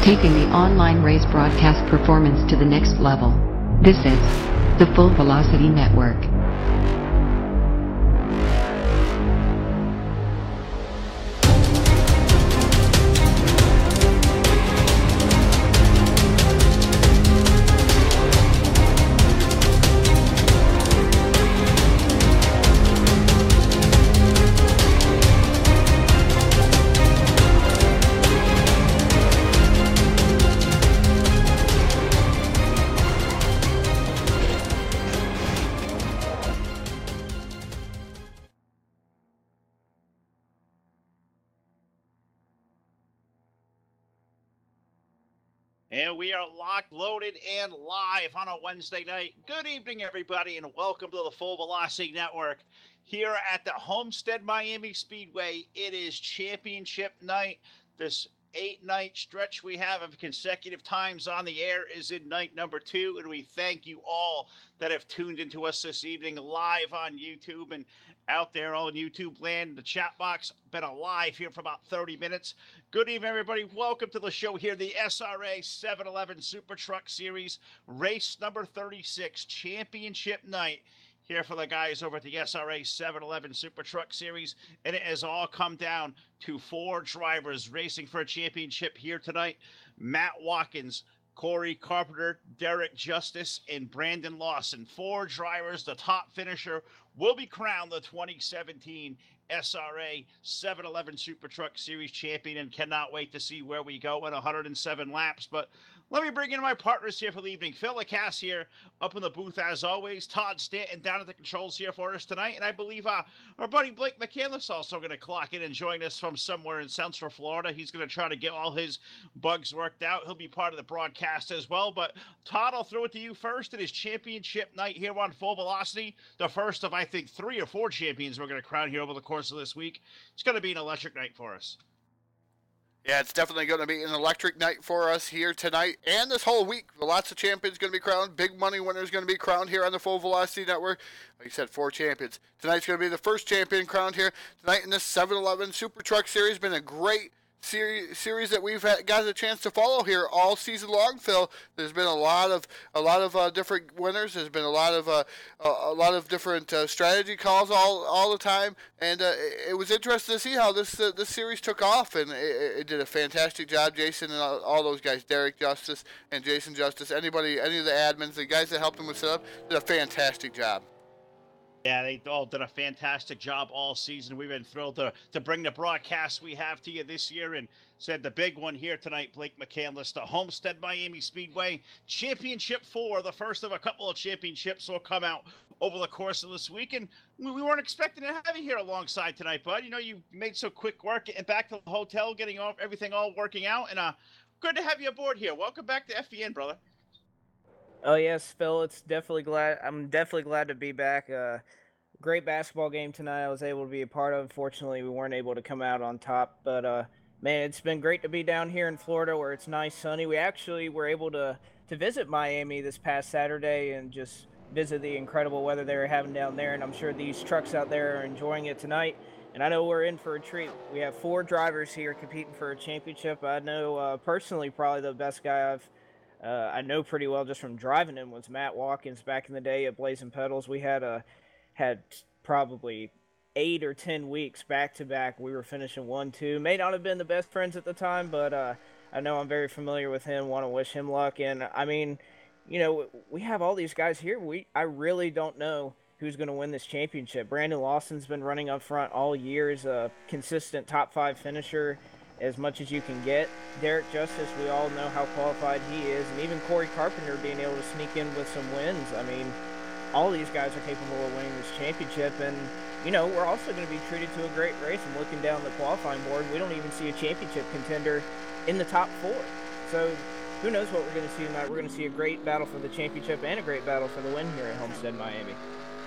taking the online race broadcast performance to the next level. This is the Full Velocity Network. And we are locked, loaded, and live on a Wednesday night. Good evening, everybody, and welcome to the Full Velocity Network. Here at the Homestead Miami Speedway, it is championship night. This 8-night stretch we have of consecutive times on the air is in night number 2, and we thank you all that have tuned into us this evening live on YouTube and out there on YouTube land. The chat box been alive here for about 30 minutes. Good evening, everybody. Welcome to the show here, the SRA 711 Super Truck Series, race number 36, championship night. Here for the guys over at the SRA 711 Super Truck Series, and it has all come down to 4 drivers racing for a championship here tonight. Matt Watkins, Corey Carpenter, Derek Justice, and Brandon Lawson. 4 drivers. The top finisher will be crowned the 2017 SRA 711 Super Truck Series champion, and cannot wait to see where we go in 107 laps. But let me bring in my partners here for the evening. Phil Lacasse here up in the booth as always. Todd Stanton down at the controls here for us tonight. And I believe our buddy Blake McCandless also going to clock in and join us from somewhere in Central Florida. He's going to try to get all his bugs worked out. He'll be part of the broadcast as well. But Todd, I'll throw it to you first. It is championship night here on Full Velocity. The first of, I think, 3 or 4 champions we're going to crown here over the course of this week. It's going to be an electric night for us. Yeah, it's definitely going to be an electric night for us here tonight and this whole week. Lots of champions going to be crowned. Big money winners going to be crowned here on the Full Velocity Network. Like you said, 4 champions. Tonight's going to be the first champion crowned here tonight in this 711 Super Truck Series. Been a great series that we've got a chance to follow here all season long, Phil. There's been a lot of different winners. There's been a lot of different strategy calls all the time, and it was interesting to see how this series took off, and it did a fantastic job. Jason and all those guys, Derek Justice and Jason Justice, any of the admins, the guys that helped them with setup, did a fantastic job. Yeah, they all did a fantastic job all season. We've been thrilled to bring the broadcast we have to you this year, and said the big one here tonight, Blake McCandless, the Homestead Miami Speedway Championship 4, the first of a couple of championships will come out over the course of this week, and we weren't expecting to have you here alongside tonight, bud. You know, you made so quick work getting back to the hotel, getting everything all working out, and good to have you aboard here. Welcome back to FVN, brother. Oh yes, Phil. I'm definitely glad to be back. Great basketball game tonight. I was able to be a part of. Unfortunately, we weren't able to come out on top. But man, it's been great to be down here in Florida, where it's nice, sunny. We actually were able to visit Miami this past Saturday and just visit the incredible weather they were having down there. And I'm sure these trucks out there are enjoying it tonight. And I know we're in for a treat. We have 4 drivers here competing for a championship. I know personally probably the best guy I know pretty well just from driving him was Matt Watkins back in the day at Blazing Pedals. We had probably 8 or 10 weeks back to back. We were finishing 1-2. May not have been the best friends at the time, but I know I'm very familiar with him. Want to wish him luck. And I mean, you know, we have all these guys here. I really don't know who's going to win this championship. Brandon Lawson's been running up front all year as a consistent top 5 finisher, as much as you can get. Derek Justice, we all know how qualified he is, and even Corey Carpenter being able to sneak in with some wins. I mean, all these guys are capable of winning this championship, and, you know, we're also going to be treated to a great race. And looking down the qualifying board, we don't even see a championship contender in the top 4. So who knows what we're going to see tonight. We're going to see a great battle for the championship and a great battle for the win here at Homestead Miami.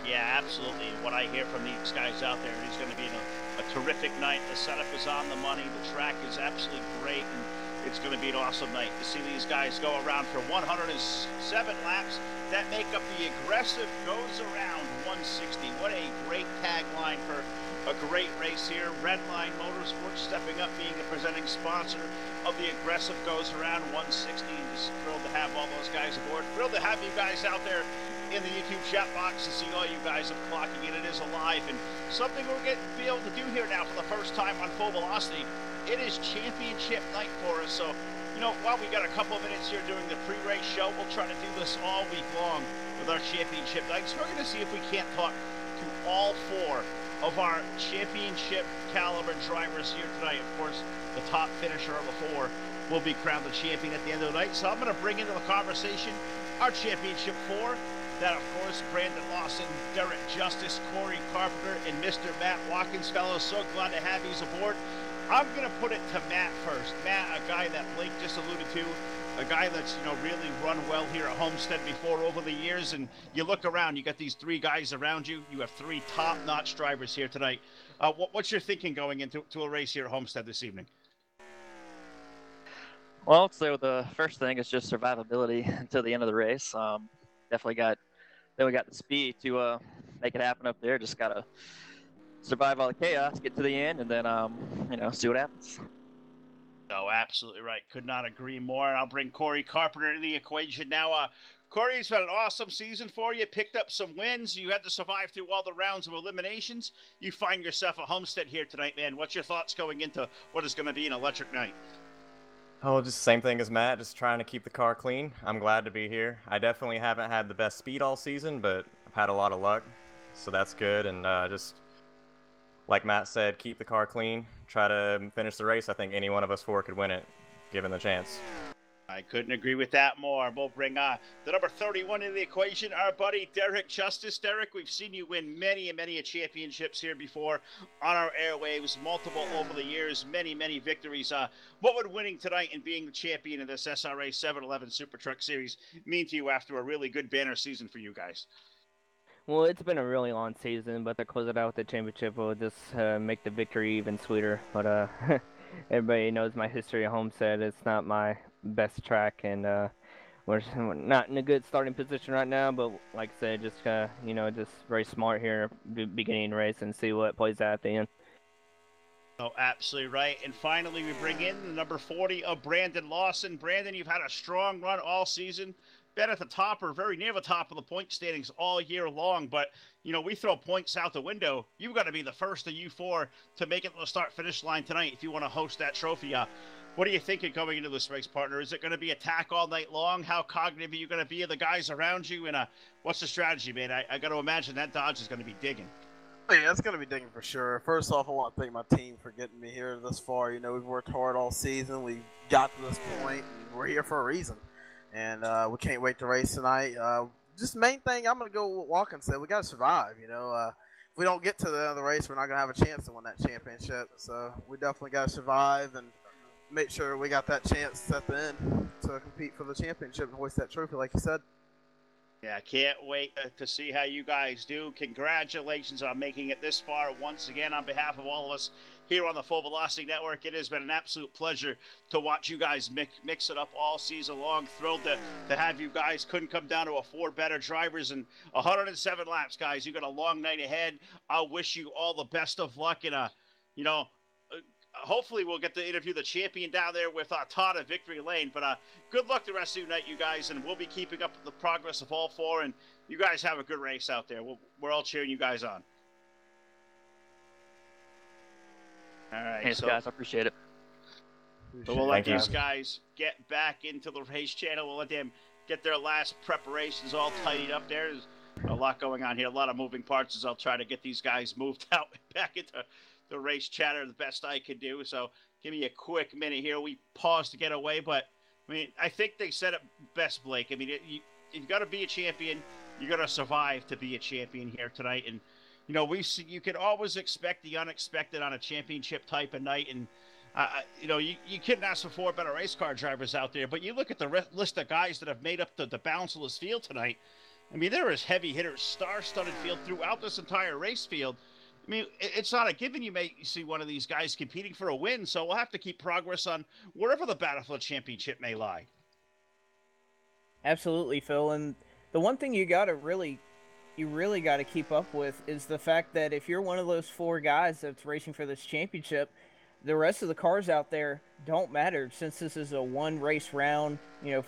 Yeah, absolutely. What I hear from these guys out there, it's going to be a terrific night. The setup is on the money. The track is absolutely great, and it's going to be an awesome night to see these guys go around for 107 laps that make up the aggressive goes around 160. What a great tagline for a great race here. Redline Motorsports stepping up, being the presenting sponsor of the Aggressive Goes Around 160. Just thrilled to have all those guys aboard. Thrilled to have you guys out there in the YouTube chat box to see all you guys are clocking in. It is alive, and something we're going to be able to do here now for the first time on Full Velocity. It is championship night for us, so while we got a couple of minutes here during the pre-race show, we'll try to do this all week long with our championship nights. We're going to see if we can't talk to all four of our championship caliber drivers here tonight. Of course, the top finisher of the four will be crowned the champion at the end of the night. So I'm going to bring into the conversation our championship four. That, of course, Brandon Lawson, Derek Justice, Corey Carpenter, and Mr. Matt Watkins. Fellows, so glad to have you aboard. I'm going to put it to Matt first. Matt, a guy that Blake just alluded to, a guy that's, really run well here at Homestead before over the years. And you look around, you got these three guys around you. You have three top-notch drivers here tonight. What's your thinking going into a race here at Homestead this evening? Well, so the first thing is just survivability until the end of the race. Definitely we got the speed to make it happen up there. Just got to survive all the chaos, get to the end, and then, see what happens. No, absolutely right. Could not agree more. I'll bring Corey Carpenter into the equation now. Corey, it's been an awesome season for you. Picked up some wins. You had to survive through all the rounds of eliminations. You find yourself at Homestead here tonight, man. What's your thoughts going into what is going to be an electric night? Oh, just the same thing as Matt, just trying to keep the car clean. I'm glad to be here. I definitely haven't had the best speed all season, but I've had a lot of luck, so that's good. And just like Matt said, keep the car clean, try to finish the race. I think any one of us four could win it, given the chance. I couldn't agree with that more. We'll bring the number 31 into the equation, our buddy Derek Justice. Derek, we've seen you win many and many championships here before on our airwaves, multiple over the years, many, many victories. What would winning tonight and being the champion of this SRA 711 Super Truck Series mean to you after a really good banner season for you guys? Well, it's been a really long season, but to close it out with the championship will just make the victory even sweeter. But everybody knows my history at Homestead. It's not my best track, and we're not in a good starting position right now. But like I said, just just very smart here, beginning the race, and see what plays out at the end. Oh, absolutely right. And finally, we bring in the number 40 of Brandon Lawson. Brandon, you've had a strong run all season. Been at the top or very near the top of the point standings all year long, but we throw points out the window. You've got to be the first of you four to make it to the start-finish line tonight if you want to host that trophy. What are you thinking going into this race, partner? Is it going to be attack all night long? How cognitive are you going to be of the guys around you? And what's the strategy, man? I got to imagine that Dodge is going to be digging. Yeah, it's going to be digging for sure. First off, I want to thank my team for getting me here this far. We've worked hard all season. We got to this point, and we're here for a reason. And we can't wait to race tonight. Just main thing, I'm going to go with what Watkins said. We got to survive, If we don't get to the end of the race, we're not going to have a chance to win that championship. So we definitely got to survive and make sure we got that chance at the end to compete for the championship and hoist that trophy, like you said. Yeah, can't wait to see how you guys do. Congratulations on making it this far. Once again, on behalf of all of us here on the Full Velocity Network, it has been an absolute pleasure to watch you guys mix it up all season long. Thrilled to have you guys. Couldn't come down to four better drivers and 107 laps, guys. You got a long night ahead. I wish you all the best of luck. And, hopefully we'll get to interview the champion down there with Todd at Victory Lane. But good luck the rest of the night, you guys, and we'll be keeping up the progress of all four. And you guys have a good race out there. We're all cheering you guys on. All right. Thanks, guys. I appreciate it. So we'll let these guys get back into the race channel. We'll let them get their last preparations all tidied up there. There's a lot going on here, a lot of moving parts as I'll try to get these guys moved out back into the race chatter the best I could do. So give me a quick minute here. We paused to get away, but I think they said it best, Blake. You've got to be a champion. You got to survive to be a champion here tonight. And you can always expect the unexpected on a championship type of night. And you couldn't ask for four better race car drivers out there. But you look at the list of guys that have made up the balance of this field tonight. There is heavy hitters, star-studded field throughout this entire race field. It's not a given you may see one of these guys competing for a win, so we'll have to keep progress on wherever the Battlefield Championship may lie. Absolutely, Phil. And the one thing you got to really you really got to keep up with is the fact that if you're one of those 4 guys that's racing for this championship, the rest of the cars out there don't matter, since this is a 1 race round.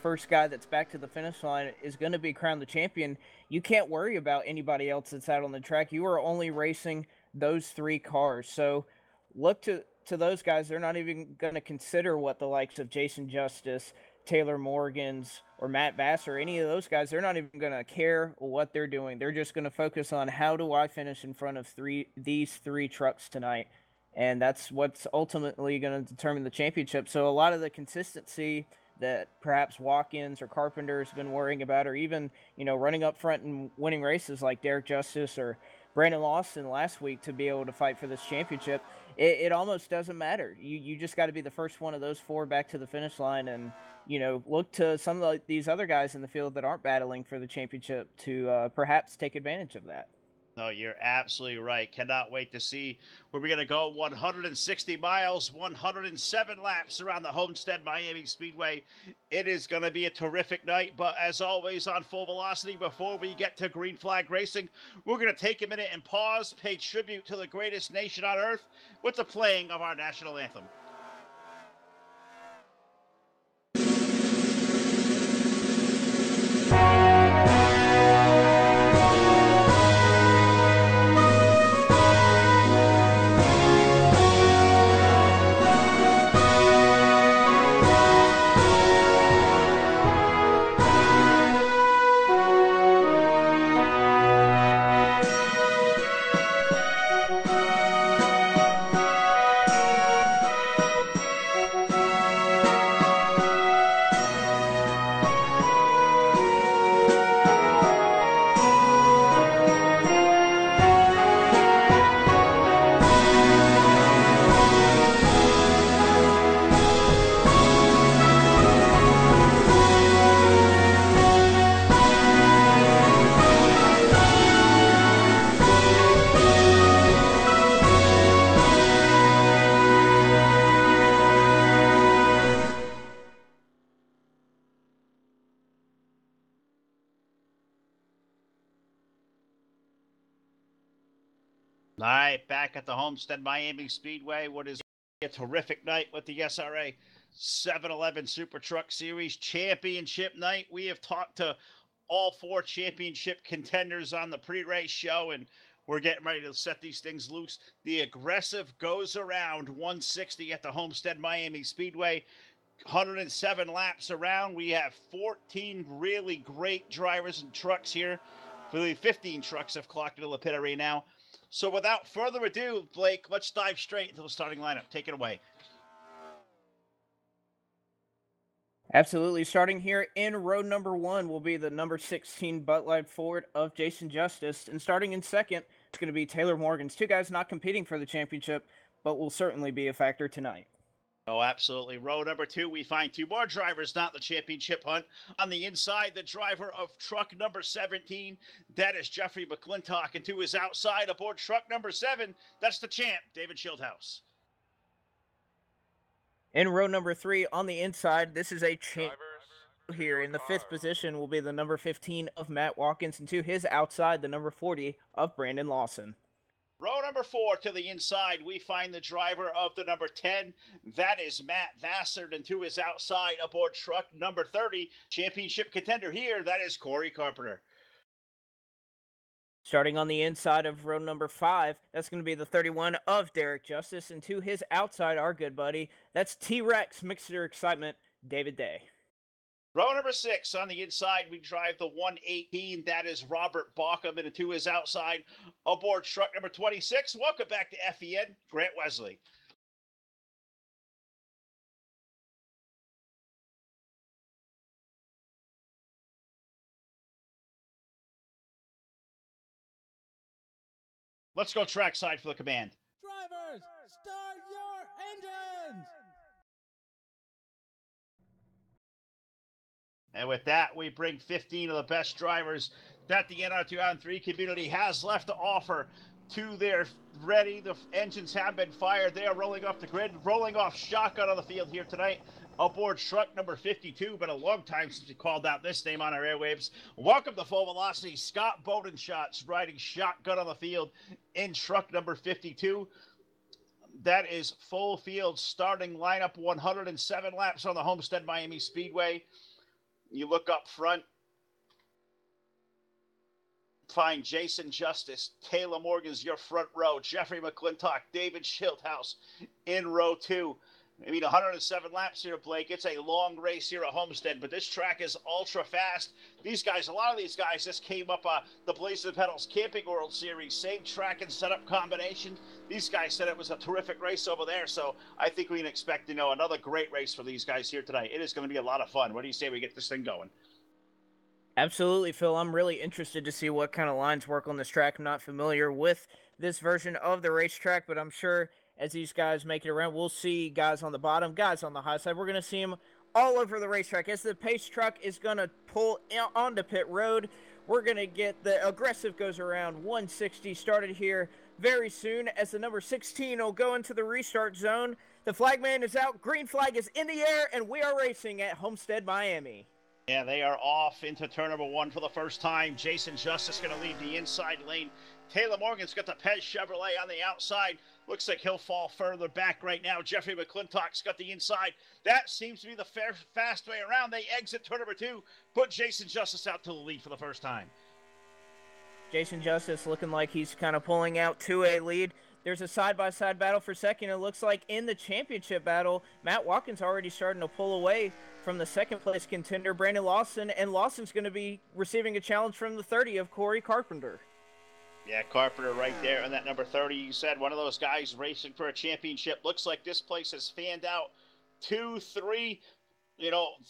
First guy that's back to the finish line is going to be crowned the champion. You can't worry about anybody else that's out on the track. You are only racing those 3 cars. So look to those guys. They're not even going to consider what the likes of Jason Justice, Taylor Morgans, or Matt Bass, or any of those guys, they're not even going to care what they're doing. They're just going to focus on, how do I finish in front of these 3 trucks tonight? And that's what's ultimately going to determine the championship. So a lot of the consistency that perhaps Watkins or Carpenter's been worrying about, or even, running up front and winning races like Derek Justice or Brandon Lawson last week to be able to fight for this championship, it almost doesn't matter. You just got to be the first one of those 4 back to the finish line, and look to some of these other guys in the field that aren't battling for the championship to perhaps take advantage of that. No, you're absolutely right. Cannot wait to see where we're going to go. 160 miles, 107 laps around the Homestead Miami Speedway. It is going to be a terrific night. But as always on Full Velocity, before we get to Green Flag Racing, we're going to take a minute and pause, pay tribute to the greatest nation on earth with the playing of our national anthem. All right, back at the Homestead Miami Speedway. What is a terrific night with the SRA 711 Super Truck Series Championship night. We have talked to all 4 championship contenders on the pre-race show, and we're getting ready to set these things loose. The aggressive goes around 160 at the Homestead Miami Speedway. 107 laps around. We have 14 really great drivers and trucks here. Really, 15 trucks have clocked into the pit arena now. So without further ado, Blake, let's dive straight into the starting lineup. Take it away. Absolutely. Starting here in row number 1 will be the number 16 Butt Light Ford of Jason Justice. And starting in second, it's going to be Taylor Morgans. 2 guys not competing for the championship, but will certainly be a factor tonight. Oh, absolutely. Row number 2, we find 2 more drivers not in the championship hunt. On the inside, the driver of truck number 17, that is Jeffrey McClintock. And to his outside, aboard truck number 7, that's the champ, David Schildhouse. In row number 3, on the inside, this is a champ here. In the 5th position will be the number 15 of Matt Watkins. And to his outside, the number 40 of Brandon Lawson. Row number 4 to the inside, we find the driver of the number 10. That is Matt Vassard. And to his outside, aboard truck number 30, championship contender here, that is Corey Carpenter. Starting on the inside of row number 5, that's going to be the 31 of Derek Justice. And to his outside, our good buddy, that's T-Rex Mixer Excitement, David Day. Row number 6, on the inside, we drive the 118. That is Robert Bauckham. And to his outside, aboard truck number 26. Welcome back to FEN, Grant Wesley. Let's go trackside for the command. Drivers, start your engines! And with that, we bring 15 of the best drivers that the NR2 community has left to offer to their ready. The engines have been fired. They are rolling off the grid, rolling off shotgun on the field here tonight. Aboard truck number 52, been a long time since we called out this name on our airwaves. Welcome to Full Velocity. Scott Bowdenshots riding shotgun on the field in truck number 52. That is full field starting lineup, 107 laps on the Homestead Miami Speedway. You look up front, find Jason Justice, Taylor Morgan's your front row, Jeffrey McClintock, David Schildhouse in row 2. I mean, 107 laps here, Blake. It's a long race here at Homestead, but this track is ultra fast. These guys, a lot of these guys just came up the Blazing Pedals Camping World Series, same track and setup combination. These guys said it was a terrific race over there, so I think we can expect, another great race for these guys here tonight. It is going to be a lot of fun. What do you say we get this thing going? Absolutely, Phil. I'm really interested to see what kind of lines work on this track. I'm not familiar with this version of the racetrack, but I'm sure as these guys make it around, we'll see guys on the bottom, guys on the high side. We're going to see them all over the racetrack. As the pace truck is going to pull onto pit road, we're going to get the aggressive goes around 160 started here very soon as the number 16 will go into the restart zone. The flagman is out, green flag is in the air, and we are racing at Homestead, Miami. Yeah, they are off into turn number 1 for the first time. Jason Justice going to lead the inside lane. Taylor Morgan's got the Pez Chevrolet on the outside. Looks like he'll fall further back right now. Jeffrey McClintock's got the inside. That seems to be the fast way around. They exit turn number 2. Put Jason Justice out to the lead for the first time. Jason Justice looking like he's kind of pulling out to a lead. There's a side-by-side battle for second. It looks like in the championship battle, Matt Watkins already starting to pull away from the second-place contender, Brandon Lawson, and Lawson's going to be receiving a challenge from the 30 of Corey Carpenter. Yeah, Carpenter right there, and that number 30, you said, one of those guys racing for a championship. Looks like this place has fanned out 2, 3,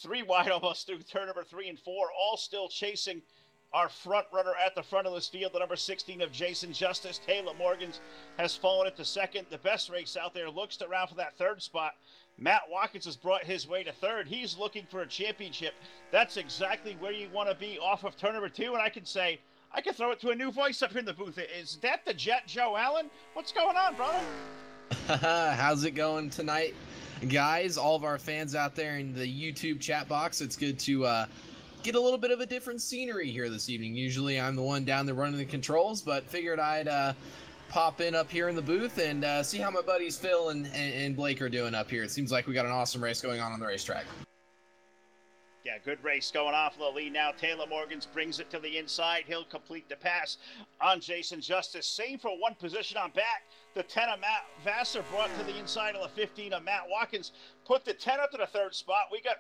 3 wide almost through turn number 3 and 4, all still chasing our front runner at the front of this field, the number 16 of Jason Justice. Taylor Morgan's has fallen into second. The best race out there looks around for that third spot. Matt Watkins has brought his way to third. He's looking for a championship. That's exactly where you want to be off of turn number 2, and I can throw it to a new voice up here in the booth. Is that the Jet Joe Allen? What's going on, brother? How's it going tonight, guys? All of our fans out there in the YouTube chat box, it's good to get a little bit of a different scenery here this evening. Usually I'm the one down there running the controls, but figured I'd pop in up here in the booth and see how my buddies Phil and Blake are doing up here. It seems like we got an awesome race going on the racetrack. Yeah, good race going off the lead now. Taylor Morgans brings it to the inside. He'll complete the pass on Jason Justice. Same for one position on back. The 10 of Matt Vassar brought to the inside of the 15 of Matt Watkins. Put the 10 up to the third spot. We got,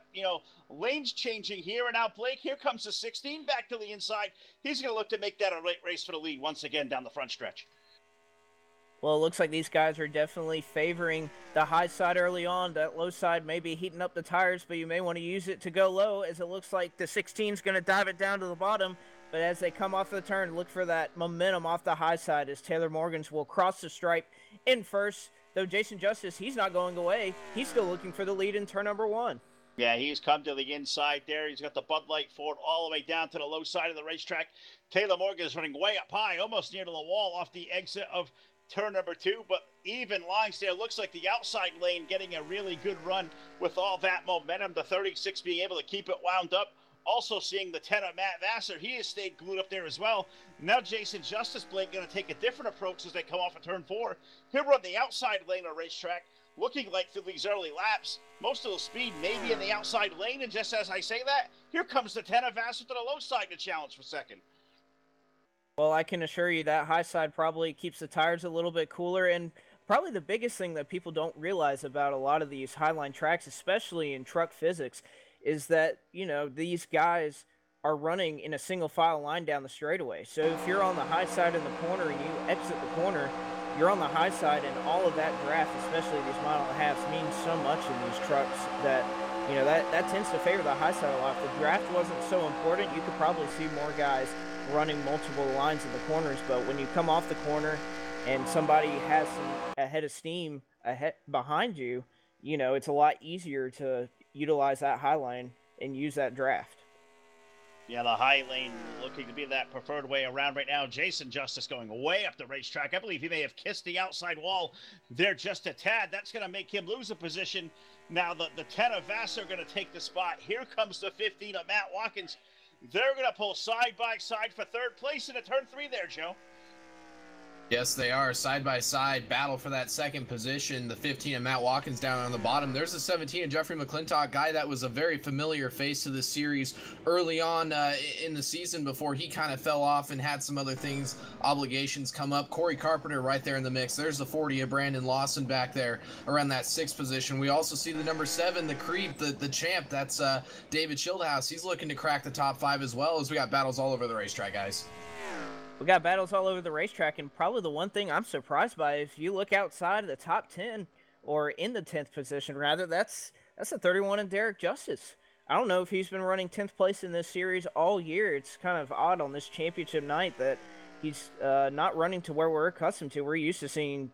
lanes changing here. And now Blake, here comes the 16 back to the inside. He's going to look to make that a late race for the lead once again down the front stretch. Well, it looks like these guys are definitely favoring the high side early on. That low side may be heating up the tires, but you may want to use it to go low, as it looks like the 16 is going to dive it down to the bottom. But as they come off the turn, look for that momentum off the high side as Taylor Morgans will cross the stripe in first. Though Jason Justice, he's not going away. He's still looking for the lead in turn number 1. Yeah, he's come to the inside there. He's got the Bud Light Ford all the way down to the low side of the racetrack. Taylor Morgan is running way up high, almost near to the wall off the exit of turn number 2, but even lines there. Looks like the outside lane getting a really good run with all that momentum. The 36 being able to keep it wound up. Also seeing the 10 of Matt Vassar. He has stayed glued up there as well. Now Jason Justice Blake going to take a different approach as they come off of turn 4. He'll run the outside lane of the racetrack, looking like through these early laps, most of the speed may be in the outside lane. And just as I say that, here comes the 10 of Vassar to the low side to challenge for second. Well, I can assure you that high side probably keeps the tires a little bit cooler, and probably the biggest thing that people don't realize about a lot of these highline tracks, especially in truck physics, is that, these guys are running in a single file line down the straightaway. So if you're on the high side in the corner and you exit the corner, you're on the high side, and all of that draft, especially these mile and a halves, means so much in these trucks that, that tends to favor the high side a lot. If the draft wasn't so important, you could probably see more guys running multiple lines in the corners, but when you come off the corner and somebody has a head of steam behind you, it's a lot easier to utilize that high line and use that draft. Yeah, the high lane looking to be that preferred way around right now. Jason Justice going way up the racetrack. I believe he may have kissed the outside wall there just a tad. That's going to make him lose a position. Now the 10 of Vassar are going to take the spot. Here comes the 15 of Matt Watkins. They're going to pull side by side for third place into turn 3 there, Joe. Yes, they are. Side by side, battle for that second position. The 15 of Matt Watkins down on the bottom. There's the 17 of Jeffrey McClintock, guy that was a very familiar face to this series early on in the season before he kind of fell off and had some other things, obligations come up. Corey Carpenter right there in the mix. There's the 40 of Brandon Lawson back there around that 6th position. We also see the number 7, the creep, the champ. That's David Schildhouse. He's looking to crack the top 5 as well, as we got battles all over the racetrack, guys. We got battles all over the racetrack, and probably the one thing I'm surprised by, if you look outside of the top 10, or in the 10th position, rather, that's a 31 in Derek Justice. I don't know if he's been running 10th place in this series all year. It's kind of odd on this championship night that he's not running to where we're accustomed to. We're used to seeing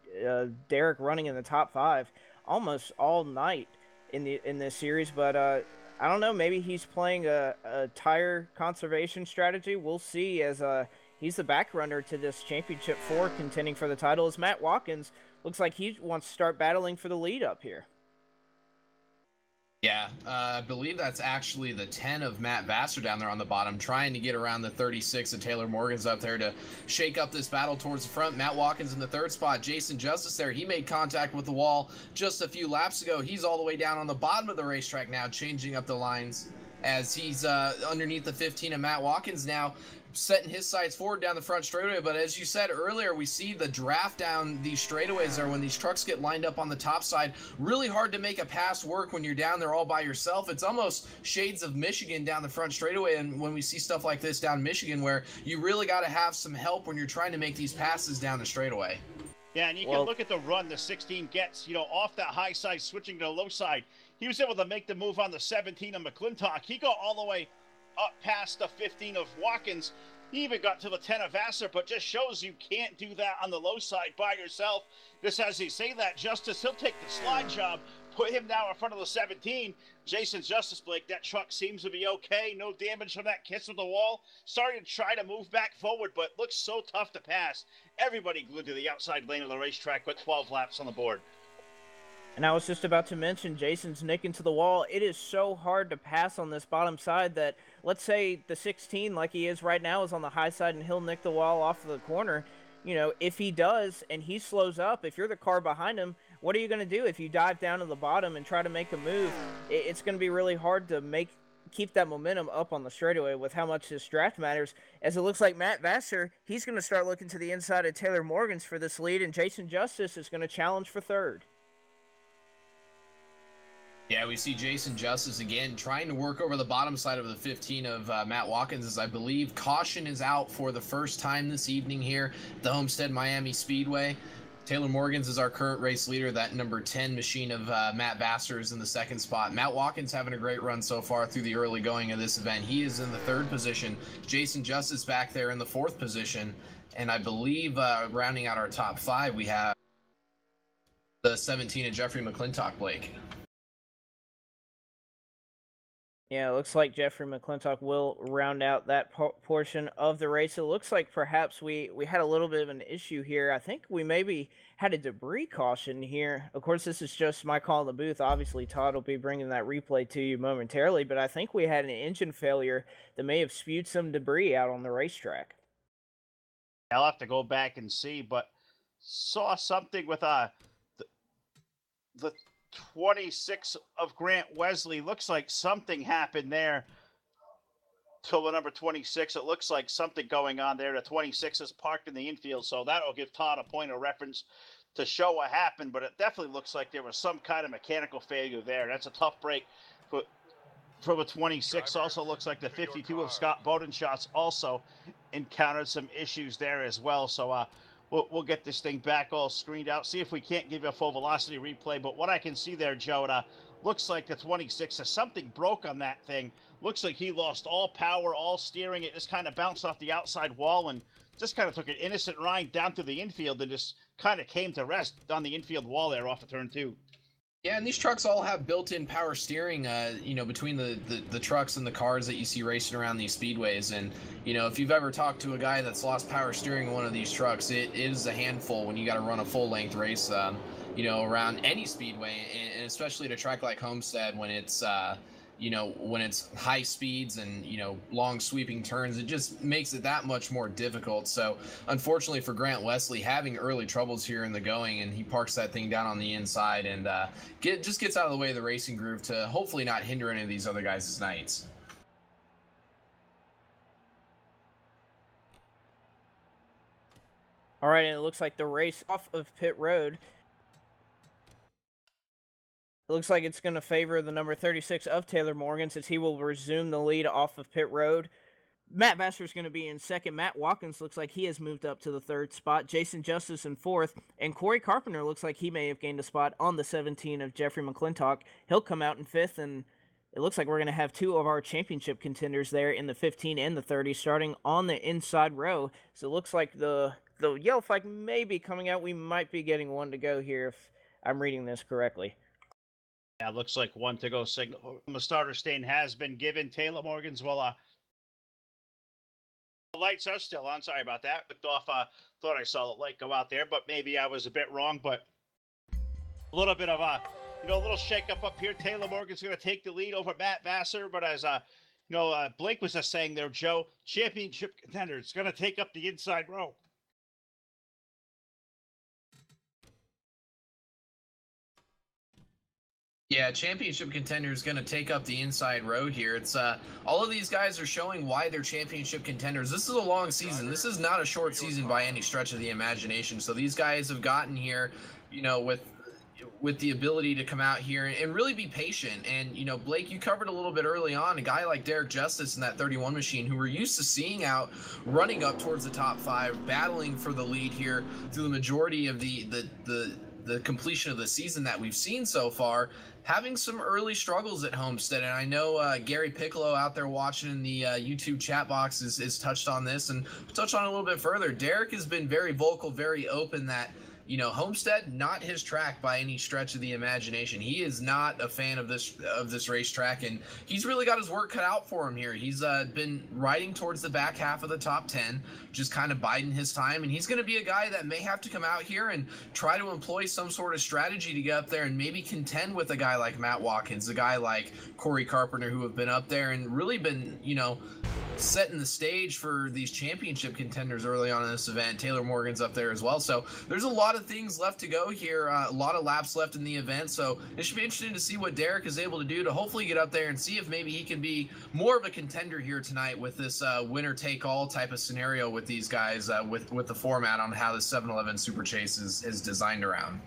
Derek running in the top 5 almost all night in this series, but I don't know. Maybe he's playing a tire conservation strategy. We'll see, as he's the back runner to this championship 4 contending for the title. As Matt Watkins looks like he wants to start battling for the lead up here. Yeah, I believe that's actually the 10 of Matt Vassar down there on the bottom, trying to get around the 36 of Taylor Morgan's up there to shake up this battle towards the front. Matt Watkins in the 3rd spot. Jason Justice there. He made contact with the wall just a few laps ago. He's all the way down on the bottom of the racetrack now, changing up the lines as he's underneath the 15 of Matt Watkins now, setting his sights forward down the front straightaway. But as you said earlier, we see the draft down these straightaways there when these trucks get lined up on the top side. Really hard to make a pass work when you're down there all by yourself. It's almost shades of Michigan down the front straightaway, and when we see stuff like this down Michigan, where you really got to have some help when you're trying to make these passes down the straightaway. Yeah, and you can look at the run the 16 gets, off that high side, switching to the low side. He was able to make the move on the 17 of McClintock. He got all the way up past the 15 of Watkins. He even got to the 10 of Vassar, but just shows you can't do that on the low side by yourself. Just as he say that, Justice, he'll take the slide job, put him now in front of the 17. Jason Justice, Blake, that truck seems to be okay. No damage from that kiss with the wall. Starting to try to move back forward, but looks so tough to pass. Everybody glued to the outside lane of the racetrack with 12 laps on the board. And I was just about to mention, Jason's nicking to the wall. It is so hard to pass on this bottom side that, let's say the 16, like he is right now, is on the high side and he'll nick the wall off of the corner. If he does and he slows up, if you're the car behind him, what are you going to do if you dive down to the bottom and try to make a move? It's going to be really hard to keep that momentum up on the straightaway with how much his draft matters. As it looks like Matt Vassar, he's going to start looking to the inside of Taylor Morgan's for this lead, and Jason Justice is going to challenge for 3rd. Yeah, we see Jason Justice again trying to work over the bottom side of the 15 of Matt Watkins, as I believe caution is out for the first time this evening here at the Homestead Miami Speedway. Taylor Morgan's is our current race leader. That number 10 machine of Matt Vassar is in the 2nd spot. Matt Watkins having a great run so far through the early going of this event. He is in the 3rd position. Jason Justice back there in the 4th position. And I believe rounding out our top 5, we have the 17 of Jeffrey McClintock, Blake. Yeah, it looks like Jeffrey McClintock will round out that portion of the race. It looks like perhaps we had a little bit of an issue here. I think we maybe had a debris caution here. Of course, this is just my call in the booth. Obviously, Todd will be bringing that replay to you momentarily, but I think we had an engine failure that may have spewed some debris out on the racetrack. I'll have to go back and see, but saw something with the 26 of Grant Wesley. Looks like something happened there to the number 26. It looks like something going on there. The 26 is parked in the infield, so that'll give Todd a point of reference to show what happened, but it definitely looks like there was some kind of mechanical failure there. That's a tough break for the 26. Also looks like the 52 of Scott Bodenshots also encountered some issues there as well. So we'll get this thing back all screened out, see if we can't give you a full velocity replay. But what I can see there, Joe, looks like the 26, something broke on that thing. Looks like he lost all power, all steering. It just kind of bounced off the outside wall and just kind of took an innocent ride down through the infield and just kind of came to rest on the infield wall there off of turn 2. Yeah, and these trucks all have built-in power steering, between the trucks and the cars that you see racing around these speedways. And, if you've ever talked to a guy that's lost power steering in one of these trucks, it is a handful when you got to run a full-length race, around any speedway, and especially at a track like Homestead when it's, when it's high speeds and, long sweeping turns, it just makes it that much more difficult. So unfortunately for Grant Wesley, having early troubles here in the going, and he parks that thing down on the inside and just gets out of the way of the racing groove to hopefully not hinder any of these other guys' nights. All right, and it looks like the race off of pit road. It looks like it's going to favor the number 36 of Taylor Morgan, since he will resume the lead off of pit road. Matt Vassar is going to be in second. Matt Watkins looks like he has moved up to the third spot. Jason Justice in fourth. And Corey Carpenter looks like he may have gained a spot on the 17 of Jeffrey McClintock. He'll come out in fifth, and it looks like we're going to have two of our championship contenders there in the 15 and the 30, starting on the inside row. So it looks like the yellow flag may be coming out. We might be getting one to go here if I'm reading this correctly. Yeah, looks like one to go signal from the starter stand has been given. Taylor Morgan's the lights are still on. Sorry about that. Looked off. Thought I saw the light go out there, but maybe I was a bit wrong. But a little bit of a little shakeup up here. Taylor Morgan's going to take the lead over Matt Vassar. But as Blake was just saying there, Joe, championship contender, it's going to take up the inside row. Yeah, championship contender is going to take up the inside road here. It's all of these guys are showing why they're championship contenders. This is a long season. This is not a short season by any stretch of the imagination. So these guys have gotten here, with the ability to come out here and really be patient. And, Blake, you covered a little bit early on, a guy like Derek Justice in that 31 machine who we're used to seeing out running up towards the top five, battling for the lead here through the majority of the completion of the season that we've seen so far, having some early struggles at Homestead. And I know Gary Piccolo out there watching in the YouTube chat box is touched on this, and touch on it a little bit further. Derek has been very vocal, very open that, Homestead, not his track by any stretch of the imagination. He is not a fan of this racetrack, and he's really got his work cut out for him here. He's been riding towards the back half of the top 10, just kind of biding his time, and he's going to be a guy that may have to come out here and try to employ some sort of strategy to get up there and maybe contend with a guy like Matt Watkins, a guy like Corey Carpenter, who have been up there and really been, setting the stage for these championship contenders early on in this event. Taylor Morgan's up there as well. So there's a lot of things left to go here, a lot of laps left in the event. So it should be interesting to see what Derek is able to do to hopefully get up there and see if maybe he can be more of a contender here tonight with this winner take all type of scenario with these guys, with the format on how the 7-Eleven Super Chase is designed around.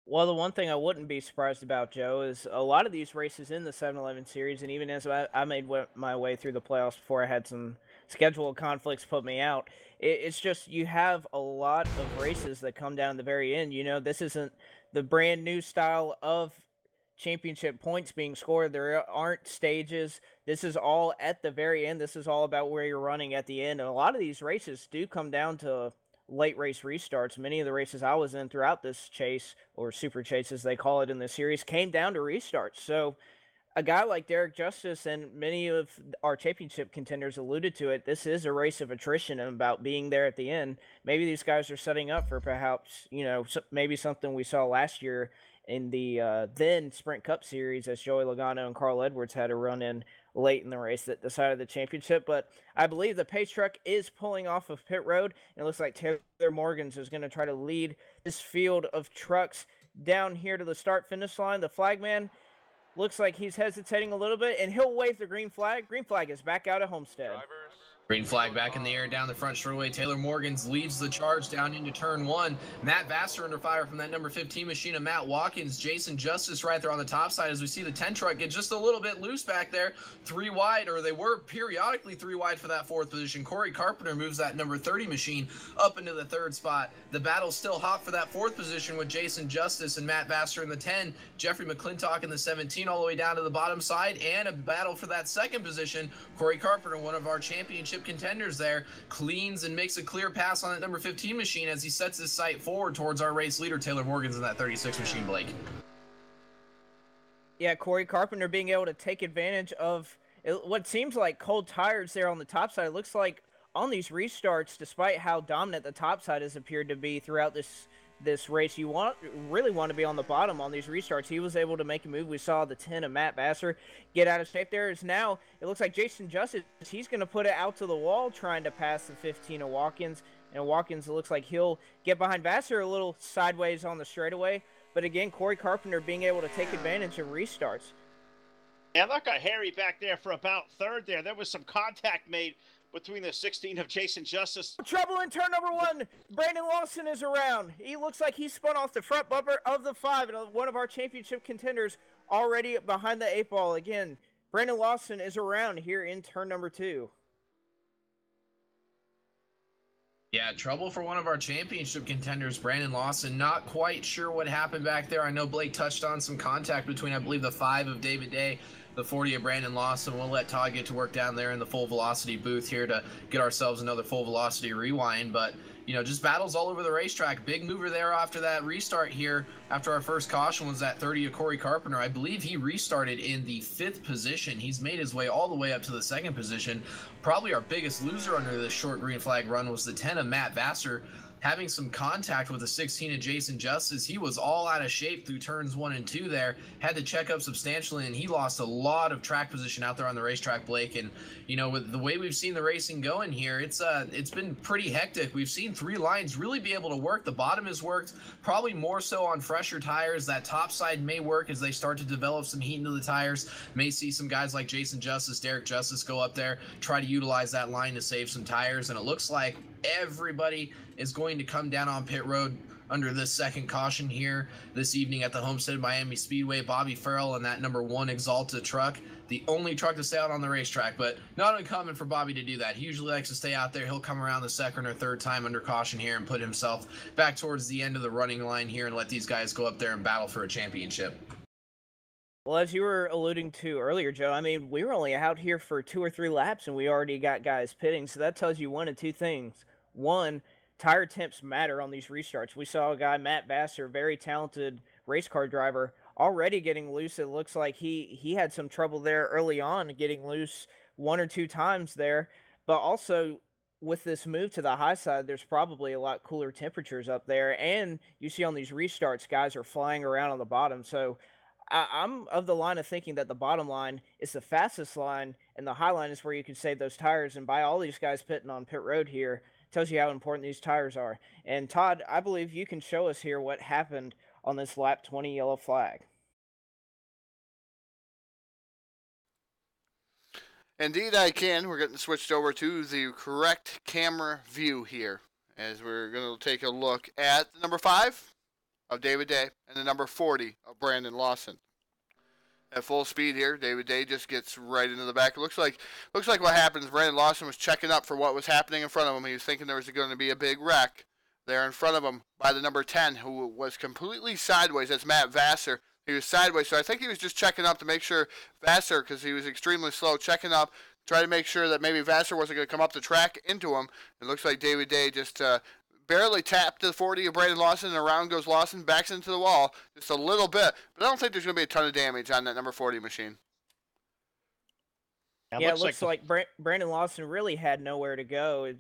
Well, the one thing I wouldn't be surprised about, Joe, is a lot of these races in the 7-Eleven series, and even as I made my way through the playoffs before I had some scheduled conflicts put me out, it's just you have a lot of races that come down at the very end. This isn't the brand new style of championship points being scored. There aren't stages. This is all at the very end. This is all about where you're running at the end. And a lot of these races do come down to late race restarts. Many of the races I was in throughout this chase, or super chase as they call it in the series, came down to restarts. So a guy like Derek Justice and many of our championship contenders alluded to it. This is a race of attrition and about being there at the end. Maybe these guys are setting up for perhaps, maybe something we saw last year in the then Sprint Cup Series, as Joey Logano and Carl Edwards had a run in late in the race that decided the championship. But I believe the pace truck is pulling off of pit road, and it looks like Taylor Morgans is going to try to lead this field of trucks down here to the start-finish line. The flagman looks like he's hesitating a little bit, and he'll wave the green flag. Green flag is back out at Homestead. Green flag back in the air down the front straightaway. Taylor Morgans leads the charge down into turn one. Matt Vassar under fire from that number 15 machine of Matt Watkins. Jason Justice right there on the top side as we see the 10 truck get just a little bit loose back there. 3 wide, or they were periodically 3 wide for that 4th position. Corey Carpenter moves that number 30 machine up into the 3rd spot. The battle's still hot for that 4th position with Jason Justice and Matt Vassar in the 10. Jeffrey McClintock in the 17 all the way down to the bottom side. And a battle for that 2nd position. Corey Carpenter, one of our championship contenders there, cleans and makes a clear pass on that number 15 machine as he sets his sight forward towards our race leader, Taylor Morgans, in that 36 machine, Blake. Yeah, Corey Carpenter being able to take advantage of what seems like cold tires there on the top side. It looks like on these restarts, despite how dominant the top side has appeared to be throughout this race, you really want to be on the bottom on these restarts. He was able to make a move. We saw the 10 of Matt Vassar get out of shape there. Is now it looks like Jason Justice, he's going to put it out to the wall trying to pass the 15 of Watkins. And Watkins, it looks like he'll get behind Vassar a little sideways on the straightaway. But again, Corey Carpenter being able to take advantage of restarts. Yeah, that got hairy back there for about third there. There was some contact made between the 16 of Jason Justice. Trouble in turn number 1. Brandon Lawson is around. He looks like he spun off the front bumper of the 5, and one of our championship contenders already behind the 8 ball. Again, Brandon Lawson is around here in turn number 2. Yeah, trouble for one of our championship contenders, Brandon Lawson. Not quite sure what happened back there. I know Blake touched on some contact between, I believe, the 5 of David Day, the 40 of Brandon Lawson. We'll let Todd get to work down there in the full velocity booth here to get ourselves another full velocity rewind. But, you know, just battles all over the racetrack. Big mover there after that restart here. After our first caution was that 30 of Corey Carpenter. I believe he restarted in the 5th position. He's made his way all the way up to the 2nd position. Probably our biggest loser under this short green flag run was the 10 of Matt Vassar. Having some contact with the 16 of Jason Justice. He was all out of shape through turns 1 and 2 there. Had to check up substantially, and he lost a lot of track position out there on the racetrack, Blake. And, you know, with the way we've seen the racing going here, it's been pretty hectic. We've seen 3 lines really be able to work. The bottom has worked, probably more so on fresher tires. That top side may work as they start to develop some heat into the tires. May see some guys like Jason Justice, Derek Justice go up there, try to utilize that line to save some tires. And it looks like everybody is going to come down on pit road under this second caution here this evening at the Homestead Miami Speedway. Bobby Farrell and that number 1 Exalta truck, the only truck to stay out on the racetrack, but not uncommon for Bobby to do that. He usually likes to stay out there. He'll come around the 2nd or 3rd time under caution here and put himself back towards the end of the running line here and let these guys go up there and battle for a championship. Well, as you were alluding to earlier, Joe, I mean, we were only out here for 2 or 3 laps and we already got guys pitting, so that tells you one of 2 things. One, tire temps matter on these restarts. We saw a guy, Matt Vassar, very talented race car driver, already getting loose. It looks like he had some trouble there early on, getting loose 1 or 2 times there. But also, with this move to the high side, there's probably a lot cooler temperatures up there. And you see on these restarts, guys are flying around on the bottom. So I'm of the line of thinking that the bottom line is the fastest line, and the high line is where you can save those tires. And by all these guys pitting on pit road here, tells you how important these tires are. And Todd, I believe you can show us here what happened on this lap 20 yellow flag. Indeed I can. We're getting switched over to the correct camera view here as we're going to take a look at the number 5 of David Day and the number 40 of Brandon Lawson. At full speed here, David Day just gets right into the back. It looks like what happens, Brandon Lawson was checking up for what was happening in front of him. He was thinking there was going to be a big wreck there in front of him by the number 10, who was completely sideways. That's Matt Vassar. He was sideways, so I think he was just checking up to make sure Vassar, because he was extremely slow, checking up, try to make sure that maybe Vassar wasn't going to come up the track into him. It looks like David Day just barely tapped the 40 of Brandon Lawson, and around goes Lawson, backs into the wall just a little bit. But I don't think there's going to be a ton of damage on that number 40 machine. Yeah, it looks like Brandon Lawson really had nowhere to go.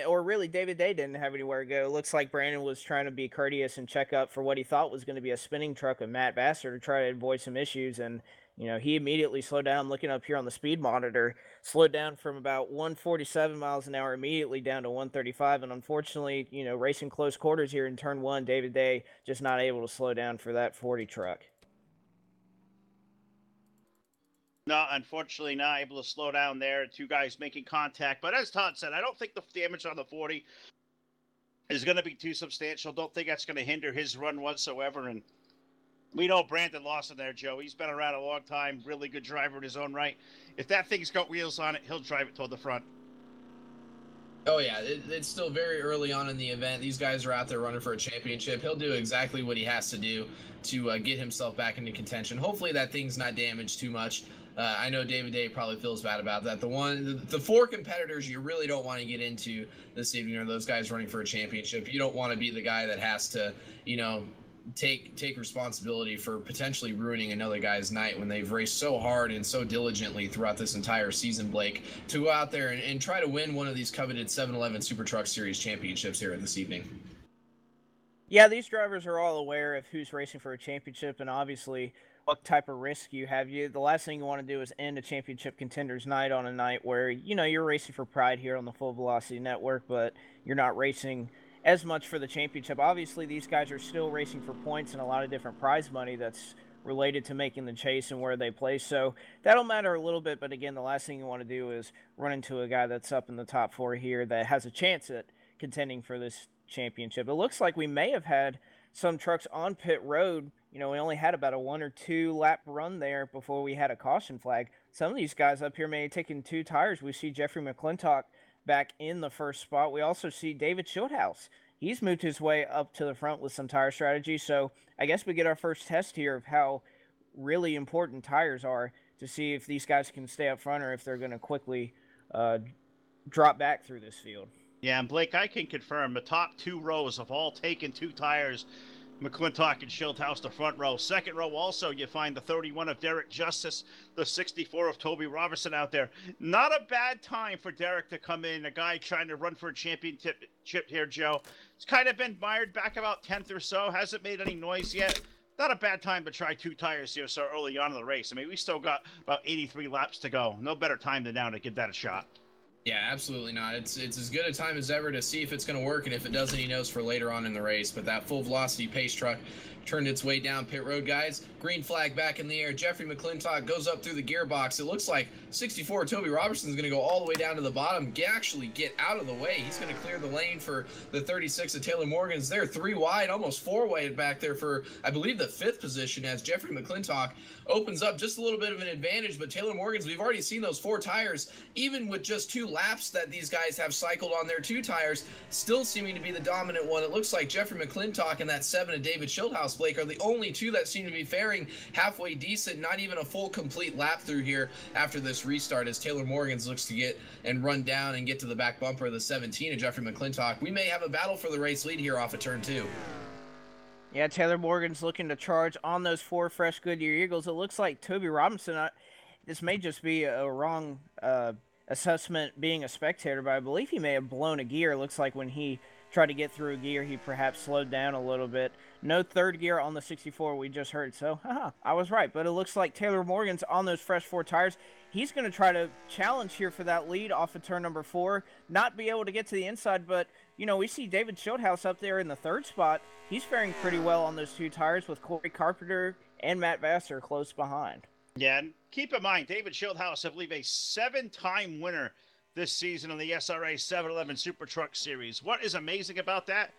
Or really, David Day didn't have anywhere to go. It looks like Brandon was trying to be courteous and check up for what he thought was going to be a spinning truck of Matt Vassar to try to avoid some issues. And, you know, he immediately slowed down. Looking up here on the speed monitor, slowed down from about 147 miles an hour immediately down to 135. And unfortunately, you know, racing close quarters here in turn 1, David Day just not able to slow down for that 40 truck. No, unfortunately not able to slow down there. 2 guys making contact. But as Todd said, I don't think the damage on the 40 is going to be too substantial. Don't think that's going to hinder his run whatsoever. And we know Brandon Lawson there, Joe. He's been around a long time. Really good driver in his own right. If that thing's got wheels on it, he'll drive it toward the front. Oh, yeah, it's still very early on in the event. These guys are out there running for a championship. He'll do exactly what he has to do to get himself back into contention. Hopefully that thing's not damaged too much. I know David Day probably feels bad about that. The 4 competitors you really don't want to get into this evening are those guys running for a championship. You don't want to be the guy that has to, you know, take responsibility for potentially ruining another guy's night when they've raced so hard and so diligently throughout this entire season, Blake, to go out there and try to win one of these coveted 7-Eleven Super Truck Series championships here this evening. Yeah, these drivers are all aware of who's racing for a championship and obviously what type of risk you have. The last thing you want to do is end a championship contenders night on a night where, you're racing for pride here on the Full Velocity Network, but you're not racing as much for the championship. Obviously, these guys are still racing for points and a lot of different prize money that's related to making the chase and where they place. So that'll matter a little bit, but again, the last thing you want to do is run into a guy that's up in the top 4 here that has a chance at contending for this championship. It looks like we may have had some trucks on pit road. We only had about a 1 or 2 lap run there before we had a caution flag. Some of these guys up here may have taken 2 tires. We see Jeffrey McClintock back in the first spot. We also see David Schildhouse. He's moved his way up to the front with some tire strategy. So I guess we get our first test here of how really important tires are to see if these guys can stay up front or if they're going to quickly drop back through this field. Yeah, and Blake, I can confirm the top 2 rows have all taken 2 tires. McClintock and Schildhouse, the front row. Second row also, you find the 31 of Derek Justice, the 64 of Toby Robertson out there. Not a bad time for Derek to come in, a guy trying to run for a championship here, Joe. It's kind of been mired back about 10th or so, hasn't made any noise yet. Not a bad time to try 2 tires here so early on in the race. I mean, we still got about 83 laps to go. No better time than now to give that a shot. Yeah, absolutely not. It's as good a time as ever to see if it's going to work, and if it doesn't, he knows for later on in the race. But that full velocity pace truck turned its way down pit road, guys. Green flag back in the air. Jeffrey McClintock goes up through the gearbox. It looks like 64 Toby Robertson is going to go all the way down to the bottom, actually get out of the way. He's going to clear the lane for the 36 of Taylor Morgan's. They're 3 wide, almost 4 wide back there for, I believe, the 5th position as Jeffrey McClintock opens up just a little bit of an advantage. But Taylor Morgan's, we've already seen those 4 tires, even with just 2 laps that these guys have cycled on their 2 tires, still seeming to be the dominant one. It looks like Jeffrey McClintock and that 7 of David Schildhouse, Blake, are the only 2 that seem to be faring halfway decent, not even a full complete lap through here after this restart as Taylor Morgan's looks to get and run down and get to the back bumper of the 17 of Jeffrey McClintock. We may have a battle for the race lead here off of turn 2. Yeah, Taylor Morgan's looking to charge on those 4 fresh Goodyear Eagles. It looks like Toby Robinson, this may just be a wrong assessment being a spectator, but I believe he may have blown a gear. It looks like when he tried to get through a gear, he perhaps slowed down a little bit. No 3rd gear on the 64 we just heard, so I was right. But it looks like Taylor Morgan's on those fresh 4 tires. He's going to try to challenge here for that lead off of turn number 4, not be able to get to the inside, but we see David Schildhouse up there in the 3rd spot. He's faring pretty well on those 2 tires with Corey Carpenter and Matt Vassar close behind. Yeah, and keep in mind, David Schildhouse, I believe, a 7-time winner this season on the SRA 7-Eleven Super Truck Series. What is amazing about that?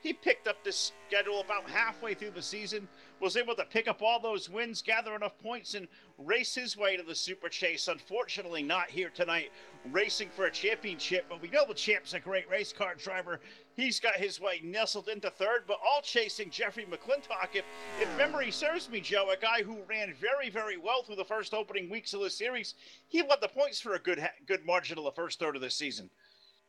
He picked up this schedule about halfway through the season, was able to pick up all those wins, gather enough points, and race his way to the Super Chase. Unfortunately, not here tonight, racing for a championship, but we know the champ's a great race car driver. He's got his way nestled into 3rd, but all chasing Jeffrey McClintock. If memory serves me, Joe, a guy who ran very, very well through the first opening weeks of the series, he led the points for a good margin of the first third of the season.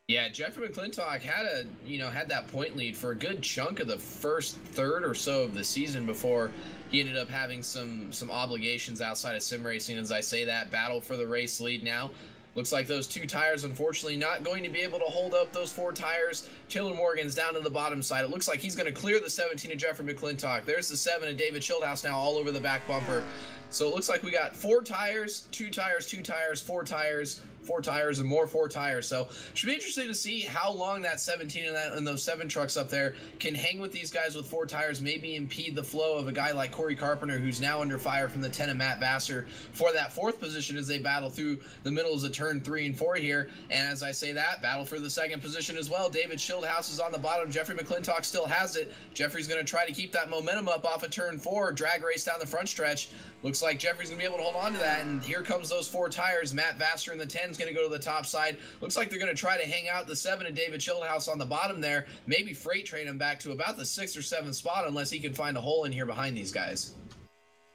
Yeah, Jeffrey McClintock had that point lead for a good chunk of the first third or so of the season before he ended up having some obligations outside of sim racing. As I say that, battle for the race lead now. Looks like those 2 tires, unfortunately, not going to be able to hold up those 4 tires. Taylor Morgan's down to the bottom side. It looks like he's going to clear the 17 of Jeffrey McClintock. There's the 7 of David Schildhouse now all over the back bumper. So it looks like we got 4 tires, 2 tires, 2 tires, 4 tires, 4 tires, and more 4 tires. So should be interesting to see how long that 17 and those 7 trucks up there can hang with these guys with 4 tires, maybe impede the flow of a guy like Corey Carpenter, who's now under fire from the 10 of Matt Vassar for that 4th position as they battle through the middles of turn 3 and 4 here. And as I say that, battle for the 2nd position as well. David Schildhouse is on the bottom. Jeffrey McClintock still has it. Jeffrey's going to try to keep that momentum up off of turn 4, drag race down the front stretch. Looks like Jeffrey's going to be able to hold on to that, and here comes those 4 tires. Matt Vassar in the 10 is going to go to the top side. Looks like they're going to try to hang out the 7 of David Schildhouse on the bottom there, maybe freight train him back to about the 6th or 7th spot unless he can find a hole in here behind these guys.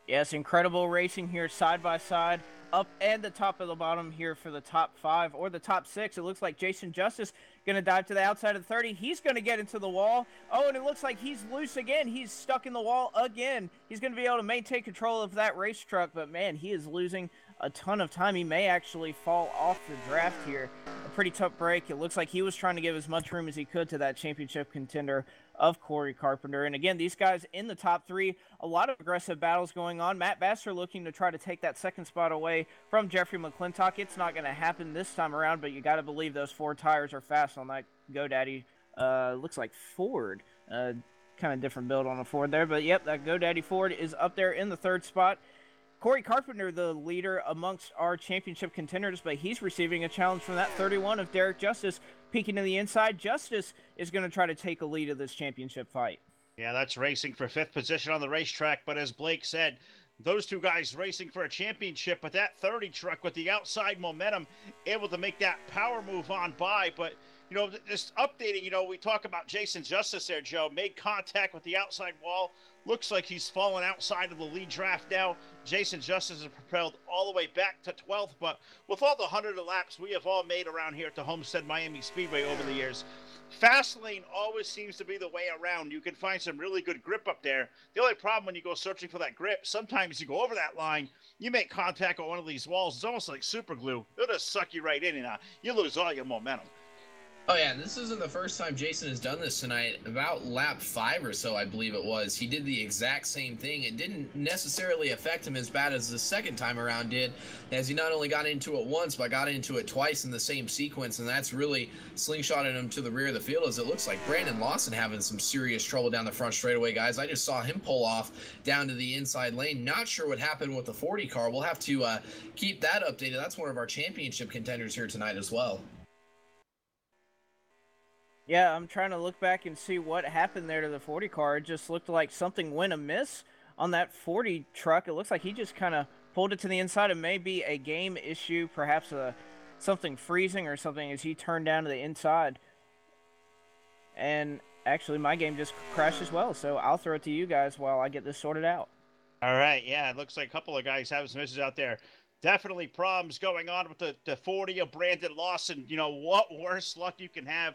Yes, incredible racing here side by side, up and the top of the bottom here for the top 5 or the top 6. It looks like Jason Justice going to dive to the outside of the 30. He's going to get into the wall. Oh, and it looks like he's loose again. He's stuck in the wall again. He's going to be able to maintain control of that race truck, but man, he is losing a ton of time. He may actually fall off the draft here. A pretty tough break. It looks like he was trying to give as much room as he could to that championship contender of Corey Carpenter. And again, these guys in the top three, a lot of aggressive battles going on. Matt Vassar looking to try to take that second spot away from Jeffrey McClintock. It's not going to happen this time around, but you got to believe those Ford tires are fast on that GoDaddy. Looks like Ford. Kind of different build on a Ford there, but yep, that GoDaddy Ford is up there in the third spot. Corey Carpenter, the leader amongst our championship contenders, but he's receiving a challenge from that 31 of Derek Justice peeking to the inside. Justice is going to try to take a lead of this championship fight. Yeah, that's racing for fifth position on the racetrack, but as Blake said, those two guys racing for a championship, but that 30 truck with the outside momentum able to make that power move on by. But you know, just updating, you know, we talk about Jason Justice there, Joe, made contact with the outside wall. Looks like he's fallen outside of the lead draft now. Jason Justice is propelled all the way back to 12th, but with all the 100 laps we have all made around here at the Homestead Miami Speedway over the years, fast lane always seems to be the way around. You can find some really good grip up there. The only problem when you go searching for that grip, sometimes you go over that line, you make contact on one of these walls. It's almost like super glue. It'll just suck you right in, and you lose all your momentum. Oh, yeah, this isn't the first time Jason has done this tonight. About lap 5 or so, I believe it was, he did the exact same thing. It didn't necessarily affect him as bad as the second time around did, as he not only got into it once, but got into it twice in the same sequence, and that's really slingshotted him to the rear of the field, as it looks like Brandon Lawson having some serious trouble down the front straightaway, guys. I just saw him pull off down to the inside lane. Not sure what happened with the 40 car. We'll have to keep that updated. That's one of our championship contenders here tonight as well. Yeah, I'm trying to look back and see what happened there to the 40 car. It just looked like something went amiss on that 40 truck. It looks like he just kind of pulled it to the inside. It may be a game issue, perhaps something freezing or something as he turned down to the inside. And actually, my game just crashed as well, so I'll throw it to you guys while I get this sorted out. All right, yeah, it looks like a couple of guys have some misses out there. Definitely problems going on with the 40 of Brandon Lawson. You know, what worse luck you can have.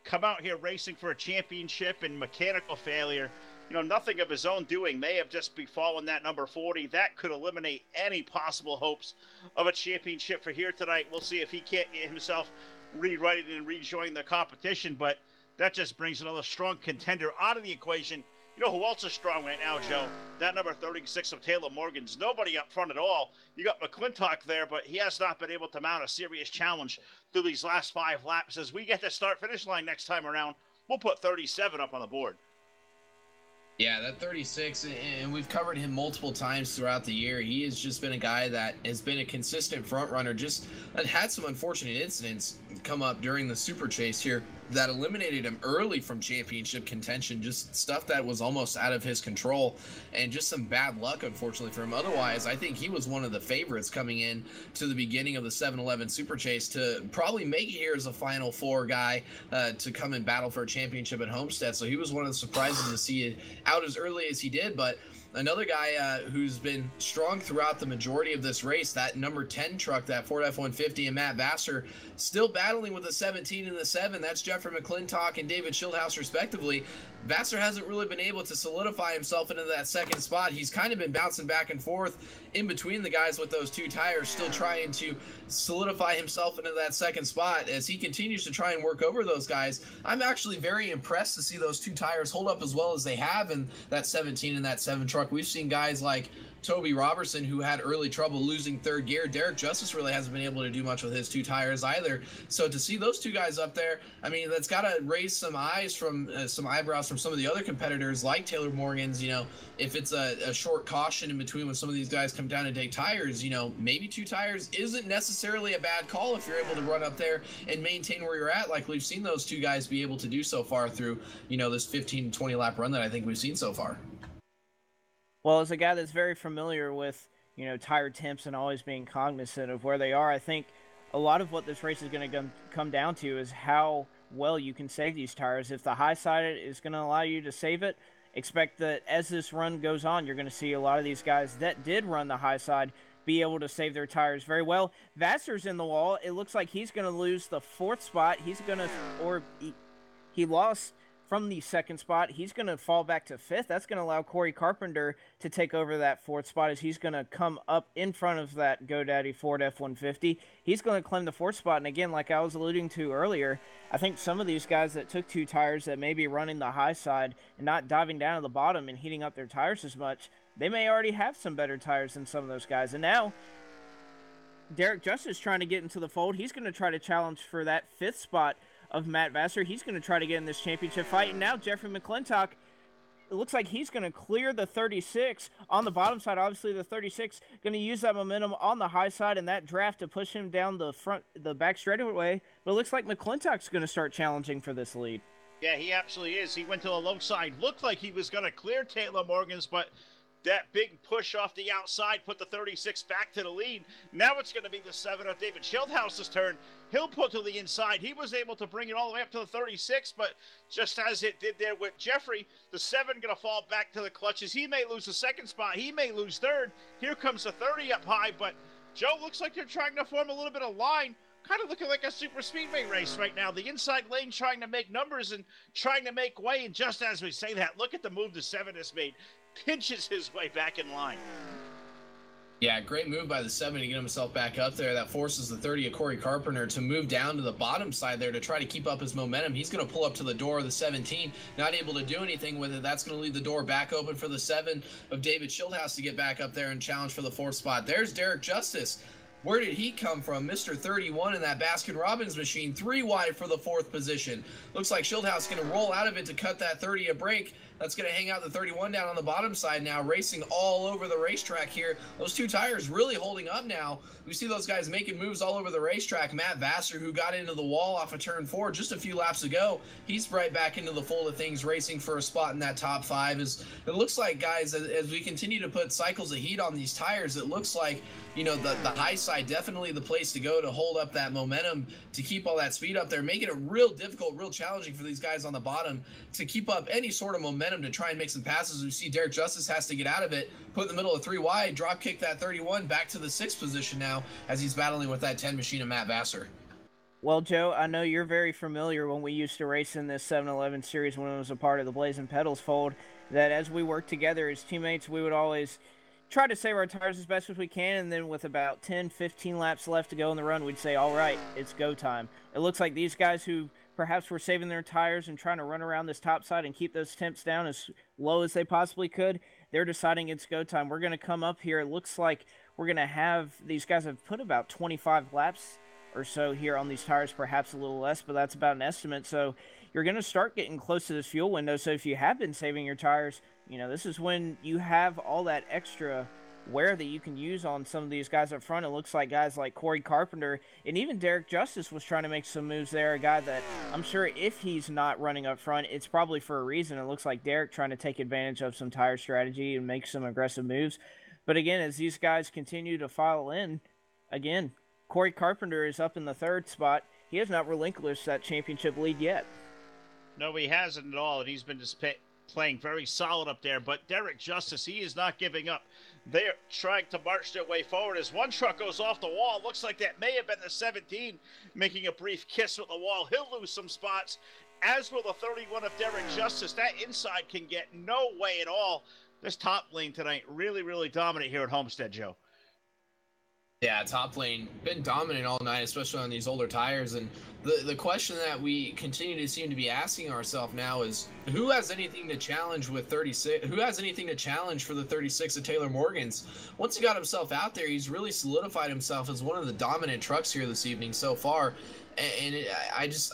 Come out here racing for a championship and mechanical failure. You know, nothing of his own doing may have just befallen that number 40. That could eliminate any possible hopes of a championship for here tonight. We'll see if he can't get himself rewriting and rejoin the competition, but that just brings another strong contender out of the equation. You know who else is strong right now, Joe? That number 36 of Taylor Morgan's nobody up front at all. You got McClintock there, but he has not been able to mount a serious challenge through these last 5 laps. As we get to start-finish line next time around, we'll put 37 up on the board. Yeah, that 36, and we've covered him multiple times throughout the year. He has just been a guy that has been a consistent front runner, just had some unfortunate incidents come up during the Super Chase here that eliminated him early from championship contention, just stuff that was almost out of his control, and just some bad luck, unfortunately, for him. Otherwise, I think he was one of the favorites coming in to the beginning of the 7-Eleven Super Chase to probably make it here as a Final Four guy to come and battle for a championship at Homestead. So he was one of the surprises to see it out as early as he did, but another guy who's been strong throughout the majority of this race, that number 10 truck, that Ford F-150, and Matt Vassar still battling with the 17 and the 7. That's Jeffrey McClintock and David Schildhouse, respectively. Vassar hasn't really been able to solidify himself into that second spot. He's kind of been bouncing back and forth in between the guys with those 2 tires, still trying to solidify himself into that second spot as he continues to try and work over those guys. I'm actually very impressed to see those 2 tires hold up as well as they have in that 17 and that 7 truck. We've seen guys like Toby Robertson, who had early trouble losing third gear. Derek Justice really hasn't been able to do much with his 2 tires either. So to see those 2 guys up there, I mean, that's got to raise some eyes from some eyebrows from some of the other competitors like Taylor Morgan's. You know, if it's a short caution in between when some of these guys come down and take tires, you know, maybe 2 tires isn't necessarily a bad call if you're able to run up there and maintain where you're at, like we've seen those 2 guys be able to do so far through, you know, this 15 to 20 lap run that I think we've seen so far. Well, as a guy that's very familiar with, you know, tire temps and always being cognizant of where they are, I think a lot of what this race is going to come down to is how well you can save these tires. If the high side is going to allow you to save it, expect that as this run goes on, you're going to see a lot of these guys that did run the high side be able to save their tires very well. Vassar's in the wall. It looks like he's going to lose the 4th spot. He's going to, or he lost from the 2nd spot. He's going to fall back to 5th. That's going to allow Corey Carpenter to take over that 4th spot as he's going to come up in front of that GoDaddy Ford F-150. He's going to claim the 4th spot. And again, like I was alluding to earlier, I think some of these guys that took 2 tires that may be running the high side and not diving down to the bottom and heating up their tires as much, they may already have some better tires than some of those guys. And now Derek Justice trying to get into the fold. He's going to try to challenge for that 5th spot of Matt Vassar. He's going to try to get in this championship fight. And now Jeffrey McClintock, it looks like he's going to clear the 36 on the bottom side. Obviously, the 36 going to use that momentum on the high side and that draft to push him down the back straightaway. But it looks like McClintock's going to start challenging for this lead. Yeah, he absolutely is. He went to the low side. Looked like he was going to clear Taylor Morgan's, but that big push off the outside put the 36 back to the lead. Now it's going to be the 7 of David Schildhouse's turn. He'll put to the inside. He was able to bring it all the way up to the 36, but just as it did there with Jeffrey, the 7 going to fall back to the clutches. He may lose the 2nd spot. He may lose 3rd. Here comes the 30 up high, but Joe, looks like they're trying to form a little bit of line. Kind of looking like a super speedway race right now. The inside lane trying to make numbers and trying to make way. And just as we say that, look at the move the 7 has made. Pinches his way back in line. Yeah, great move by the 7 to get himself back up there. That forces the 30 of Corey Carpenter to move down to the bottom side there to try to keep up his momentum. He's going to pull up to the door of the 17, not able to do anything with it. That's going to leave the door back open for the 7 of David Schildhouse to get back up there and challenge for the 4th spot. There's Derek Justice. Where did he come from? Mr. 31 in that Baskin-Robbins machine, 3 wide for the 4th position. Looks like Schildhouse going to roll out of it to cut that 30 a break. That's going to hang out the 31 down on the bottom side now, racing all over the racetrack here. Those 2 tires really holding up now. We see those guys making moves all over the racetrack. Matt Vassar, who got into the wall off of turn 4 just a few laps ago, he's right back into the fold of things, racing for a spot in that top 5. It looks like, guys, as we continue to put cycles of heat on these tires, it looks like, you know, the high side definitely the place to go to hold up that momentum, to keep all that speed up there, making it real difficult, real challenging for these guys on the bottom to keep up any sort of momentum to try and make some passes. We see Derek Justice has to get out of it, put in the middle of 3 wide, drop kick that 31 back to the 6th position now as he's battling with that 10 machine of Matt Vassar. Well, Joe, I know you're very familiar when we used to race in this 7-Eleven series when it was a part of the Blazing Pedals fold, that as we worked together as teammates, we would always try to save our tires as best as we can, and then with about 10, 15 laps left to go in the run, we'd say, all right, it's go time. It looks like these guys who perhaps were saving their tires and trying to run around this top side and keep those temps down as low as they possibly could, they're deciding it's go time. We're going to come up here. It looks like we're going to have, these guys have put about 25 laps or so here on these tires, perhaps a little less, but that's about an estimate. So you're going to start getting close to this fuel window. So if you have been saving your tires, you know, this is when you have all that extra wear that you can use on some of these guys up front. It looks like guys like Corey Carpenter and even Derek Justice was trying to make some moves there, a guy that I'm sure if he's not running up front, it's probably for a reason. It looks like Derek trying to take advantage of some tire strategy and make some aggressive moves. But again, as these guys continue to file in, again, Corey Carpenter is up in the 3rd spot. He has not relinquished that championship lead yet. No, he hasn't at all, and he's been just playing very solid up there. But Derek Justice, he is not giving up. They're trying to march their way forward as one truck goes off the wall. Looks like that may have been the 17 making a brief kiss with the wall. He'll lose some spots, as will the 31 of Derek Justice. That inside can get no way at all. This top lane tonight really, really dominant here at Homestead, Joe. Yeah, top lane been dominant all night, especially on these older tires. And the question that we continue to seem to be asking ourselves now is, who has anything to challenge with 36? Who has anything to challenge for the 36 of Taylor Morgan's? Once he got himself out there, he's really solidified himself as one of the dominant trucks here this evening so far. And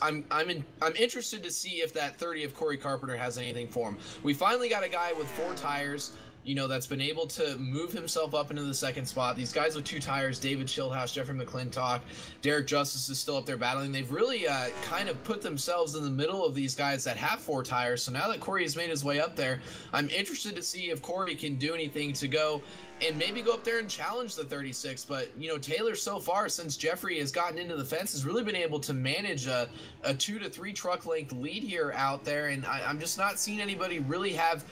I'm interested to see if that 30 of Corey Carpenter has anything for him. We finally got a guy with 4 tires, you know, that's been able to move himself up into the 2nd spot. These guys with 2 tires, David Schildhouse, Jeffrey McClintock, Derek Justice is still up there battling. They've really kind of put themselves in the middle of these guys that have 4 tires. So now that Corey has made his way up there, I'm interested to see if Corey can do anything to go and maybe go up there and challenge the 36. But, you know, Taylor so far, since Jeffrey has gotten into the fence, has really been able to manage a 2 to 3 truck length lead here out there. And I'm just not seeing anybody really have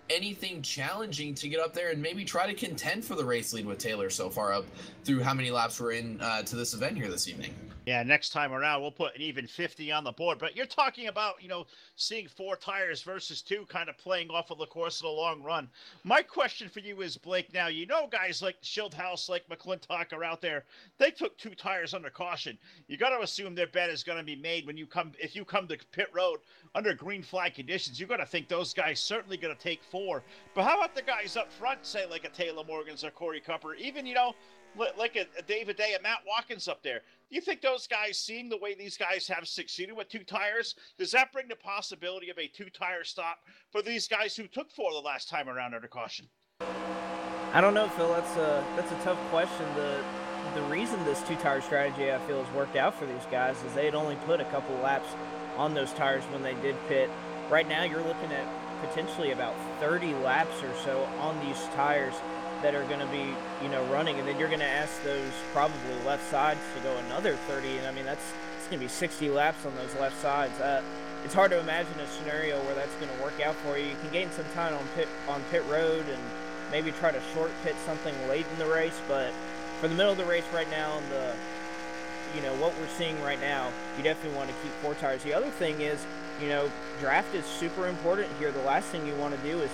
anything challenging to get up there and maybe try to contend for the race lead with Taylor so far up through how many laps we're in to this event here this evening. Yeah, next time around, we'll put an even 50 on the board. But you're talking about, seeing 4 tires versus 2 kind of playing off of the course of the long run. My question for you is, Blake, now, guys like Schildhouse, like McClintock are out there. They took 2 tires under caution. You got to assume their bet is going to be made if you come to pit road under green flag conditions. You got to think those guys certainly going to take 4. But how about the guys up front, say like a Taylor Morgans or Corey Cupper, even, like a David Day and Matt Watkins up there. Do you think those guys, seeing the way these guys have succeeded with 2 tires, does that bring the possibility of a 2-tire stop for these guys who took 4 the last time around under caution? I don't know, Phil. That's a tough question. The reason this 2-tire strategy, I feel, has worked out for these guys is they had only put a couple laps on those tires when they did pit. Right now, you're looking at potentially about 30 laps or so on these tires that are going to be, running, and then you're going to ask those probably left sides to go another 30, and I mean it's going to be 60 laps on those left sides. It's hard to imagine a scenario where that's going to work out for you. You can gain some time on pit road and maybe try to short pit something late in the race, but for the middle of the race right now, and what we're seeing right now, you definitely want to keep 4 tires. The other thing is, draft is super important here. The last thing you want to do is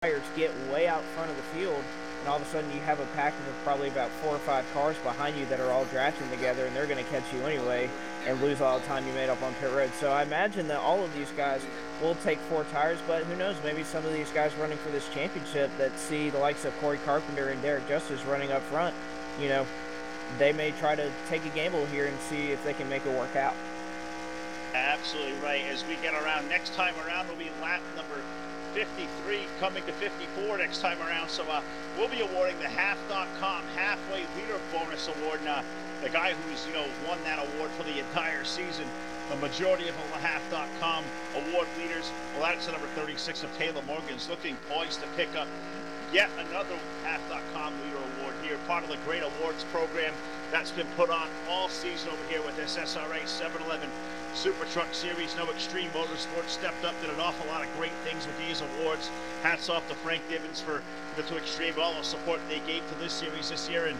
tires get way out front of the field, and all of a sudden you have a pack of probably about 4 or 5 cars behind you that are all drafting together, and they're going to catch you anyway and lose all the time you made up on pit road. So I imagine that all of these guys will take 4 tires, but who knows, maybe some of these guys running for this championship that see the likes of Corey Carpenter and Derek Justice running up front, they may try to take a gamble here and see if they can make it work out. Absolutely right. As we get around, next time around will be lap number 53 coming to 54 next time around. So we'll be awarding the half.com halfway leader bonus award. And the guy who's won that award for the entire season, the majority of the half.com award leaders, well, that's the number 36 of Taylor Morgan's, looking poised to pick up yet another half.com leader award here, part of the great awards program that's been put on all season over here with this SRA 711 Super Truck Series. No Extreme Motorsports stepped up, did an awful lot of great things with these awards. Hats off to Frank Divins for the To Extreme, all the support they gave to this series this year. And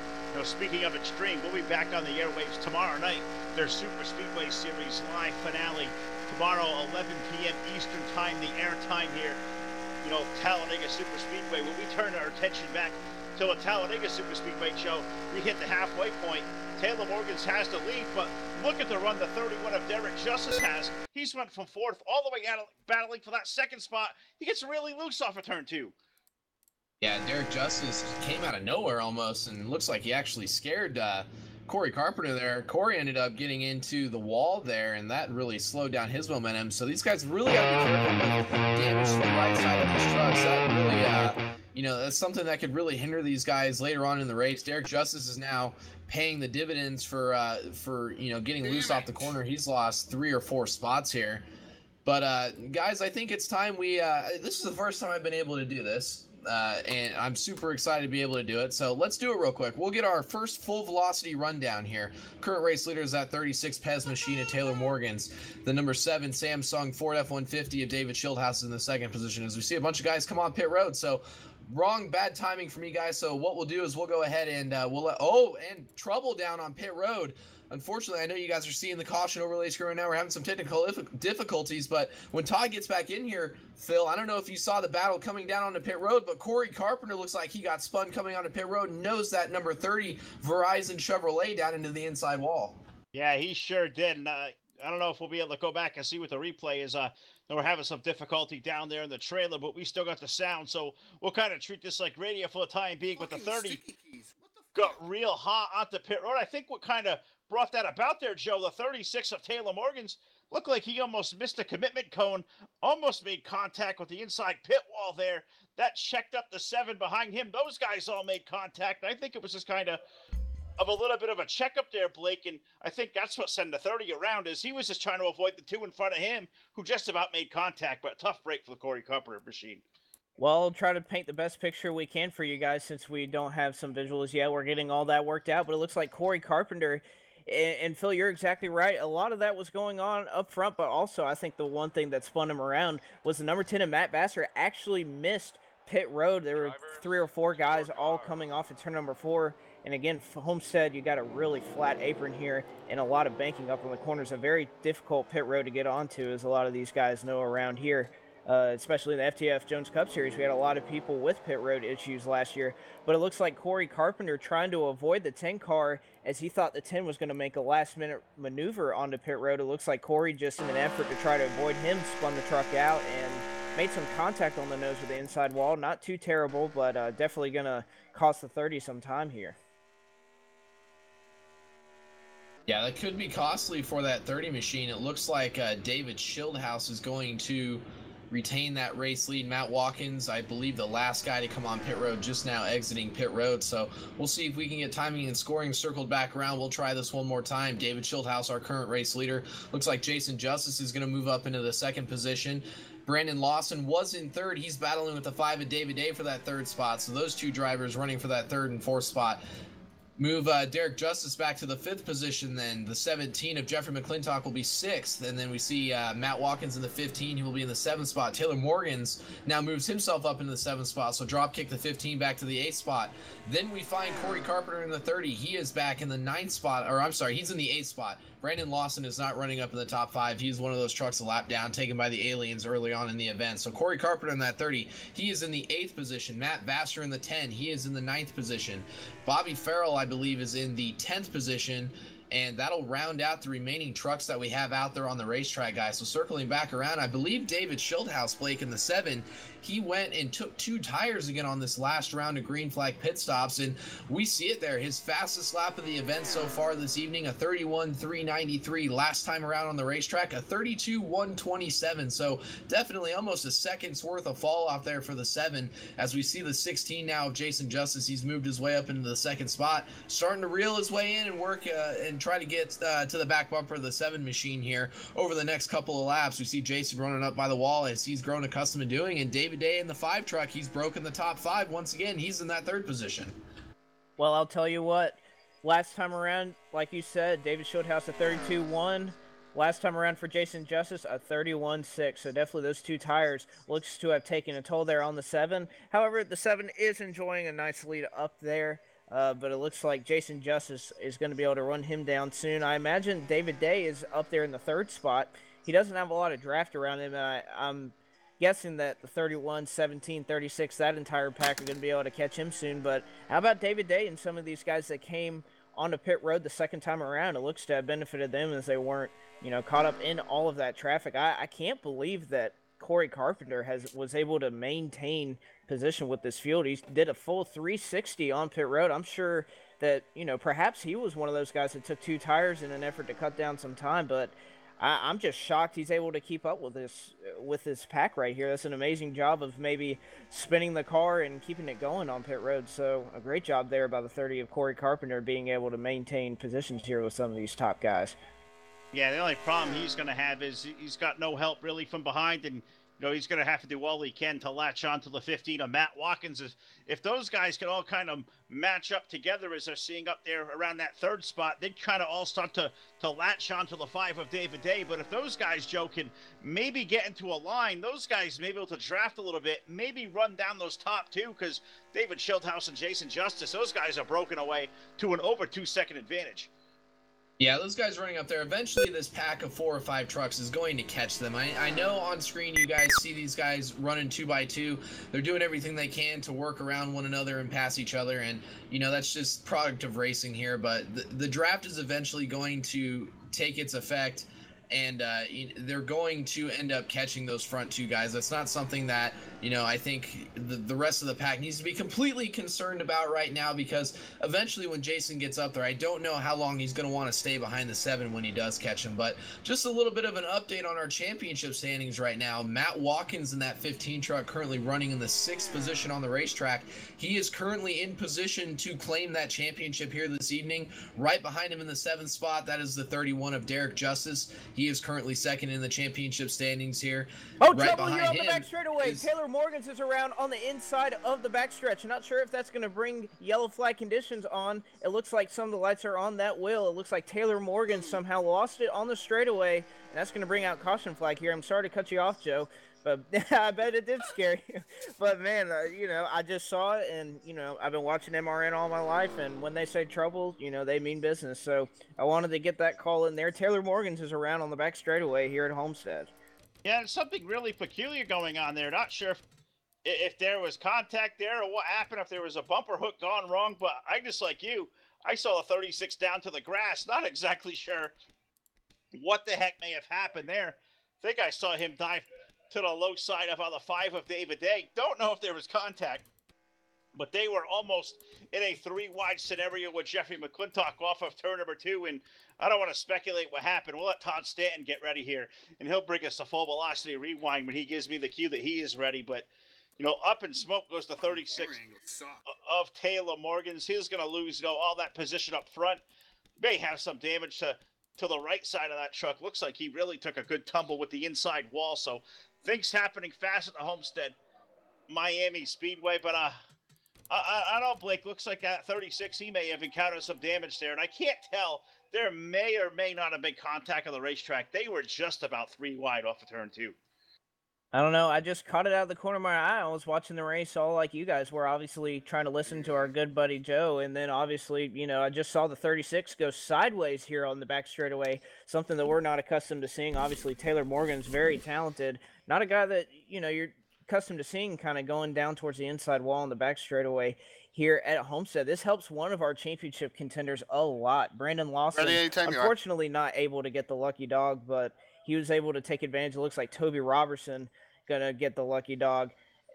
speaking of Extreme, we'll be back on the airwaves tomorrow night. Their Super Speedway Series live finale tomorrow, 11 p.m. Eastern Time, the air time here. Talladega Super Speedway. When we turn our attention back to the Talladega Super Speedway show, we hit the halfway point. Taylor Morgans has the lead, but look at the run the 31 of Derek Justice has. He's went from 4th all the way out, battling for that 2nd spot. He gets really loose off of turn 2. Yeah, Derek Justice came out of nowhere almost, and looks like he actually scared Corey Carpenter there. Corey ended up getting into the wall there, and that really slowed down his momentum. So these guys really got to be careful with damage to the right side of these trucks. That really, that's something that could really hinder these guys later on in the race. Derek Justice is now paying the dividends for getting loose off the corner. He's lost 3 or 4 spots here. But guys, I think it's time this is the first time I've been able to do this. And I'm super excited to be able to do it. So let's do it real quick. We'll get our first full velocity rundown here. Current race leader is that 36 Pez Machine of Taylor Morgans. The number 7 Samsung Ford F-150 of David Schildhouse is in the 2nd position, as we see a bunch of guys come on pit road. So bad timing for me, guys. So what we'll do is we'll go ahead and and trouble down on pit road. Unfortunately, I know you guys are seeing the caution overlay screen right now. We're having some technical difficulties, but when Todd gets back in here, Phil, I don't know if you saw the battle coming down onto pit road, but Corey Carpenter looks like he got spun coming onto pit road and knows that number 30 Verizon Chevrolet down into the inside wall. Yeah, he sure did. And I don't know if we'll be able to go back and see what the replay is. We're having some difficulty down there in the trailer, but we still got the sound, so we'll kind of treat this like radio for the time being. With the 30 got real hot onto pit road. I think what kind of brought that about there, Joe, the 36 of Taylor Morgans looked like he almost missed a commitment cone, almost made contact with the inside pit wall there. That checked up the 7 behind him. Those guys all made contact. I think it was just kind of a little bit of a checkup there, Blake, and I think that's what sent the 30 around, is he was just trying to avoid the 2 in front of him who just about made contact, but a tough break for the Corey Carpenter machine. Well, I'll try to paint the best picture we can for you guys since we don't have some visuals yet. We're getting all that worked out, but it looks like Corey Carpenter And Phil, you're exactly right. A lot of that was going on up front, but also I think the one thing that spun him around was the number 10 and Matt Bassler actually missed pit road. There were 3 or 4 guys all coming off at turn number 4. And again, Homestead, you got a really flat apron here and a lot of banking up on the corners. A very difficult pit road to get onto, as a lot of these guys know around here. Especially in the FTF Jones Cup Series, we had a lot of people with pit road issues last year. But it looks like Corey Carpenter trying to avoid the 10 car as he thought the 10 was going to make a last-minute maneuver onto pit road. It looks like Corey, just in an effort to try to avoid him, spun the truck out and made some contact on the nose with the inside wall. Not too terrible, but definitely going to cost the 30 some time here. Yeah, that could be costly for that 30 machine. It looks like David Schildhouse is going to retain that race lead. Matt Watkins, I believe the last guy to come on pit road, just now exiting pit road. So we'll see if we can get timing and scoring circled back around. We'll try this one more time. David Schildhouse, our current race leader. Looks like Jason Justice is going to move up into the second position. Brandon Lawson was in third. He's battling with the 5 of David Day for that third spot. So those 2 drivers running for that third and fourth spot. Move Derek Justice back to the 5th position then. The 17 of Jeffrey McClintock will be 6th. And then we see Matt Watkins in the 15. He will be in the 7th spot. Taylor Morgans now moves himself up into the 7th spot. So drop kick the 15 back to the 8th spot. Then we find Corey Carpenter in the 30. He is back in the 9th spot. Or I'm sorry, he's in the 8th spot. Brandon Lawson is not running up in the top 5. He's one of those trucks a lap down taken by the aliens early on in the event. So Corey Carpenter in that 30. He is in the 8th position. Matt Vassar in the 10. He is in the 9th position. Bobby Farrell, I believe, is in the 10th position, and that'll round out the remaining trucks that we have out there on the racetrack, guys. So circling back around, I believe David Schildhouse, Blake, in the 7, he went and took 2 tires again on this last round of green flag pit stops, and we see it there. His fastest lap of the event so far this evening, a 31.393. Last time around on the racetrack, a 32.127. So definitely almost a second's worth of fall off there for the 7. As we see the 16 now of Jason Justice, he's moved his way up into the 2nd spot, starting to reel his way in and work and try to get to the back bumper of the 7 machine here over the next couple of laps. We see Jason running up by the wall as he's grown accustomed to doing, and David Day in the 5 truck, he's broken the top 5 once again. He's in that 3rd position. Well, I'll tell you what, last time around, like you said, David Schildhouse a 32.1. Last time around for Jason Justice, a 31.6. So definitely those 2 tires looks to have taken a toll there on the 7. However, the 7 is enjoying a nice lead up there. But it looks like Jason Justice is going to be able to run him down soon. I imagine David Day is up there in the 3rd spot. He doesn't have a lot of draft around him, and I'm guessing that the 31, 17, 36, that entire pack are going to be able to catch him soon. But how about David Day and some of these guys that came onto pit road the second time around? It looks to have benefited them as they weren't, caught up in all of that traffic. I can't believe that Corey Carpenter was able to maintain position with this field. He did a full 360 on pit road. I'm sure that, perhaps he was one of those guys that took 2 tires in an effort to cut down some time, but I'm just shocked he's able to keep up with this pack right here. That's an amazing job of maybe spinning the car and keeping it going on pit road. So a great job there by the 30 of Corey Carpenter being able to maintain positions here with some of these top guys. Yeah, the only problem he's going to have is he's got no help really from behind, and he's going to have to do all he can to latch on to the 15 of Matt Watkins. If those guys can all kind of match up together as they're seeing up there around that 3rd spot, they'd kind of all start to latch on to the 5 of David Day. But if those guys, Joe, can maybe get into a line, those guys may be able to draft a little bit, maybe run down those top 2, because David Schildhouse and Jason Justice, those guys are broken away to an over 2-second advantage. Yeah, those guys running up there, eventually this pack of 4 or 5 trucks is going to catch them. I know on screen you guys see these guys running 2x2. They're doing everything they can to work around one another and pass each other, and, that's just product of racing here. But the draft is eventually going to take its effect, and they're going to end up catching those front 2 guys. That's not something that, I think the rest of the pack needs to be completely concerned about right now, because eventually when Jason gets up there, I don't know how long he's going to want to stay behind the 7 when he does catch him. But just a little bit of an update on our championship standings right now. Matt Watkins in that 15 truck currently running in the 6th position on the racetrack. He is currently in position to claim that championship here this evening. Right behind him in the 7th spot, that is the 31 of Derek Justice. He He is currently second in the championship standings here. Oh, right trouble here behind on the him back straightaway. is- Taylor Morgans is around on the inside of the backstretch. Not sure if that's going to bring yellow flag conditions on. It looks like some of the lights are on that wheel. It looks like Taylor Morgan somehow lost it on the straightaway, and that's going to bring out caution flag here. I'm sorry to cut you off, Joe, but I bet it did scare you. But, man, I just saw it, and, I've been watching MRN all my life, and when they say trouble, they mean business. So I wanted to get that call in there. Taylor Morgans is around on the back straightaway here at Homestead. Yeah, there's something really peculiar going on there. Not sure if there was contact there or what happened, if there was a bumper hook gone wrong, but I just like you, I saw the 36 down to the grass. Not exactly sure what the heck may have happened there. I think I saw him dive to the low side of the 5 of David Day. Don't know if there was contact, but they were almost in a 3-wide scenario with Jeffrey McClintock off of turn number 2, and I don't want to speculate what happened. We'll let Todd Stanton get ready here, and he'll bring us a full velocity rewind when he gives me the cue that he is ready. But, up in smoke goes the 36 of Taylor Morgans. He's going to lose, all that position up front. May have some damage to the right side of that truck. Looks like he really took a good tumble with the inside wall. So things happening fast at the Homestead Miami Speedway. But I don't know, Blake. Looks like at 36 he may have encountered some damage there. And I can't tell. There may or may not have been contact on the racetrack. They were just about 3 wide off of turn 2. I don't know. I just caught it out of the corner of my eye. I was watching the race all like you guys were, obviously trying to listen to our good buddy Joe. And then obviously, I just saw the 36 go sideways here on the back straightaway, something that we're not accustomed to seeing. Obviously, Taylor Morgan's very talented. Not a guy that, you're accustomed to seeing kind of going down towards the inside wall on the back straightaway here at Homestead. This helps one of our championship contenders a lot. Brandon Lawson, unfortunately not able to get the lucky dog, but he was able to take advantage. It looks like Toby Robertson going to get the lucky dog.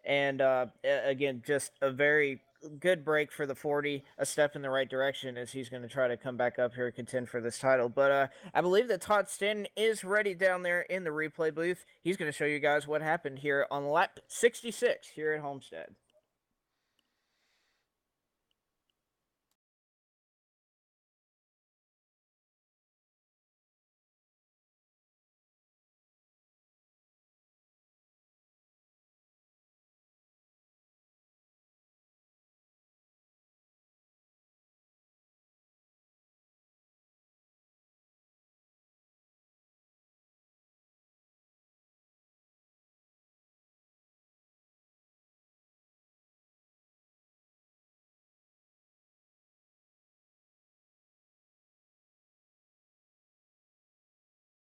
And again, just a very good break for the 40, a step in the right direction as he's going to try to come back up here and contend for this title. But I believe that Todd Stanton is ready down there in the replay booth. He's going to show you guys what happened here on lap 66 here at Homestead.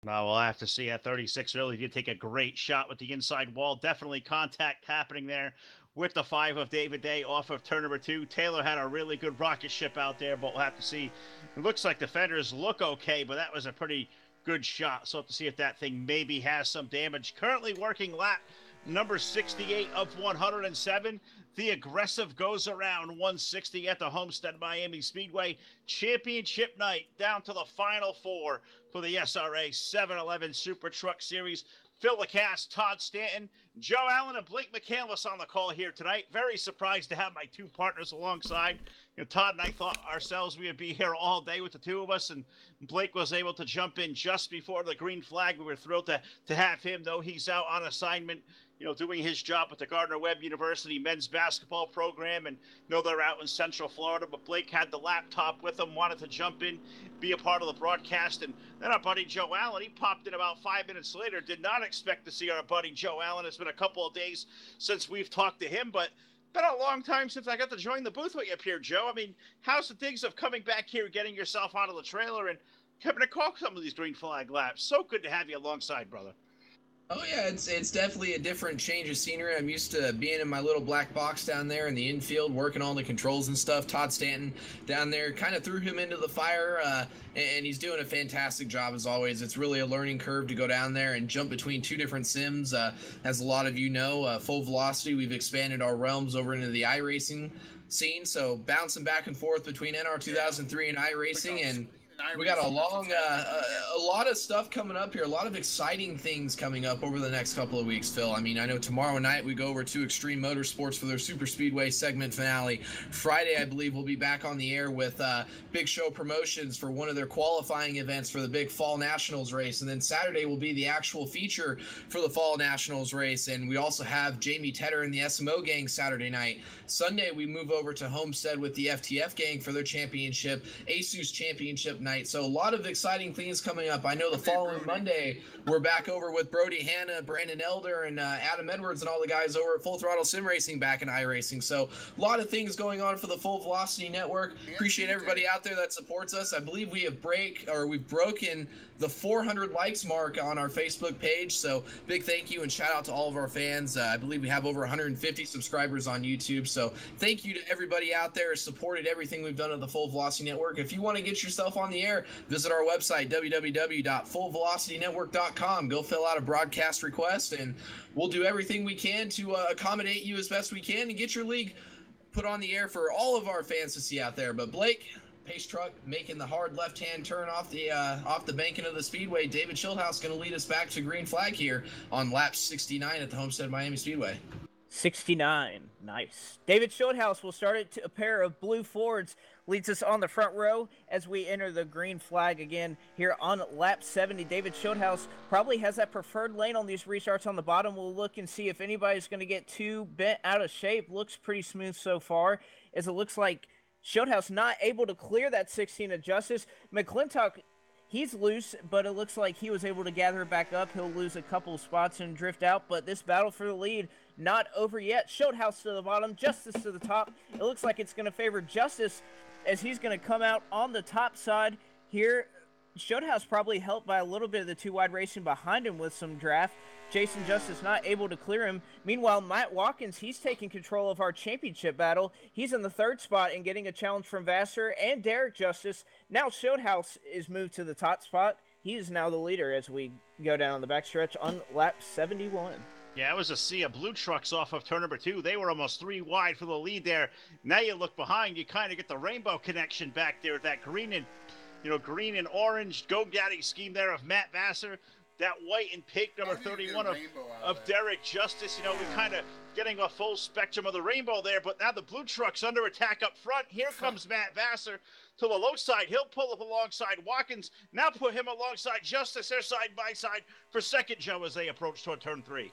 Well, we'll have to see. At 36 really did take a great shot with the inside wall. Definitely contact happening there with the 5 of David Day off of turn number 2. Taylor had a really good rocket ship out there, but we'll have to see. It looks like the fenders look okay, but that was a pretty good shot. So we'll have to see if that thing maybe has some damage. Currently working lap number 68 of 107. The aggressive goes around 160 at the Homestead Miami Speedway. Championship night down to the final 4 for the SRA 711 Super Truck Series. Phil LeCasse, Todd Stanton, Joe Allen, and Blake McCandless on the call here tonight. Very surprised to have my 2 partners alongside. Todd and I thought ourselves we would be here all day with the 2 of us, and Blake was able to jump in just before the green flag. We were thrilled to have him, though he's out on assignment, doing his job at the Gardner-Webb University men's basketball program, and they're out in Central Florida, but Blake had the laptop with him, wanted to jump in, be a part of the broadcast, and then our buddy Joe Allen, he popped in about 5 minutes later. Did not expect to see our buddy Joe Allen. It's been a couple of days since we've talked to him, but been a long time since I got to join the booth with you up here, Joe. I mean, how's the things of coming back here, getting yourself out of the trailer, and having to call some of these green flag laps? So good to have you alongside, brother. Oh yeah, it's definitely a different change of scenery. I'm used to being in my little black box down there in the infield, working all the controls and stuff. Todd Stanton down there kind of threw him into the fire, and he's doing a fantastic job as always. It's really a learning curve to go down there and jump between 2 different sims. As a lot of you know, Full Velocity, we've expanded our realms over into the iRacing scene, so bouncing back and forth between NR 2003 and iRacing, and We got a lot of stuff coming up here, a lot of exciting things coming up over the next couple of weeks, Phil. I mean, I know tomorrow night we go over to Extreme Motorsports for their Super Speedway segment finale. Friday, I believe, we'll be back on the air with Big Show Promotions for one of their qualifying events for the big Fall Nationals race. And then Saturday will be the actual feature for the Fall Nationals race. And we also have Jamie Tedder and the SMO gang Saturday night. Sunday, we move over to Homestead with the FTF gang for their championship, ASUS championship night. So a lot of exciting things coming up. I know the following Monday, we're back over with Brody Hanna, Brandon Elder, and Adam Edwards and all the guys over at Full Throttle Sim Racing back in iRacing. So a lot of things going on for the Full Velocity Network. Appreciate everybody out there that supports us. I believe we've broken the 400 likes mark on our Facebook page. So big thank you and shout out to all of our fans. I believe we have over 150 subscribers on YouTube. So thank you to everybody out there who supported everything we've done at the Full Velocity Network. If you want to get yourself on the air, visit our website, www.fullvelocitynetwork.com. Go fill out a broadcast request, and we'll do everything we can to accommodate you as best we can and get your league put on the air for all of our fans to see out there. But Blake, pace truck making the hard left-hand turn off the banking of the speedway. David Schildhouse going to lead us back to green flag here on lap 69 at the Homestead Miami Speedway. 69, nice. David Schildhouse will start it to a pair of blue Fords, leads us on the front row as we enter the green flag again here on lap 70. David Schildhouse probably has that preferred lane on these restarts on the bottom. We'll look and see if anybody's going to get too bent out of shape. Looks pretty smooth so far, as it looks like Schildhouse not able to clear that 16 of Justice. McClintock, he's loose, but it looks like he was able to gather it back up. He'll lose a couple of spots and drift out, but this battle for the lead not over yet. Schildhouse to the bottom, Justice to the top. It looks like it's going to favor Justice as he's going to come out on the top side here. Schildhouse probably helped by a little bit of the two wide racing behind him with some draft. Jason Justice not able to clear him. Meanwhile, Matt Watkins, he's taking control of our championship battle. He's in the third spot and getting a challenge from Vassar and Derek Justice. Now Schildhouse is moved to the top spot. He is now the leader as we go down the backstretch on lap 71. Yeah, it was a sea of blue trucks off of turn number 2. They were almost 3 wide for the lead there. Now you look behind, you kind of get the rainbow connection back there, that green and orange go-gaddy scheme there of Matt Vassar. That white and pink number 31 of Derek Justice. We kind of getting a full spectrum of the rainbow there, but now the blue truck's under attack up front. Here comes Matt Vassar to the low side. He'll pull up alongside Watkins. Now put him alongside Justice. They're side by side for second, Joe, as they approach toward turn 3.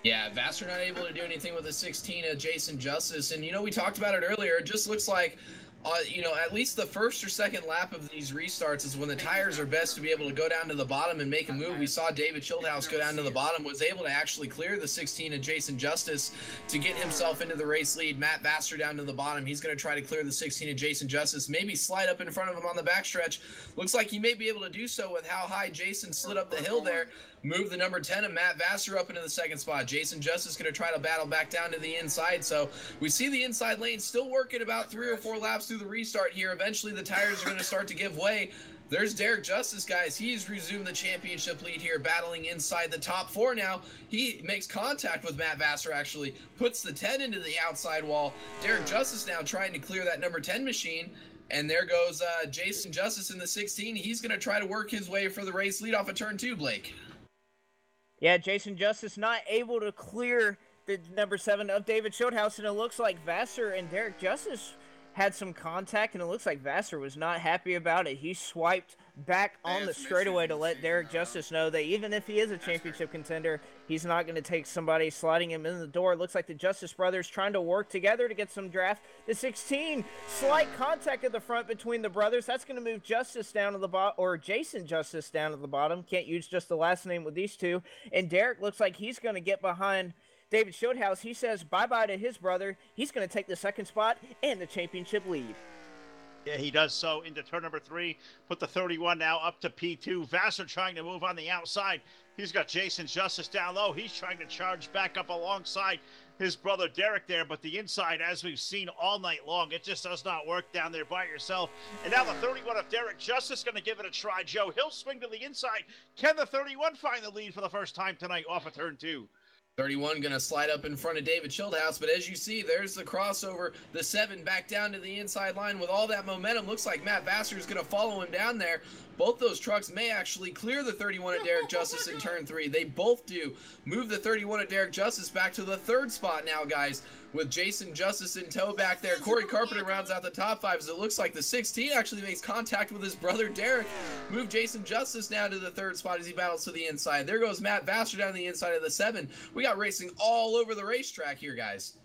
Yeah, Vassar not able to do anything with the 16 of Jason Justice. And, we talked about it earlier. It just looks like, at least the first or second lap of these restarts is when the tires are best to be able to go down to the bottom and make a move. We saw David Schildhouse go down to the bottom, was able to actually clear the 16 of Jason Justice to get himself into the race lead. Matt Vassar down to the bottom. He's going to try to clear the 16 of Jason Justice, maybe slide up in front of him on the backstretch. Looks like he may be able to do so with how high Jason slid up the hill there. Move the number 10 of Matt Vassar up into the second spot. Jason Justice going to try to battle back down to the inside. So we see the inside lane still working about 3 or 4 laps through the restart here. Eventually the tires are going to start to give way. There's Derek Justice, guys. He's resumed the championship lead here, battling inside the top 4 now. He makes contact with Matt Vassar, actually, puts the 10 into the outside wall. Derek Justice now trying to clear that number 10 machine. And there goes Jason Justice in the 16. He's going to try to work his way for the race lead off of turn 2, Blake. Yeah, Jason Justice not able to clear the number 7 of David Schildhouse, and it looks like Vassar and Derek Justice had some contact, and it looks like Vassar was not happy about it. He swiped back on the straightaway to let Derek Justice know that even if he is a championship contender, he's not going to take somebody sliding him in the door. It looks like the Justice brothers trying to work together to get some draft. The 16, slight contact at the front between the brothers. That's going to move Justice down to the bottom, or Jason Justice down to the bottom. Can't use just the last name with these two. And Derek looks like he's going to get behind David Schildhouse. He says bye-bye to his brother. He's going to take the second spot and the championship lead. Yeah, he does so into turn number 3. Put the 31 now up to P2. Vassar trying to move on the outside. He's got Jason Justice down low. He's trying to charge back up alongside his brother Derek there. But the inside, as we've seen all night long, it just does not work down there by yourself. And now the 31 of Derek Justice going to give it a try, Joe. He'll swing to the inside. Can the 31 find the lead for the first time tonight off of turn 2? 31 going to slide up in front of David Schildhouse, but as you see, there's the crossover, the 7 back down to the inside line with all that momentum. Looks like Matt Vassar is going to follow him down there. Both those trucks may actually clear the 31 of Derek Justice in turn 3. They both do. Move the 31 of Derek Justice back to the 3rd spot now, guys, with Jason Justice in tow back there. Corey Carpenter rounds out the top 5 as it looks like the 16 actually makes contact with his brother Derek. Move Jason Justice now to the 3rd spot as he battles to the inside. There goes Matt Vassar down the inside of the 7. We got racing all over the racetrack here, guys.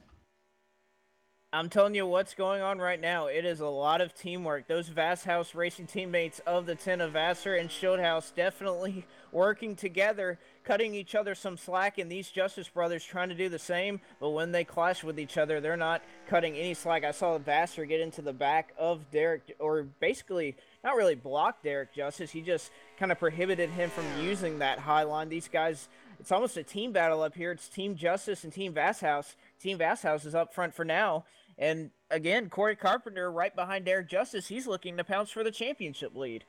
I'm telling you what's going on right now. It is a lot of teamwork. Those Vasshouse Racing teammates of the 10 of Vassar and Schildhouse definitely working together, cutting each other some slack, and these Justice brothers trying to do the same, but when they clash with each other, they're not cutting any slack. I saw Vassar get into the back of Derek, or basically not really block Derek Justice. He just kind of prohibited him from using that high line. These guys, it's almost a team battle up here. It's Team Justice and Team Vasshouse. Team Vasshouse is up front for now. And again, Corey Carpenter right behind Derek Justice. He's looking to pounce for the championship lead.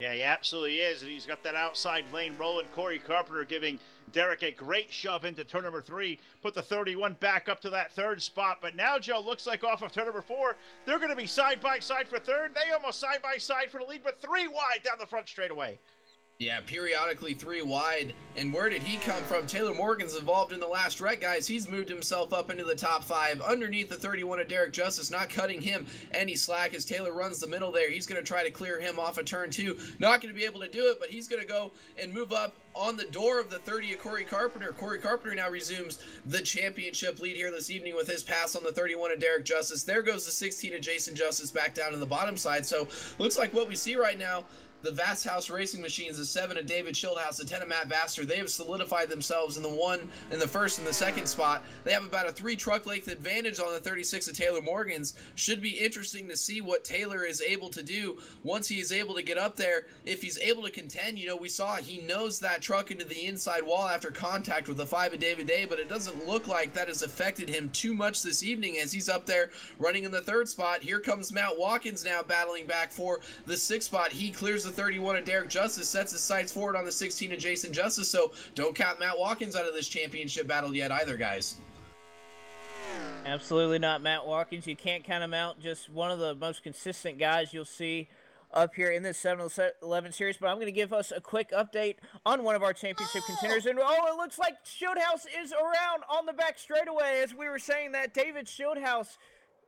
Yeah, he absolutely is. And he's got that outside lane rolling. Corey Carpenter giving Derek a great shove into turn number 3. Put the 31 back up to that 3rd spot. But now, Joe, looks like off of turn number 4, they're going to be side by side for 3rd. They almost side by side for the lead, but 3 wide down the front straightaway. Yeah, periodically 3 wide. And where did he come from? Taylor Morgan's involved in the last wreck, guys. He's moved himself up into the top 5 underneath the 31 of Derek Justice, not cutting him any slack as Taylor runs the middle there. He's going to try to clear him off of turn 2. Not going to be able to do it, but he's going to go and move up on the door of the 30 of Corey Carpenter. Corey Carpenter now resumes the championship lead here this evening with his pass on the 31 of Derek Justice. There goes the 16 of Jason Justice back down to the bottom side. So looks like what we see right now, the Vasshouse Racing Machines, the 7 of David Schildhouse, the 10 of Matt Vassar, they have solidified themselves in the 1st and the 2nd spot. They have about a 3 truck length advantage on the 36 of Taylor Morgan's. Should be interesting to see what Taylor is able to do once he is able to get up there. If he's able to contend, you know, we saw he nosed that truck into the inside wall after contact with the 5 of David Day, but it doesn't look like that has affected him too much this evening as he's up there running in the 3rd spot. Here comes Matt Watkins now battling back for the 6th spot. He clears the 31 of Derek Justice, sets his sights forward on the 16 of Jason Justice, so don't count Matt Watkins out of this championship battle yet either, guys. Absolutely not Matt Watkins. You can't count him out. Just one of the most consistent guys you'll see up here in this 7-11 series. But I'm going to give us a quick update on one of our championship contenders. And it looks like Schildhouse is around on the back straightaway. As we were saying that, David Schildhouse,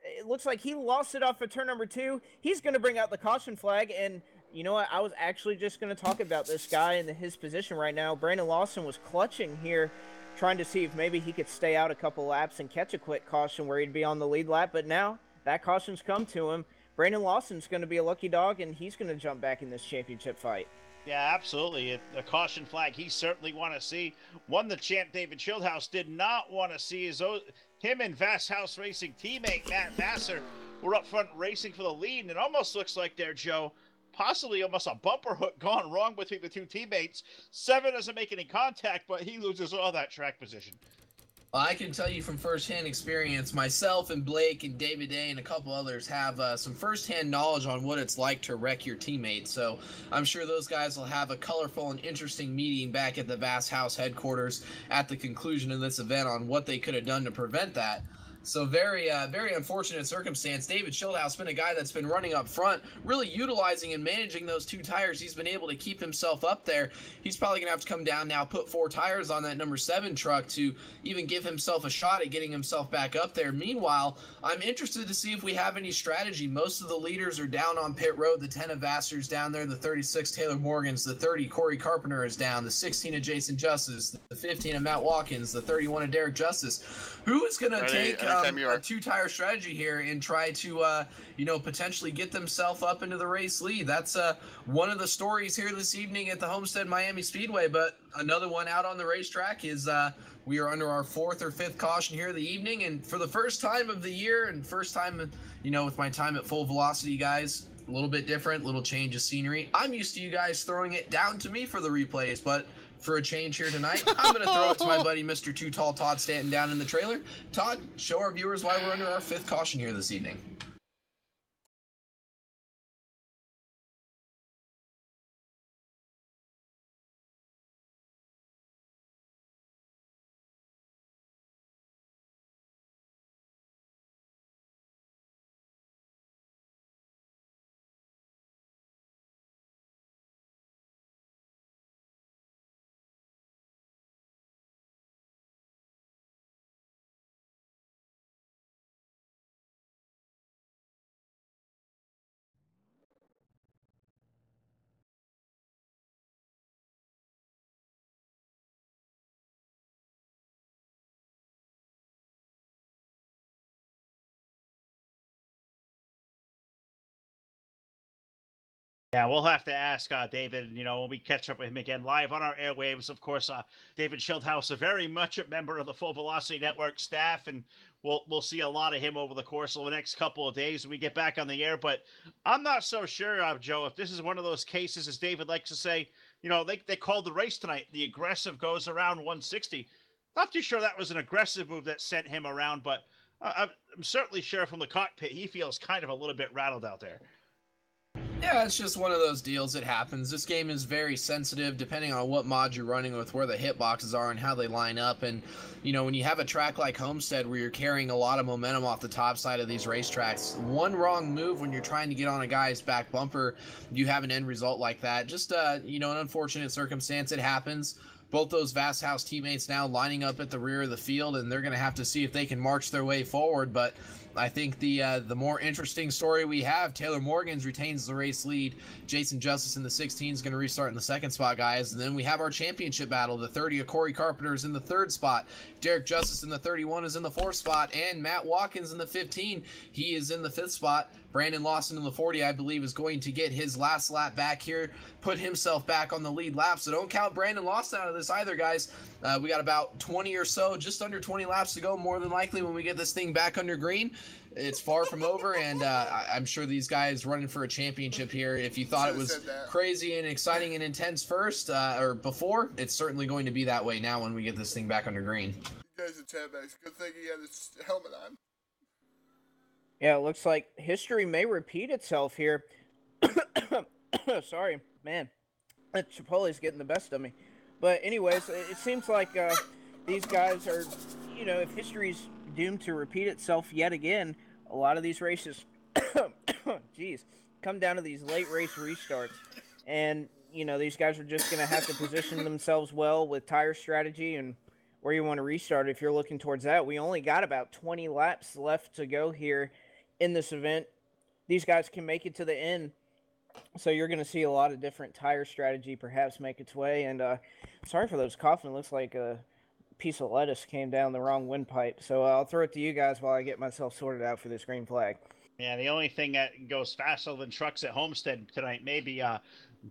it looks like he lost it off of turn number 2. He's going to bring out the caution flag, and you know what? I was actually just going to talk about this guy in his position right now. Brandon Lawson was clutching here, trying to see if maybe he could stay out a couple laps and catch a quick caution where he'd be on the lead lap. But now that caution's come to him. Brandon Lawson's going to be a lucky dog, and he's going to jump back in this championship fight. Yeah, absolutely. A caution flag he certainly want to see. One the champ David Schildhouse did not want to see is him and Vasshouse Racing teammate Matt Vassar were up front racing for the lead, and it almost looks like there, Joe, possibly almost a bumper hook gone wrong between the 2 teammates. 7 doesn't make any contact, but he loses all that track position. I can tell you from firsthand experience, myself and Blake and David Day and a couple others have some firsthand knowledge on what it's like to wreck your teammates. So I'm sure those guys will have a colorful and interesting meeting back at the Vasshouse headquarters at the conclusion of this event on what they could have done to prevent that. So very unfortunate circumstance. David Schildhouse been a guy that's been running up front, really utilizing and managing those 2 tires. He's been able to keep himself up there. He's probably going to have to come down now, put 4 tires on that number 7 truck to even give himself a shot at getting himself back up there. Meanwhile, I'm interested to see if we have any strategy. Most of the leaders are down on pit road. The 10 of Vassar's down there. The 36 Taylor Morgan's. The 30 Corey Carpenter is down. The 16 of Jason Justice. The 15 of Matt Watkins. The 31 of Derek Justice. Who is going to take a 2-tire strategy here and try to, potentially get themselves up into the race lead? That's one of the stories here this evening at the Homestead Miami Speedway. But another one out on the racetrack is we are under our 4th or 5th caution here of the evening. And for the first time of the year and first time, with my time at Full Velocity, guys, a little bit different, little change of scenery. I'm used to you guys throwing it down to me for the replays, but for a change here tonight, I'm going to throw it to my buddy, Mr. Too Tall Todd Stanton down in the trailer. Todd, show our viewers why we're under our 5th caution here this evening. Yeah, we'll have to ask David, when we catch up with him again live on our airwaves. Of course, David Schildhouse, very much a member of the Full Velocity Network staff, and we'll see a lot of him over the course of the next couple of days when we get back on the air. But I'm not so sure, Joe, if this is one of those cases, as David likes to say, they called the race tonight. The aggressive goes around 160. Not too sure that was an aggressive move that sent him around, but I'm certainly sure from the cockpit he feels kind of a little bit rattled out there. Yeah, it's just one of those deals that happens. This game is very sensitive depending on what mod you're running with, where the hitboxes are and how they line up. And, when you have a track like Homestead where you're carrying a lot of momentum off the top side of these racetracks, one wrong move when you're trying to get on a guy's back bumper, you have an end result like that. Just, an unfortunate circumstance. It happens. Both those Vast House teammates now lining up at the rear of the field, and they're going to have to see if they can march their way forward. But I think the more interesting story we have, Taylor Morgans retains the race lead. Jason Justice in the 16 is going to restart in the second spot, guys. And then we have our championship battle. The 30 of Corey Carpenter is in the third spot. Derek Justice in the 31 is in the fourth spot. And Matt Watkins in the 15, he is in the fifth spot. Brandon Lawson in the 40, I believe, is going to get his last lap back here, put himself back on the lead lap. So don't count Brandon Lawson out of this either, guys. We got about 20 or so, just under 20 laps to go, more than likely, when we get this thing back under green. It's far from over, and I'm sure these guys running for a championship here. If you thought it was crazy and exciting and intense first or before, it's certainly going to be that way now when we get this thing back under green. You guys are tailbacks. Good thing he had his helmet on. Yeah, it looks like history may repeat itself here. Sorry, man. That Chipotle's getting the best of me. But anyways, it seems like these guys are, if history's doomed to repeat itself yet again, a lot of these races, come down to these late race restarts. And, these guys are just going to have to position themselves well with tire strategy and where you want to restart if you're looking towards that. We only got about 20 laps left to go here in this event. These guys can make it to the end, so you're going to see a lot of different tire strategy perhaps make its way. And sorry for those coughing. It looks like a piece of lettuce came down the wrong windpipe. So I'll throw it to you guys while I get myself sorted out for this green flag. Yeah, the only thing that goes faster than trucks at Homestead tonight, maybe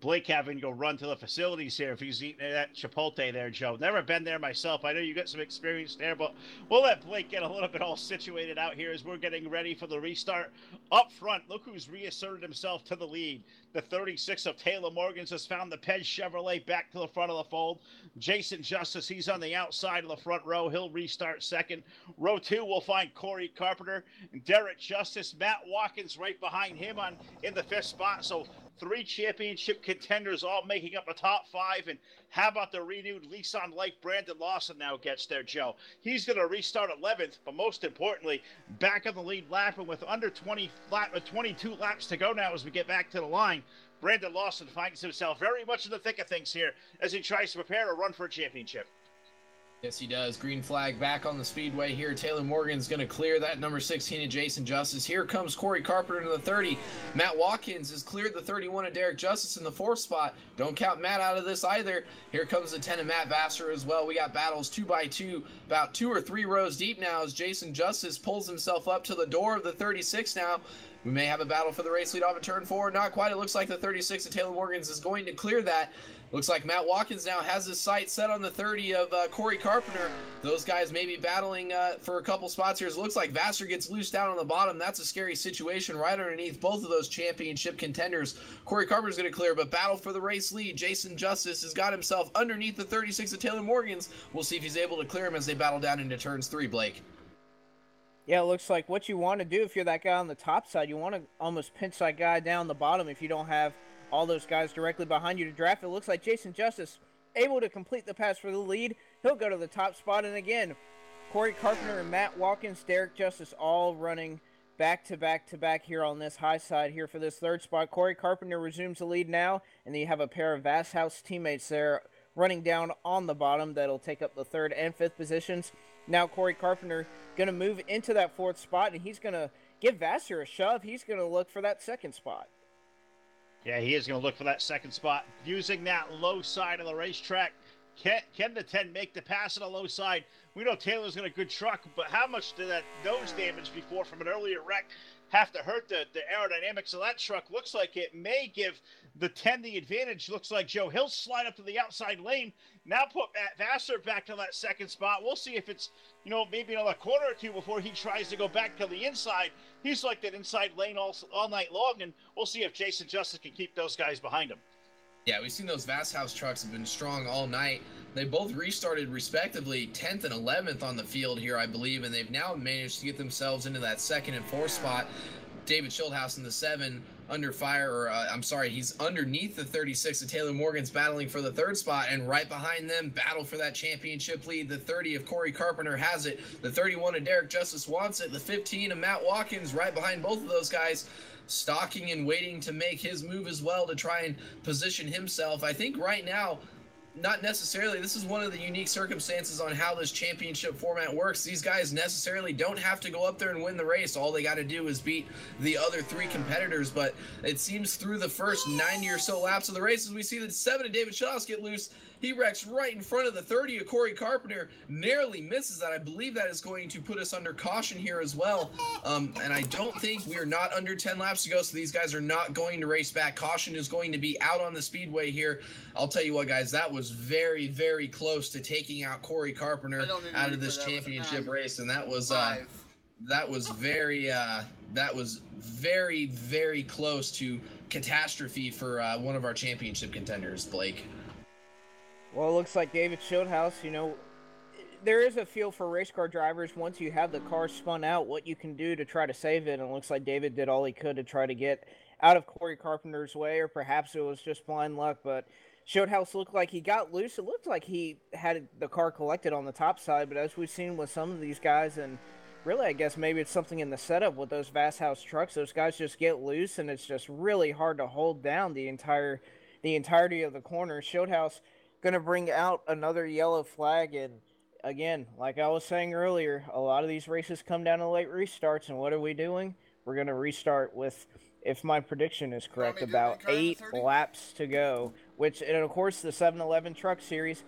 Blake having to go run to the facilities here if he's eating that Chipotle there, Joe. Never been there myself. I know you got some experience there, but we'll let Blake get a little bit all situated out here as we're getting ready for the restart. Up front, look who's reasserted himself to the lead. The 36 of Taylor Morgans has found the Pez Chevrolet back to the front of the fold. Jason Justice, he's on the outside of the front row. He'll restart second. Row 2 will find Corey Carpenter and Derek Justice. Matt Watkins right behind him in the fifth spot. So 3 championship contenders all making up a top 5. And how about the renewed lease on life Brandon Lawson now gets there, Joe? He's going to restart 11th, but most importantly, back on the lead lap, and with under 22 laps to go now as we get back to the line, Brandon Lawson finds himself very much in the thick of things here as he tries to prepare a run for a championship. Yes, he does. Green flag back on the speedway here. Taylor Morgan's going to clear that number 16 of Jason Justice. Here comes Corey Carpenter in the 30. Matt Watkins has cleared the 31 of Derek Justice in the 4th spot. Don't count Matt out of this either. Here comes the 10 of Matt Vassar as well. We got battles 2 by 2, about 2 or 3 rows deep now as Jason Justice pulls himself up to the door of the 36 now. We may have a battle for the race lead off of turn 4. Not quite. It looks like the 36 of Taylor Morgans is going to clear that. Looks like Matt Watkins now has his sight set on the 30 of Corey Carpenter. Those guys may be battling for a couple spots here. It looks like Vassar gets loose down on the bottom. That's a scary situation right underneath both of those championship contenders. Corey Carpenter's going to clear, but battle for the race lead. Jason Justice has got himself underneath the 36 of Taylor Morgans. We'll see if he's able to clear him as they battle down into turns 3, Blake. Yeah, it looks like what you want to do if you're that guy on the top side, you want to almost pinch that guy down the bottom if you don't have all those guys directly behind you to draft. It looks like Jason Justice able to complete the pass for the lead. He'll go to the top spot. And again, Corey Carpenter and Matt Watkins, Derek Justice all running back to back here on this high side here for this 3rd spot. Corey Carpenter resumes the lead now. And then you have a pair of Vast House teammates there running down on the bottom that'll take up the 3rd and 5th positions. Now Corey Carpenter going to move into that 4th spot, and he's going to give Vassar a shove. He's going to look for that 2nd spot. Yeah, he is going to look for that 2nd spot. Using that low side of the racetrack, can the 10 make the pass on the low side? We know Taylor's got a good truck, but how much did that nose damage before from an earlier wreck have to hurt the aerodynamics of that truck. Looks like it may give the 10 the advantage. Looks like Joe Hill slide up to the outside lane. Now put Matt Vassar back to that second spot. We'll see if it's, maybe another quarter or two before he tries to go back to the inside. He's like that inside lane all night long, and we'll see if Jason Justice can keep those guys behind him. Yeah, we've seen those Vast House trucks have been strong all night. They both restarted respectively 10th and 11th on the field here, I believe, and they've now managed to get themselves into that second and fourth spot. David Schildhouse in the 7 under fire, or he's underneath the 36 of Taylor Morgan's battling for the third spot, and right behind them, battle for that championship lead. The 30 of Corey Carpenter has it. The 31 of Derek Justice wants it. The 15 of Matt Watkins right behind both of those guys, stalking and waiting to make his move as well to try and position himself. I think right now, not necessarily, this is one of the unique circumstances on how this championship format works. These guys necessarily don't have to go up there and win the race. All they got to do is beat the other 3 competitors. But it seems through the first 90 or so laps of the races, we see that 7 of David Schildhouse get loose. He wrecks right in front of the 30 of Corey Carpenter, narrowly misses that. I believe that is going to put us under caution here as well. And I don't think we're not under 10 laps to go, so these guys are not going to race back. Caution is going to be out on the speedway here. I'll tell you what, guys, that was very, very close to taking out Corey Carpenter out of this championship race, and that was very, very close to catastrophe for one of our championship contenders, Blake. Well, it looks like David Schildhouse, there is a feel for race car drivers once you have the car spun out, what you can do to try to save it. And it looks like David did all he could to try to get out of Corey Carpenter's way, or perhaps it was just blind luck. But Schildhouse looked like he got loose. It looked like he had the car collected on the top side. But as we've seen with some of these guys, and really I guess maybe it's something in the setup with those Vast House trucks, those guys just get loose, and it's just really hard to hold down the entirety of the corner. Schildhouse going to bring out another yellow flag, and again, like I was saying earlier, a lot of these races come down to late restarts, and what are we doing? We're going to restart with, if my prediction is correct, about 8 laps to go, and of course the 7-Eleven Truck Series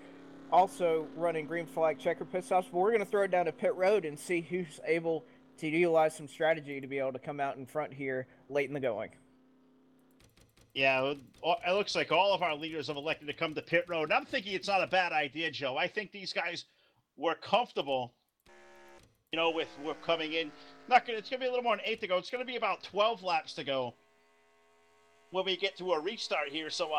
also running green flag checker pit stops, but we're going to throw it down to pit road and see who's able to utilize some strategy to be able to come out in front here late in the going. Yeah, it looks like all of our leaders have elected to come to pit road. And I'm thinking it's not a bad idea, Joe. I think these guys were comfortable, with coming in. It's going to be a little more than 8 to go. It's going to be about 12 laps to go when we get to a restart here. So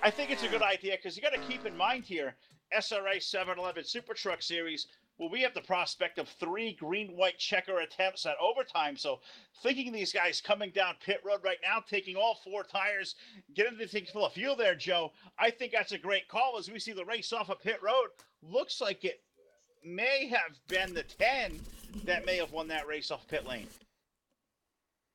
I think it's a good idea, because you got to keep in mind here, SRA 7-Eleven Super Truck Series, well, we have the prospect of 3 green-white checker attempts at overtime. So thinking these guys coming down pit road right now, taking all 4 tires, getting the thing full of fuel there, Joe, I think that's a great call as we see the race off of pit road. Looks like it may have been the 10 that may have won that race off pit lane.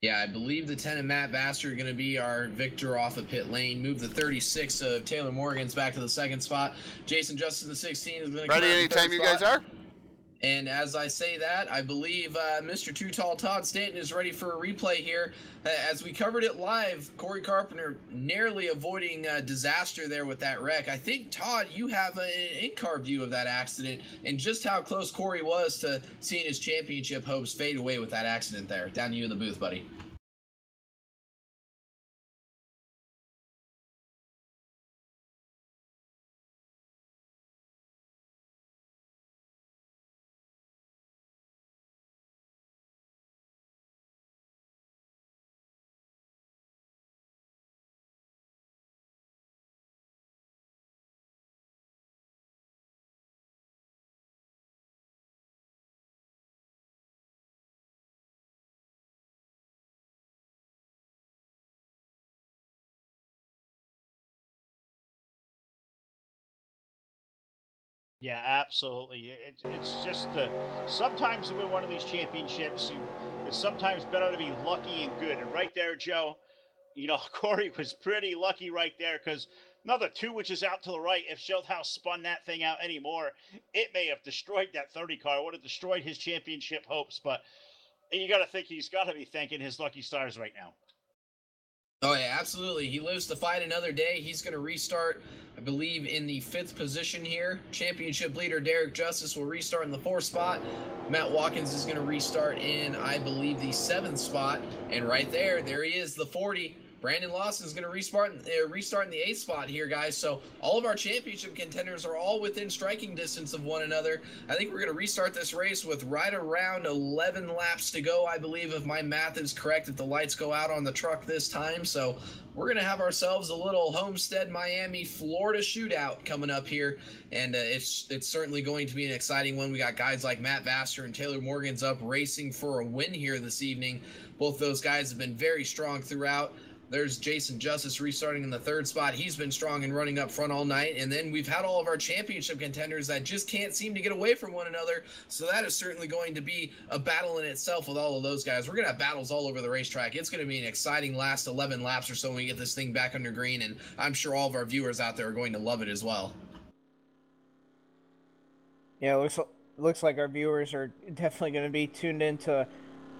Yeah, I believe the 10 of Matt Vassar are going to be our victor off of pit lane. Move the 36 of Taylor Morgan's back to the second spot. Jason Justice in the 16 is going to ready anytime you guys are. And as I say that, I believe Mr. Too Tall Todd Stanton is ready for a replay here. As we covered it live, Corey Carpenter narrowly avoiding disaster there with that wreck. I think, Todd, you have an in-car view of that accident and just how close Corey was to seeing his championship hopes fade away with that accident there. Down to you in the booth, buddy. Yeah, absolutely. It's just sometimes to win one of these championships, it's sometimes better to be lucky and good. And right there, Joe, Corey was pretty lucky right there, because another 2 which is out to the right. If Schildhouse spun that thing out anymore, it may have destroyed that 30 car. It would have destroyed his championship hopes. But you got to think he's got to be thanking his lucky stars right now. Oh, yeah, absolutely. He lives to fight another day. He's going to restart, I believe, in the 5th position here. Championship leader Derek Justice will restart in the 4th spot. Matt Watkins is going to restart in, I believe, the 7th spot. And right there he is, the 40. Brandon Lawson is going to restart in the 8th spot here, guys. So all of our championship contenders are all within striking distance of one another. I think we're going to restart this race with right around 11 laps to go, I believe, if my math is correct, if the lights go out on the truck this time. So we're going to have ourselves a little Homestead, Miami, Florida shootout coming up here. And it's certainly going to be an exciting one. We got guys like Matt Vassar and Taylor Morgan's up racing for a win here this evening. Both those guys have been very strong throughout. There's Jason Justice restarting in the 3rd spot. He's been strong and running up front all night. And then we've had all of our championship contenders that just can't seem to get away from one another. So that is certainly going to be a battle in itself with all of those guys. We're going to have battles all over the racetrack. It's going to be an exciting last 11 laps or so when we get this thing back under green. And I'm sure all of our viewers out there are going to love it as well. Yeah, it looks like our viewers are definitely going to be tuned into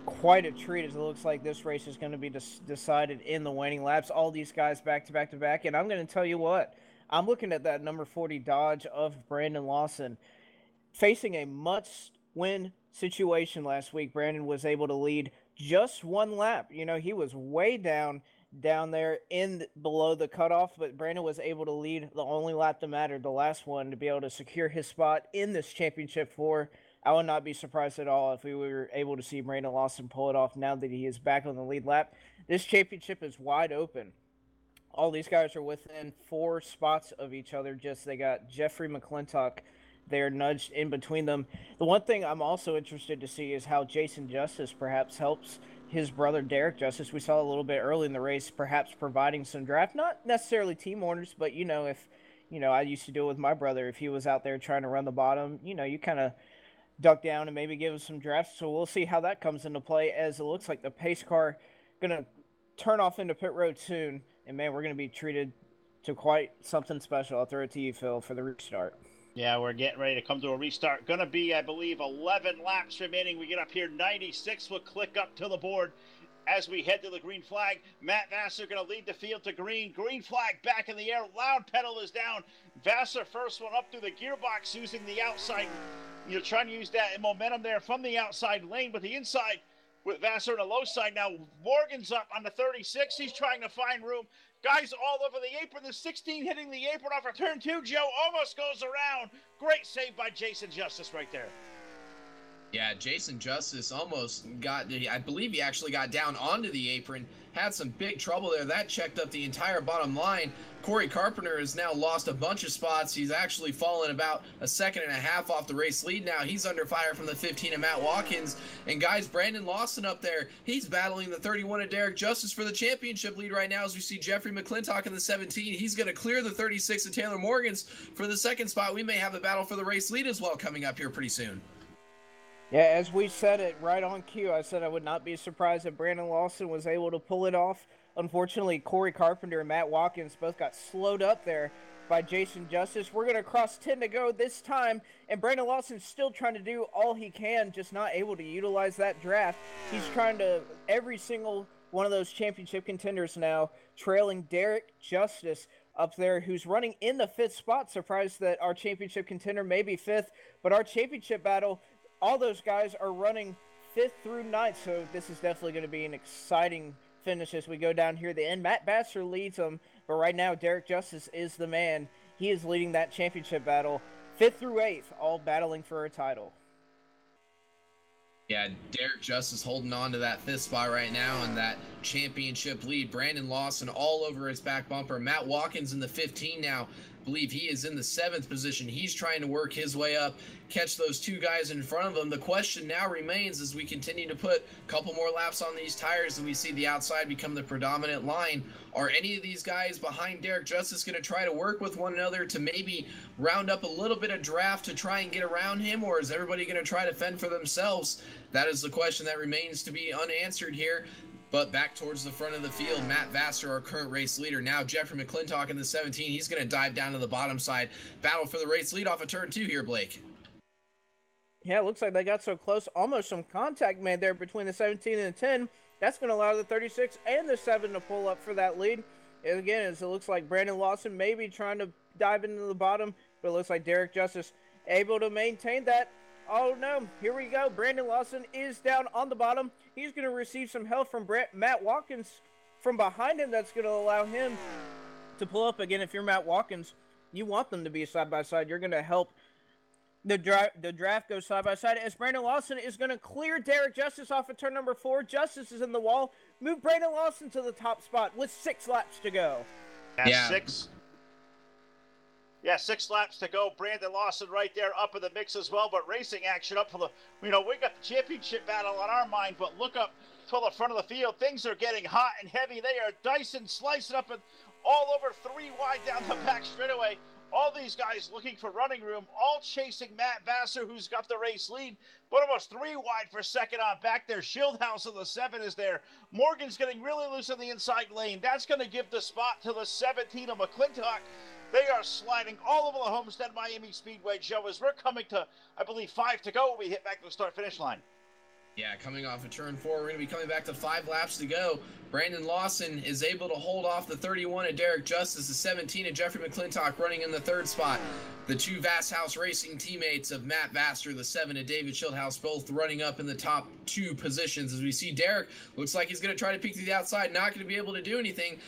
quite a treat, as it looks like this race is going to be decided in the waning laps. All these guys back to back to back. And I'm going to tell you what, I'm looking at that number 40 Dodge of Brandon Lawson facing a must-win situation last week. Brandon was able to lead just one lap. You know, he was way down there in below the cutoff, but Brandon was able to lead the only lap that mattered, the last one, to be able to secure his spot in this championship four. I would not be surprised at all if we were able to see Brandon Lawson pull it off now that he is back on the lead lap. This championship is wide open. All these guys are within 4 spots of each other. Just they got Jeffrey McClintock there nudged in between them. The one thing I'm also interested to see is how Jason Justice perhaps helps his brother Derek Justice. We saw a little bit early in the race, perhaps providing some draft, not necessarily team orders, but if I used to do it with my brother. If he was out there trying to run the bottom, you kind of duck down and maybe give us some drafts. So we'll see how that comes into play, as it looks like the pace car going to turn off into pit road soon. And, man, we're going to be treated to quite something special. I'll throw it to you, Phil, for the restart. Yeah, we're getting ready to come to a restart. Going to be, I believe, 11 laps remaining. We get up here, 96 will click up to the board as we head to the green flag. Matt Vassar going to lead the field to green. Green flag back in the air. Loud pedal is down. Vassar first one up through the gearbox using the outside. Trying to use that momentum there from the outside lane, but the inside with Vassar on the low side. Now Morgan's up on the 36. He's trying to find room. Guys all over the apron. The 16 hitting the apron off of turn 2. Joe almost goes around. Great save by Jason Justice right there. Yeah, Jason Justice almost I believe he actually got down onto the apron, had some big trouble there. That checked up the entire bottom line. Corey Carpenter has now lost a bunch of spots. He's actually fallen about a second and a half off the race lead now. He's under fire from the 15 of Matt Watkins. And guys, Brandon Lawson up there, he's battling the 31 of Derek Justice for the championship lead right now, as we see Jeffrey McClintock in the 17. He's going to clear the 36 of Taylor Morgan's for the second spot. We may have a battle for the race lead as well coming up here pretty soon. Yeah, as we said it right on cue, I said I would not be surprised if Brandon Lawson was able to pull it off. Unfortunately, Corey Carpenter and Matt Watkins both got slowed up there by Jason Justice. We're going to cross 10 to go this time, and Brandon Lawson's still trying to do all he can, just not able to utilize that draft. He's trying to, every single one of those championship contenders now, trailing Derek Justice up there, who's running in the 5th spot. Surprised that our championship contender may be 5th, but our championship battle, all those guys are running 5th through 9th, so this is definitely going to be an exciting finish as we go down here. The end, Matt Vassar leads them, but right now Derek Justice is the man. He is leading that championship battle, 5th through 8th, all battling for a title. Yeah, Derek Justice holding on to that 5th spot right now and that championship lead. Brandon Lawson all over his back bumper. Matt Watkins in the 15 now. I believe he is in the 7th position. He's trying to work his way up, catch those 2 guys in front of him. The question now remains, as we continue to put a couple more laps on these tires and we see the outside become the predominant line, are any of these guys behind Derek Justice going to try to work with one another to maybe round up a little bit of draft to try and get around him, or is everybody going to try to fend for themselves? That is the question that remains to be unanswered here. But back towards the front of the field, Matt Vassar, our current race leader. Now Jeffrey McClintock in the 17. He's going to dive down to the bottom side. Battle for the race lead off of turn 2 here, Blake. Yeah, it looks like they got so close. Almost some contact made there between the 17 and the 10. That's going to allow the 36 and the 7 to pull up for that lead. And again, as it looks like Brandon Lawson may be trying to dive into the bottom, but it looks like Derek Justice able to maintain that. Oh no, here we go. Brandon Lawson is down on the bottom. He's going to receive some help from Matt Watkins from behind him. That's going to allow him to pull up. Again, if you're Matt Watkins, you want them to be side by side. You're going to help the draft go side by side, as Brandon Lawson is going to clear Derek Justice off of turn number 4. Justice is in the wall. Move Brandon Lawson to the top spot with 6 laps to go. Yeah, 6. Yeah, 6 laps to go. Brandon Lawson right there up in the mix as well. But racing action up for the, we got the championship battle on our mind. But look up to the front of the field. Things are getting hot and heavy. They are dicing, slicing up and all over 3 wide down the back straightaway. All these guys looking for running room, all chasing Matt Vassar, who's got the race lead, but almost 3 wide for second on back there. Shieldhouse of the 7 is there. Morgan's getting really loose in the inside lane. That's going to give the spot to the 17 of McClintock. They are sliding all over the Homestead Miami Speedway, Joe, as we're coming to, I believe, 5 to go when we hit back to the start-finish line. Yeah, coming off of turn 4, we're going to be coming back to 5 laps to go. Brandon Lawson is able to hold off the 31 of Derek Justice, the 17 of Jeffrey McClintock running in the 3rd spot. The 2 Vasshouse Racing teammates of Matt Vassar, the 7 of David Shieldhouse, both running up in the top 2 positions. As we see Derek, looks like he's going to try to peek to the outside, not going to be able to do anything.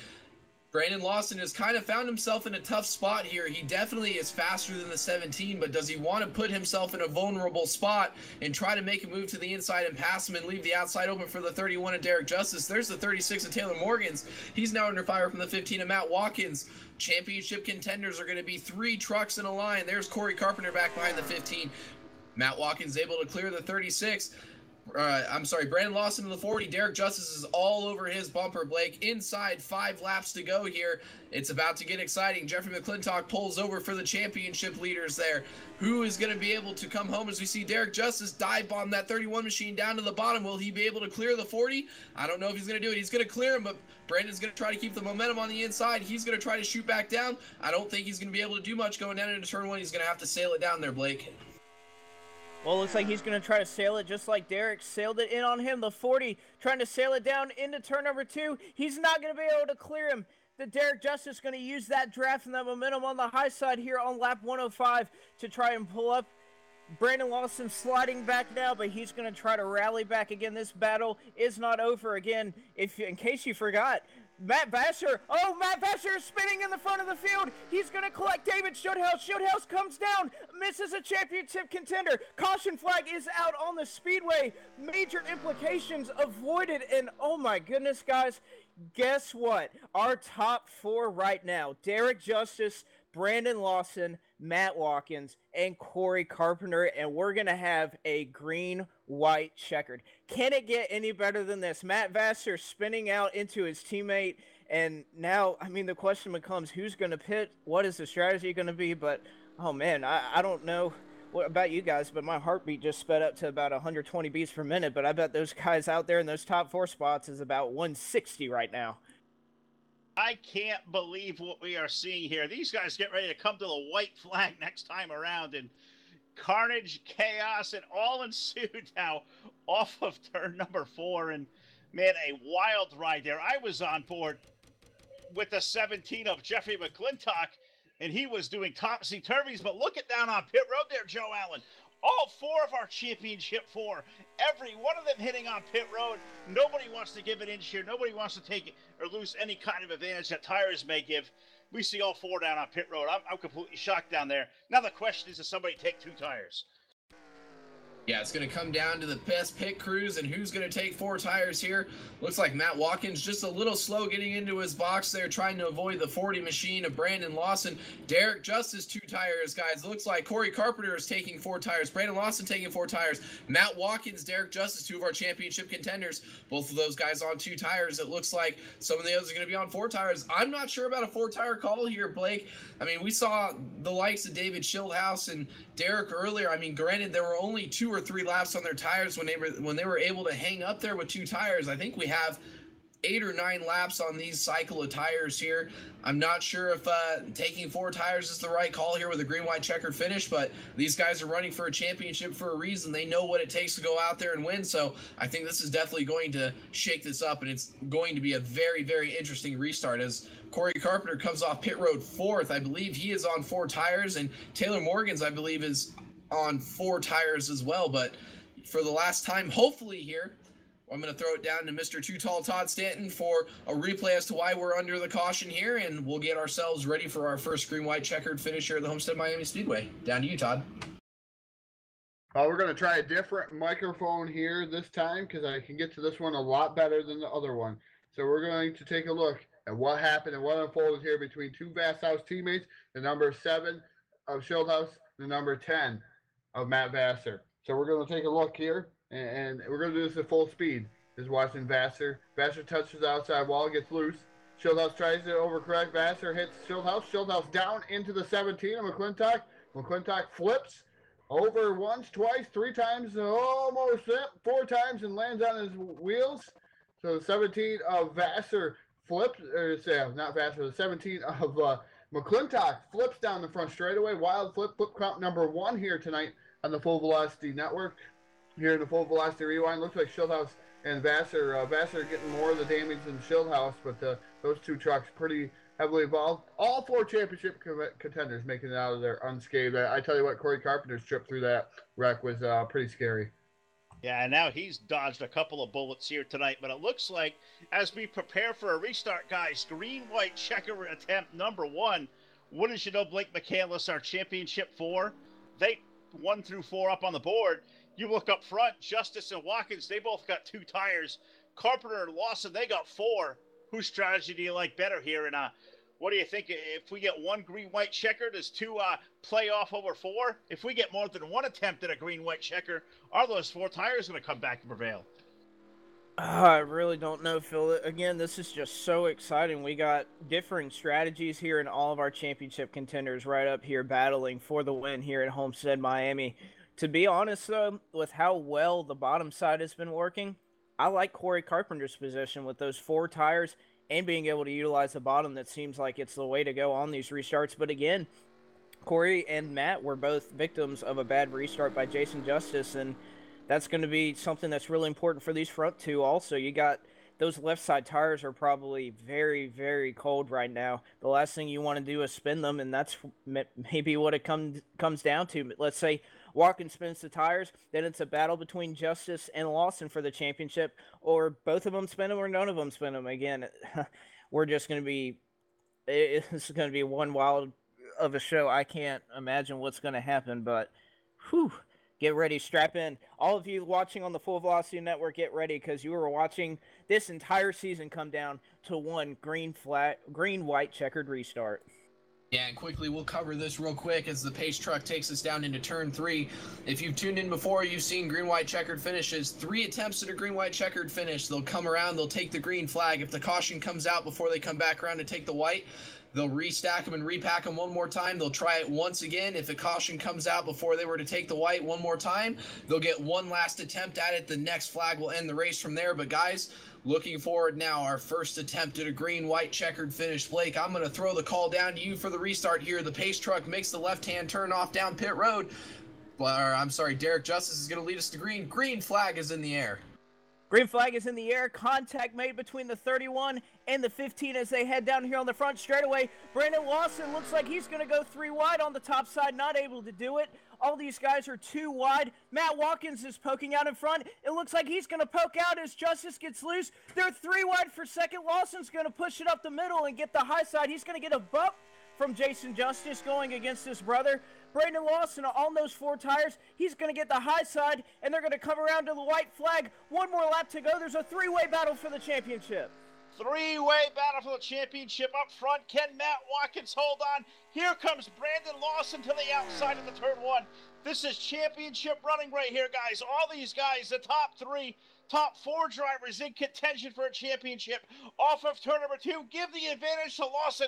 Brandon Lawson has kind of found himself in a tough spot here. He definitely is faster than the 17, but does he want to put himself in a vulnerable spot and try to make a move to the inside and pass him and leave the outside open for the 31 of Derek Justice? There's the 36 of Taylor Morgans. He's now under fire from the 15 of Matt Watkins. Championship contenders are going to be 3 trucks in a line. There's Corey Carpenter back behind the 15. Matt Watkins able to clear the 36. Brandon Lawson to the 40. Derek Justice is all over his bumper, Blake. Inside 5 laps to go here. It's about to get exciting. Jeffrey McClintock pulls over for the championship leaders there. Who is going to be able to come home as we see Derek Justice dive bomb that 31 machine down to the bottom? Will he be able to clear the 40? I don't know if he's going to do it. He's going to clear him, but Brandon's going to try to keep the momentum on the inside. He's going to try to shoot back down. I don't think he's going to be able to do much going down into turn 1. He's going to have to sail it down there, Blake. Well, it looks like he's going to try to sail it just like Derek sailed it in on him. The 40 trying to sail it down into turn number 2. He's not going to be able to clear him. The Derek Justice going to use that draft and that momentum on the high side here on lap 105 to try and pull up. Brandon Lawson sliding back now, but he's going to try to rally back again. This battle is not over again. In case you forgot, Matt Vassar. Oh, Matt Vassar is spinning in the front of the field. He's going to collect David Shieldhouse. Shieldhouse comes down, misses a championship contender. Caution flag is out on the speedway. Major implications avoided. And oh my goodness, guys, guess what? Our top 4 right now, Derek Justice, Brandon Lawson, Matt Watkins, and Corey Carpenter, and we're going to have a green-white checkered. Can it get any better than this? Matt Vassar spinning out into his teammate, and now, the question becomes, who's going to pit? What is the strategy going to be? But, oh man, I don't know what about you guys, but my heartbeat just sped up to about 120 beats per minute, but I bet those guys out there in those top 4 spots is about 160 right now. I can't believe what we are seeing here. These guys get ready to come to the white flag next time around, and carnage, chaos, and all ensued now off of turn number 4. And man, a wild ride there. I was on board with the 17 of Jeffrey McClintock, and he was doing topsy-turvies, but look at down on pit road there, Joe Allen. All 4 of our championship 4, every one of them hitting on pit road. Nobody wants to give an inch here. Nobody wants to take it or lose any kind of advantage that tires may give. We see all 4 down on pit road. I'm completely shocked down there. Now the question is, does somebody take 2 tires? Yeah, it's going to come down to the best pit crews and who's going to take 4 tires here. Looks like Matt Watkins just a little slow getting into his box there, trying to avoid the 40 machine of Brandon Lawson. Derek Justice 2 tires, guys. Looks like Corey Carpenter is taking 4 tires. Brandon Lawson taking 4 tires. Matt Watkins, Derek Justice, 2 of our championship contenders. Both of those guys on 2 tires. It looks like some of the others are going to be on 4 tires. I'm not sure about a 4-tire call here, Blake. We saw the likes of David Shieldhouse and Derek earlier. Granted, there were only 2 or 3 laps on their tires when they were able to hang up there with 2 tires. I think we have 8 or 9 laps on these cycle of tires here. I'm not sure if taking 4 tires is the right call here with a green, white, checkered finish, but these guys are running for a championship for a reason. They know what it takes to go out there and win, so I think this is definitely going to shake this up, and it's going to be a very, very interesting restart as Corey Carpenter comes off pit road 4th. I believe he is on 4 tires, and Taylor Morgans, I believe, is on 4 tires as well, but for the last time, hopefully here, I'm going to throw it down to Mr. Too Tall Todd Stanton for a replay as to why we're under the caution here, and we'll get ourselves ready for our first green, white, checkered finish here at the Homestead Miami Speedway. Down to you, Todd. We're going to try a different microphone here this time because I can get to this one a lot better than the other one. So we're going to take a look at what happened and what unfolded here between two Vast House teammates, the number 7 of Schildhouse, the number 10 of Matt Vassar. So we're going to take a look here. And we're going to do this at full speed. This is watching Vassar. Vassar touches the outside wall, gets loose. Schildhouse tries to overcorrect. Vassar hits Schildhouse. Schildhouse down into the 17 of McClintock. McClintock flips over once, twice, 3 times, almost 4 times, and lands on his wheels. So the 17 of Vassar flips, not Vassar, the 17 of McClintock flips down the front straightaway. Wild flip count number 1 here tonight on the Full Velocity Network. Here in the Full Velocity Rewind, looks like Schildhouse and Vassar. Vassar getting more of the damage than Schildhouse, but those 2 trucks pretty heavily involved. All 4 championship contenders making it out of there unscathed. I tell you what, Corey Carpenter's trip through that wreck was pretty scary. Yeah, and now he's dodged a couple of bullets here tonight, but it looks like as we prepare for a restart, guys, green, white, checker attempt number 1. Wouldn't you know, Blake McCandless, our championship 4, they 1 through 4 up on the board. You look up front, Justice and Watkins, they both got 2 tires. Carpenter and Lawson, they got 4. Whose strategy do you like better here? And what do you think if we get 1 green, white checker? Does 2 play off over 4? If we get more than 1 attempt at a green, white checker, are those 4 tires going to come back and prevail? I really don't know, Phil. Again, this is just so exciting. We got differing strategies here, and all of our championship contenders right up here battling for the win here at Homestead Miami. To be honest, though, with how well the bottom side has been working, I like Corey Carpenter's position with those 4 tires and being able to utilize the bottom. That seems like it's the way to go on these restarts. But again, Corey and Matt were both victims of a bad restart by Jason Justice, and that's going to be something that's really important for these front 2 also. You got those left side tires are probably very, very cold right now. The last thing you want to do is spin them, and that's maybe what it comes down to. Let's say Watkins spins the tires, then it's a battle between Justice and Lawson for the championship, or both of them spin them or none of them spin them. Again, we're just going to be – this is going to be one wild of a show. I can't imagine what's going to happen, but whew. Get ready, strap in. All of you watching on the Full Velocity Network, get ready because you are watching this entire season come down to 1 green, white, checkered restart. Yeah, and quickly, we'll cover this real quick as the pace truck takes us down into turn 3. If you've tuned in before, you've seen green, white, checkered finishes. 3 attempts at a green, white, checkered finish. They'll come around, they'll take the green flag. If the caution comes out before they come back around to take the white, they'll restack them and repack them one more time. They'll try it once again. If a caution comes out before they were to take the white one more time, they'll get one last attempt at it. The next flag will end the race from there. But guys, looking forward now, our first attempt at a green, white, checkered finish. Blake, I'm going to throw the call down to you for the restart here. The pace truck makes the left-hand turn off down pit road. Derek Justice is going to lead us to green. Green flag is in the air. Green flag is in the air. Contact made between the 31 and the 15 as they head down here on the front straightaway. Brandon Lawson looks like he's going to go 3 wide on the top side, not able to do it. All these guys are 2 wide. Matt Watkins is poking out in front. It looks like he's going to poke out as Justice gets loose. They're 3 wide for second. Lawson's going to push it up the middle and get the high side. He's going to get a bump from Jason Justice going against his brother. Brandon Lawson on those 4 tires. He's going to get the high side, and they're going to come around to the white flag. 1 more lap to go. There's a 3-way battle for the championship. 3-way battle for the championship. Up front, can Matt Watkins hold on? Here comes Brandon Lawson to the outside of the turn 1. This is championship running right here, guys. All these guys, the top 3, top 4 drivers in contention for a championship. Off of turn number 2, give the advantage to Lawson.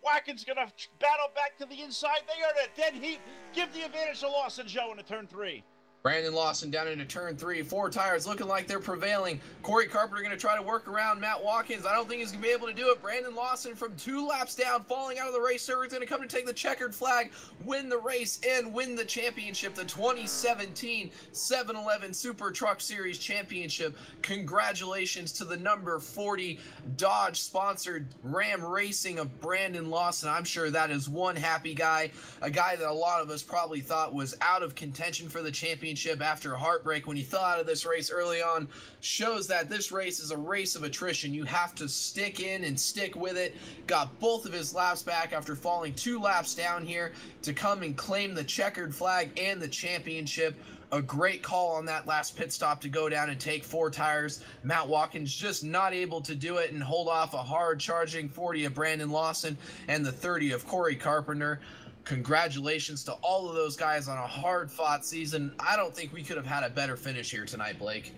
Watkins going to battle back to the inside. They are in a dead heat. Give the advantage to Lawson, Joe, into turn 3. Brandon Lawson down into turn 3. 4 tires looking like they're prevailing. Corey Carpenter going to try to work around Matt Watkins. I don't think he's going to be able to do it. Brandon Lawson from 2 laps down, falling out of the race. Server's going to come to take the checkered flag, win the race, and win the championship, the 2017 7-Eleven Super Truck Series Championship. Congratulations to the number 40 Dodge-sponsored Ram Racing of Brandon Lawson. I'm sure that is one happy guy, a guy that a lot of us probably thought was out of contention for the championship after heartbreak when he fell out of this race early on. Shows that this race is a race of attrition. You have to stick in and stick with it. Got both of his laps back after falling 2 laps down here to come and claim the checkered flag and the championship. A great call on that last pit stop to go down and take 4 tires. Matt Watkins just not able to do it and hold off a hard charging 40 of Brandon Lawson and the 30 of Corey Carpenter. Congratulations to all of those guys on a hard-fought season. I don't think we could have had a better finish here tonight, Blake.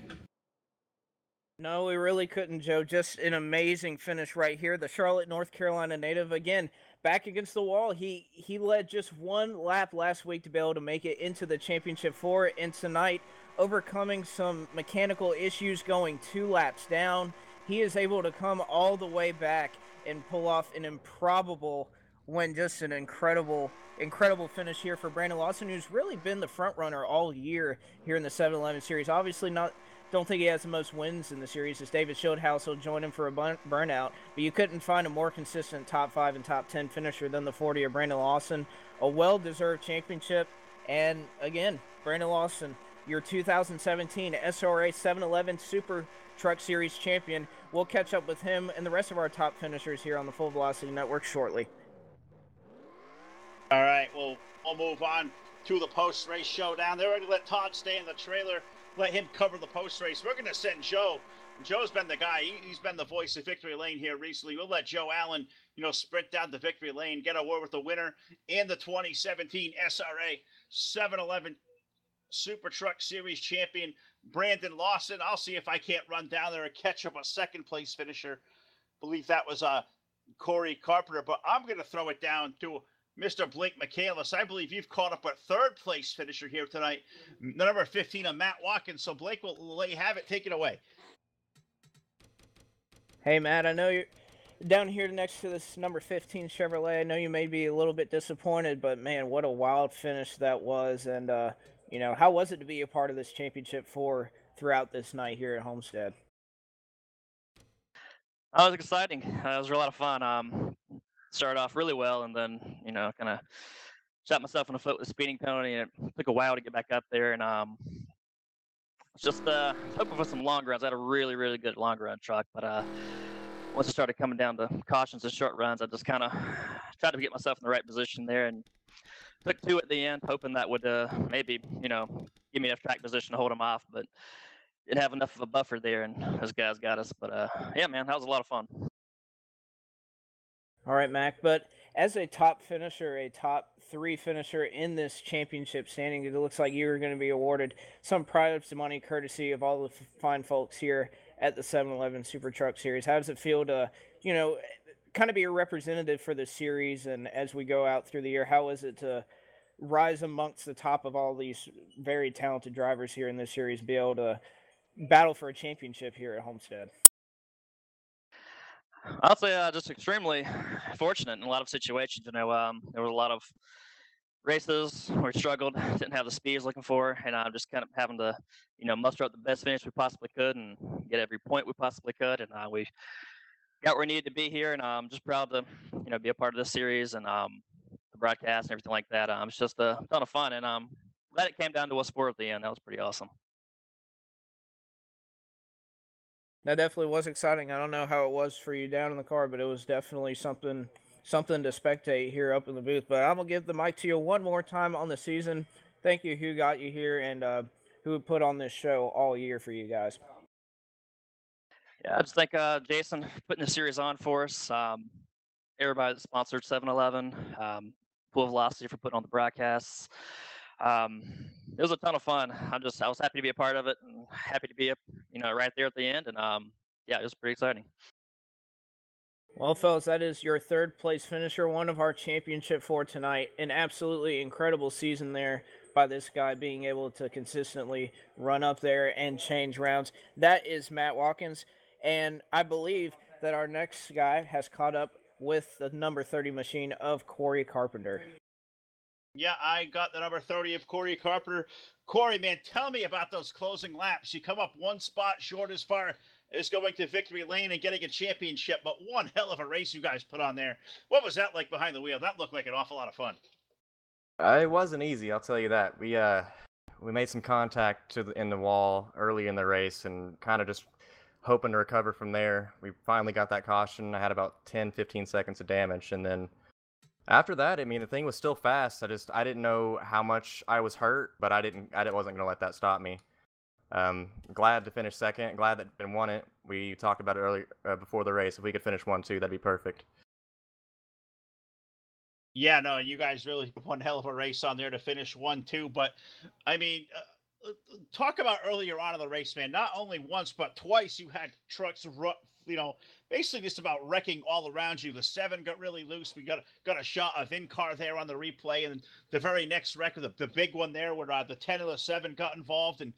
No, we really couldn't, Joe. Just an amazing finish right here. The Charlotte, North Carolina native, again, back against the wall. He led just 1 lap last week to be able to make it into the championship 4, and tonight, overcoming some mechanical issues, going 2 laps down, he is able to come all the way back and pull off an improbable win. Just an incredible finish here for Brandon Lawson, who's really been the front runner all year here in the 7-Eleven series. Obviously don't think he has the most wins in the series, as David Schildhouse will join him for a burnout, but you couldn't find a more consistent top 5 and top 10 finisher than the 40 of Brandon Lawson. A well-deserved championship, and again, Brandon Lawson, your 2017 SRA 7-Eleven Super Truck Series champion. We'll catch up with him and the rest of our top finishers here on the Full Velocity Network shortly. All right, well, we'll move on to the post-race showdown. They're going to let Todd stay in the trailer, let him cover the post-race. We're going to send Joe. Joe's been the guy. He's been the voice of victory lane here recently. We'll let Joe Allen, sprint down the victory lane, get a word with the winner and the 2017 SRA 7-Eleven Super Truck Series champion, Brandon Lawson. I'll see if I can't run down there and catch up a second-place finisher. I believe that was Corey Carpenter, but I'm going to throw it down to Mr. Blake Michaelis. I believe you've caught up a third-place finisher here tonight, the number 15 of Matt Watkins. So, Blake, will let you have it. Take it away. Hey, Matt, I know you're down here next to this number 15 Chevrolet. I know you may be a little bit disappointed, but, man, what a wild finish that was. And, how was it to be a part of this championship throughout this night here at Homestead? It was exciting. It was a lot of fun. Started off really well, and then kind of shot myself in the foot with a speeding penalty, and it took a while to get back up there. And just hoping for some long runs. I had a really, really good long run truck, but once I started coming down to cautions and short runs, I just kind of tried to get myself in the right position there, and took 2 at the end, hoping that would maybe give me enough track position to hold them off, but didn't have enough of a buffer there, and those guys got us. But yeah, man, that was a lot of fun. All right, Mac, but as a top finisher, a top 3 finisher in this championship standing, it looks like you're going to be awarded some prize money courtesy of all the fine folks here at the 7-Eleven Super Truck Series. How does it feel to, kind of be a representative for the series, and as we go out through the year, how is it to rise amongst the top of all these very talented drivers here in this series, be able to battle for a championship here at Homestead? I'll say just extremely fortunate in a lot of situations. There were a lot of races where we struggled, didn't have the speed I was looking for, and I'm just kind of having to, muster up the best finish we possibly could and get every point we possibly could. And we got where we needed to be here, and I'm just proud to, be a part of this series and the broadcast and everything like that. It's just a ton of fun, and glad it came down to a sport at the end. That was pretty awesome. That definitely was exciting. I don't know how it was for you down in the car, but it was definitely something to spectate here up in the booth. But I'm going to give the mic to you one more time on the season. Thank you, who got you here and who put on this show all year for you guys. Yeah, I just thank Jason for putting the series on for us. Everybody that sponsored 7-Eleven, Full Velocity for putting on the broadcasts. It was a ton of fun. I was happy to be a part of it and happy to be up, right there at the end. And yeah, it was pretty exciting. Well, fellas, that is your 3rd place finisher, one of our championship for tonight. An absolutely incredible season there by this guy being able to consistently run up there and change rounds. That is Matt Watkins, and I believe that our next guy has caught up with the number 30 machine of Corey Carpenter. Yeah, I got the number 30 of Corey Carpenter. Corey, man, tell me about those closing laps. You come up one spot short as far as going to victory lane and getting a championship, but one hell of a race you guys put on there. What was that like behind the wheel? That looked like an awful lot of fun. It wasn't easy, I'll tell you that. We made some contact in the wall early in the race and kind of just hoping to recover from there. We finally got that caution. I had about 10-15 seconds of damage, and then after that, I mean, the thing was still fast. I didn't know how much I was hurt, but I wasn't gonna let that stop me. Glad to finish second. Glad that Ben won it. We talked about it earlier before the race. If we could finish 1-2, that'd be perfect. Yeah, no, you guys really put one hell of a race on there to finish 1-2. But I mean, talk about earlier on in the race, man. Not only once but twice you had trucks, basically just about wrecking all around you. The 7 got really loose. We got a shot of in-car there on the replay, and the very next wreck, the big one there where the 10 and the 7 got involved and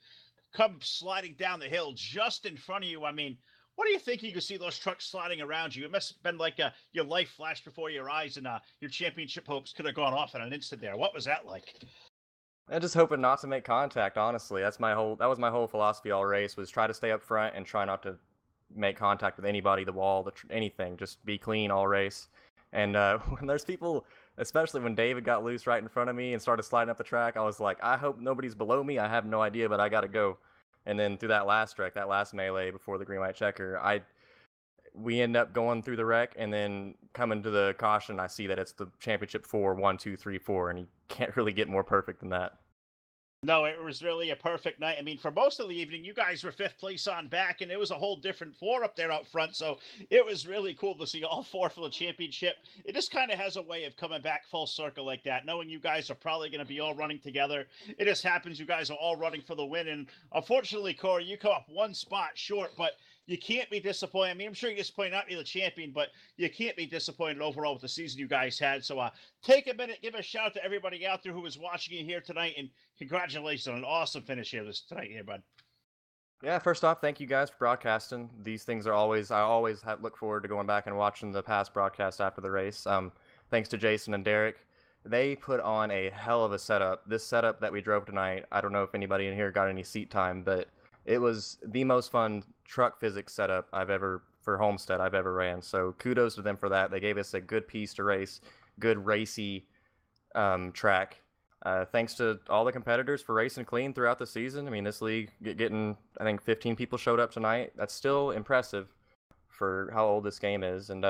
come sliding down the hill just in front of you. I mean, what do you think you could see those trucks sliding around you? It must have been like your life flashed before your eyes, and your championship hopes could have gone off in an instant there. What was that like? I'm just hoping not to make contact, honestly. That was my whole philosophy all race, was try to stay up front and try not to make contact with anybody, the wall, anything. Just be clean all race. And when there's people, especially when David got loose right in front of me and started sliding up the track, I was like, I hope nobody's below me. I have no idea, but I got to go. And then through that last wreck, that last melee before the green light checker, we end up going through the wreck, and then coming to the caution, I see that it's the championship 4, 1, 2, 3, 4, and you can't really get more perfect than that. No, it was really a perfect night. I mean, for most of the evening, you guys were 5th place on back, and it was a whole different 4 up there out front. So it was really cool to see all 4 for the championship. It just kind of has a way of coming back full circle like that, knowing you guys are probably going to be all running together. It just happens you guys are all running for the win. And unfortunately, Corey, you come up one spot short, but you can't be disappointed. I mean, I'm sure you're disappointed not to be the champion, but you can't be disappointed overall with the season you guys had. So take a minute, give a shout out to everybody out there who was watching you here tonight, and congratulations on an awesome finish here tonight, bud. Yeah, first off, thank you guys for broadcasting. These things are I always look forward to going back and watching the past broadcast after the race. Thanks to Jason and Derek. They put on a hell of a setup. This setup that we drove tonight, I don't know if anybody in here got any seat time, but it was the most fun truck physics setup for Homestead I've ever ran. So kudos to them for that. They gave us a good piece to race, good racy track. Thanks to all the competitors for racing clean throughout the season. I mean, this league getting, I think 15 people showed up tonight. That's still impressive for how old this game is. And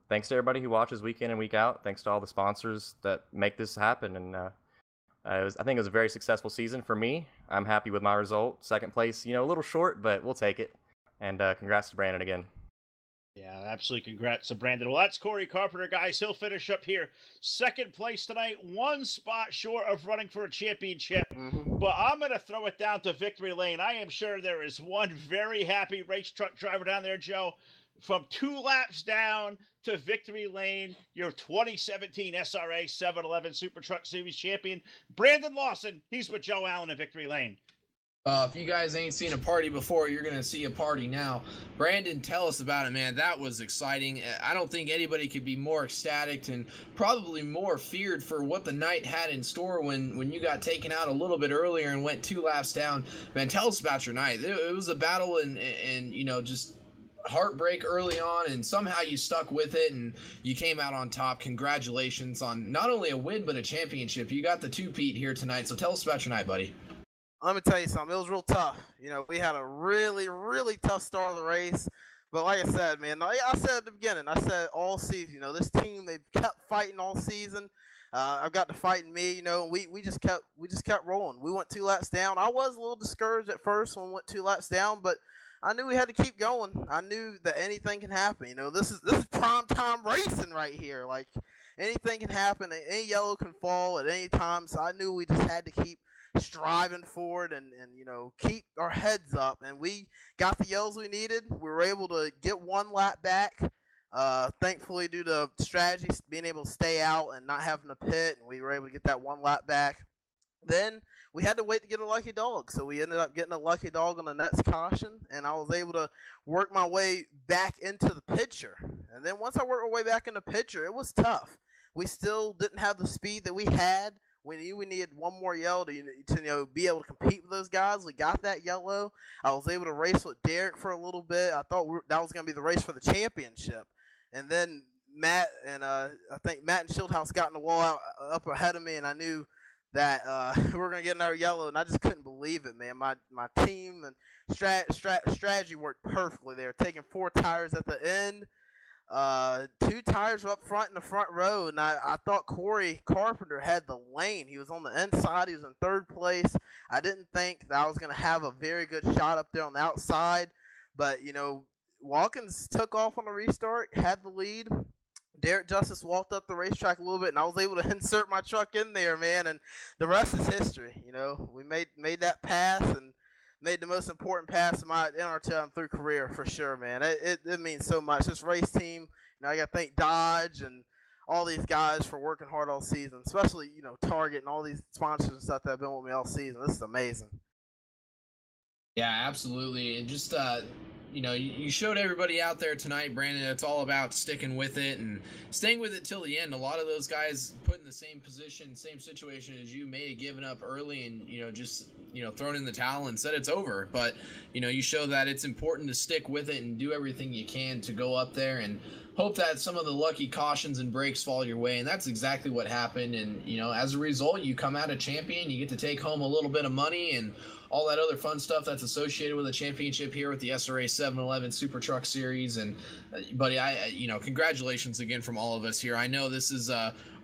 thanks to everybody who watches week in and week out. Thanks to all the sponsors that make this happen. And I think it was a very successful season for me. I'm happy with my result. Second place, a little short, but we'll take it. And congrats to Brandon again. Yeah, absolutely. Congrats to Brandon. Well, that's Corey Carpenter, guys. He'll finish up here. 2nd place tonight, 1 spot short of running for a championship. But I'm going to throw it down to victory lane. I am sure there is one very happy race truck driver down there, Joe. From 2 laps down to victory lane, your 2017 SRA 711 Super Truck Series champion, Brandon Lawson. He's with Joe Allen in victory lane. If you guys ain't seen a party before, you're going to see a party now. Brandon, tell us about it, man. That was exciting. I don't think anybody could be more ecstatic and probably more feared for what the night had in store when you got taken out a little bit earlier and went 2 laps down. Man, tell us about your night. It was a battle and just heartbreak early on, and somehow you stuck with it and you came out on top. Congratulations on not only a win, but a championship. You got the 2-peat here tonight. So tell us about your night, buddy. Let me tell you something. It was real tough. We had a really, really tough start of the race. But like I said, man, I said at the beginning, I said all season, this team, they kept fighting all season. I've got to fight in me, and we just kept rolling. We went 2 laps down. I was a little discouraged at first when we went 2 laps down, but I knew we had to keep going. I knew that anything can happen. This is prime time racing right here. Like, anything can happen. Any yellow can fall at any time. So I knew we just had to keep striving forward and keep our heads up, and we got the yells we needed. We were able to get 1 lap back, thankfully due to strategy, being able to stay out and not having to pit, and we were able to get that 1 lap back. Then we had to wait to get a lucky dog. So we ended up getting a lucky dog on the next caution, and I was able to work my way back into the picture. And then once I worked my way back in the picture, it was tough. We still didn't have the speed that we had. We knew we needed one more yellow to be able to compete with those guys. We got that yellow. I was able to race with Derek for a little bit. I thought that was going to be the race for the championship. And then Matt and I think Matt and Shieldhouse got in the wall up ahead of me, and I knew that we were going to get another yellow, and I just couldn't believe it, man. My team and strategy worked perfectly there, taking 4 tires at the end. 2 tires were up front in the front row, and I thought Corey Carpenter had the lane. He was on the inside. He was in 3rd place. I didn't think that I was going to have a very good shot up there on the outside, but, Watkins took off on the restart, had the lead. Derek Justice walked up the racetrack a little bit, and I was able to insert my truck in there, man, and the rest is history. We made that pass and made the most important pass in my NR2 through career for sure, man. It means so much. This race team, I got to thank Dodge and all these guys for working hard all season, especially, Target and all these sponsors and stuff that have been with me all season. This is amazing. Yeah, absolutely. And just, you showed everybody out there tonight, Brandon. It's all about sticking with it and staying with it till the end. A lot of those guys put in the same position, same situation as you, may have given up early and, just, thrown in the towel and said it's over. But, you show that it's important to stick with it and do everything you can to go up there and hope that some of the lucky cautions and breaks fall your way. And that's exactly what happened. And, as a result, you come out a champion, you get to take home a little bit of money and all that other fun stuff that's associated with a championship here with the SRA 711 Super Truck Series. And, buddy, congratulations again from all of us here. I know this is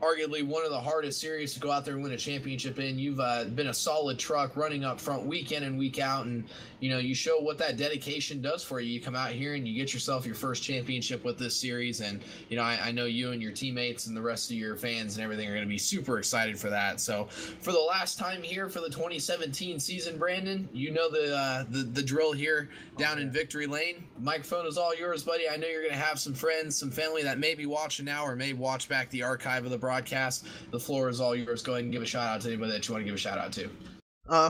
arguably one of the hardest series to go out there and win a championship in. You've been a solid truck running up front week in and week out, and you show what that dedication does for you. You come out here and you get yourself your first championship with this series, and I know you and your teammates and the rest of your fans and everything are going to be super excited for that. So for the last time here for the 2017 season, Brandon, the drill here down in Victory Lane. Microphone is all yours, buddy. I know you're going to have some friends, some family that may be watching now or may watch back the archive of the broadcast. The floor is all yours. Go ahead and give a shout out to anybody that you want to give a shout out to.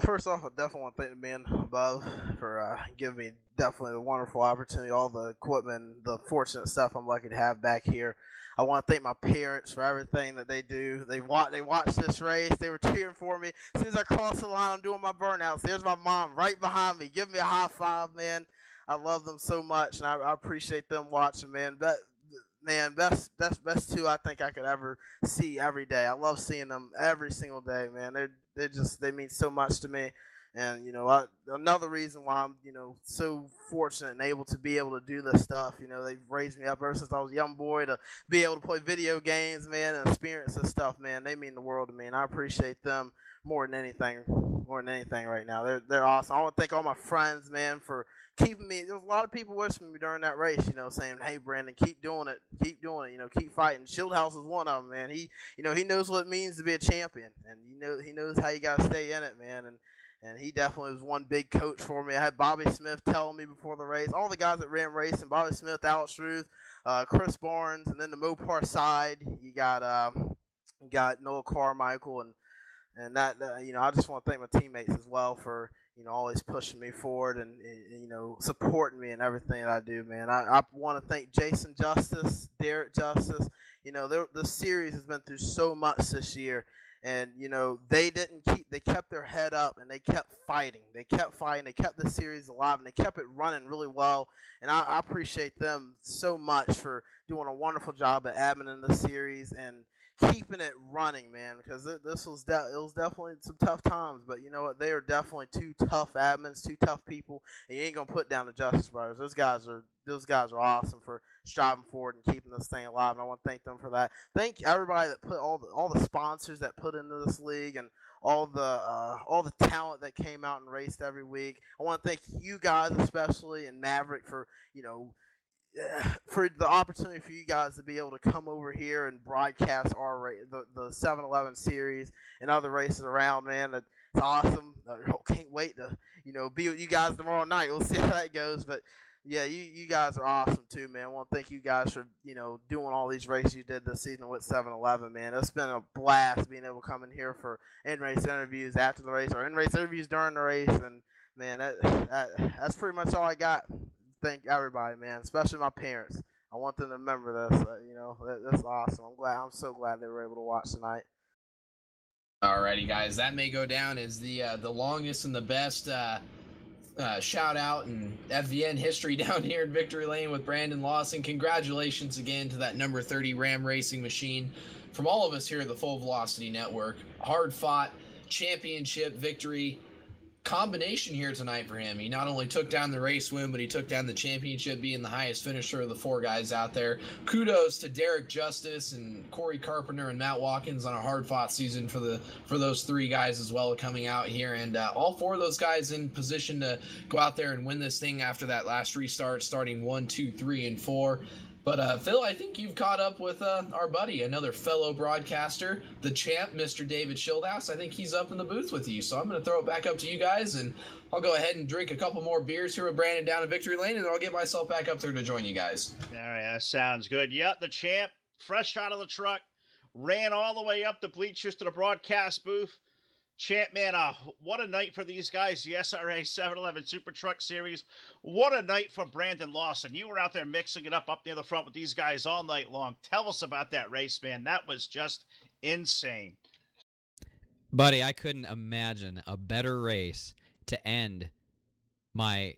First off, I definitely want to thank the man above for giving me definitely a wonderful opportunity, all the equipment, the fortunate stuff I'm lucky to have back here. I want to thank my parents for everything that they do. They watched this race. They were cheering for me. As soon as I crossed the line, I'm doing my burnouts. There's my mom right behind me. Give me a high five, man. I love them so much, and I appreciate them watching, man. Best 2 I think I could ever see every day. I love seeing them every single day, man. They mean so much to me. And, another reason why I'm, so fortunate and able to do this stuff, they've raised me up ever since I was a young boy to be able to play video games, man, and experience this stuff, man. They mean the world to me, and I appreciate them more than anything right now. They're awesome. I want to thank all my friends, man, for keeping me. There was a lot of people wishing me during that race, saying, "Hey, Brandon, keep doing it, keep fighting." Shieldhouse is one of them, man. He knows what it means to be a champion, and he knows how you got to stay in it, man. And he definitely was one big coach for me. I had Bobby Smith telling me before the race, all the guys that ran racing, Bobby Smith, Alex Ruth, Chris Barnes, and then the Mopar side, you got Noah Carmichael, and that, I just want to thank my teammates as well for, always pushing me forward and supporting me in everything that I do, man. I want to thank Jason Justice, Derek Justice. The series has been through so much this year. And, they kept their head up and they kept fighting. They kept the series alive and they kept it running really well. And I appreciate them so much for doing a wonderful job at admin in the series and keeping it running, man, because it was definitely some tough times. But you know what? They are definitely 2 tough admins, 2 tough people, and you ain't going to put down the Justice Brothers. Those guys are awesome for striving forward and keeping this thing alive, and I want to thank them for that. Thank everybody that put all the sponsors that put into this league and all the talent that came out and raced every week. I want to thank you guys especially and Maverick for the opportunity for you guys to be able to come over here and broadcast the 7-Eleven series and other races around, man. It's awesome. I can't wait to be with you guys tomorrow night. We'll see how that goes, but Yeah, you guys are awesome too, man. I want to thank you guys for doing all these races you did this season with 7-Eleven, man. It's been a blast being able to come in here for in-race interviews after the race or in-race interviews during the race, and man, that's pretty much all I got. Thank everybody, man, especially my parents. I want them to remember this. That's awesome. I'm so glad they were able to watch tonight. Alrighty, guys, that may go down as the longest and the best shout out and FVN history down here in Victory Lane with Brandon Lawson. Congratulations again to that number 30 Ram Racing machine. From all of us here at the Full Velocity Network, hard fought championship victory combination here tonight for him. He not only took down the race win, but he took down the championship, being the highest finisher of the four guys out there. Kudos to Derek Justice and Corey Carpenter and Matt Watkins on a hard-fought season for those three guys as well coming out here, and all four of those guys in position to go out there and win this thing after that last restart, starting 1, 2, 3, and 4. But, Phil, I think you've caught up with our buddy, another fellow broadcaster, the champ, Mr. David Schildhouse. I think he's up in the booth with you. So I'm going to throw it back up to you guys, and I'll go ahead and drink a couple more beers here with Brandon down in Victory Lane, and then I'll get myself back up there to join you guys. All right, that sounds good. Yep, the champ, fresh out of the truck, ran all the way up the bleachers to the broadcast booth. Champ, man, what a night for these guys, the SRA 7-Eleven Super Truck Series. What a night for Brandon Lawson. You were out there mixing it up near the front with these guys all night long. Tell us about that race, man. That was just insane. Buddy, I couldn't imagine a better race to end my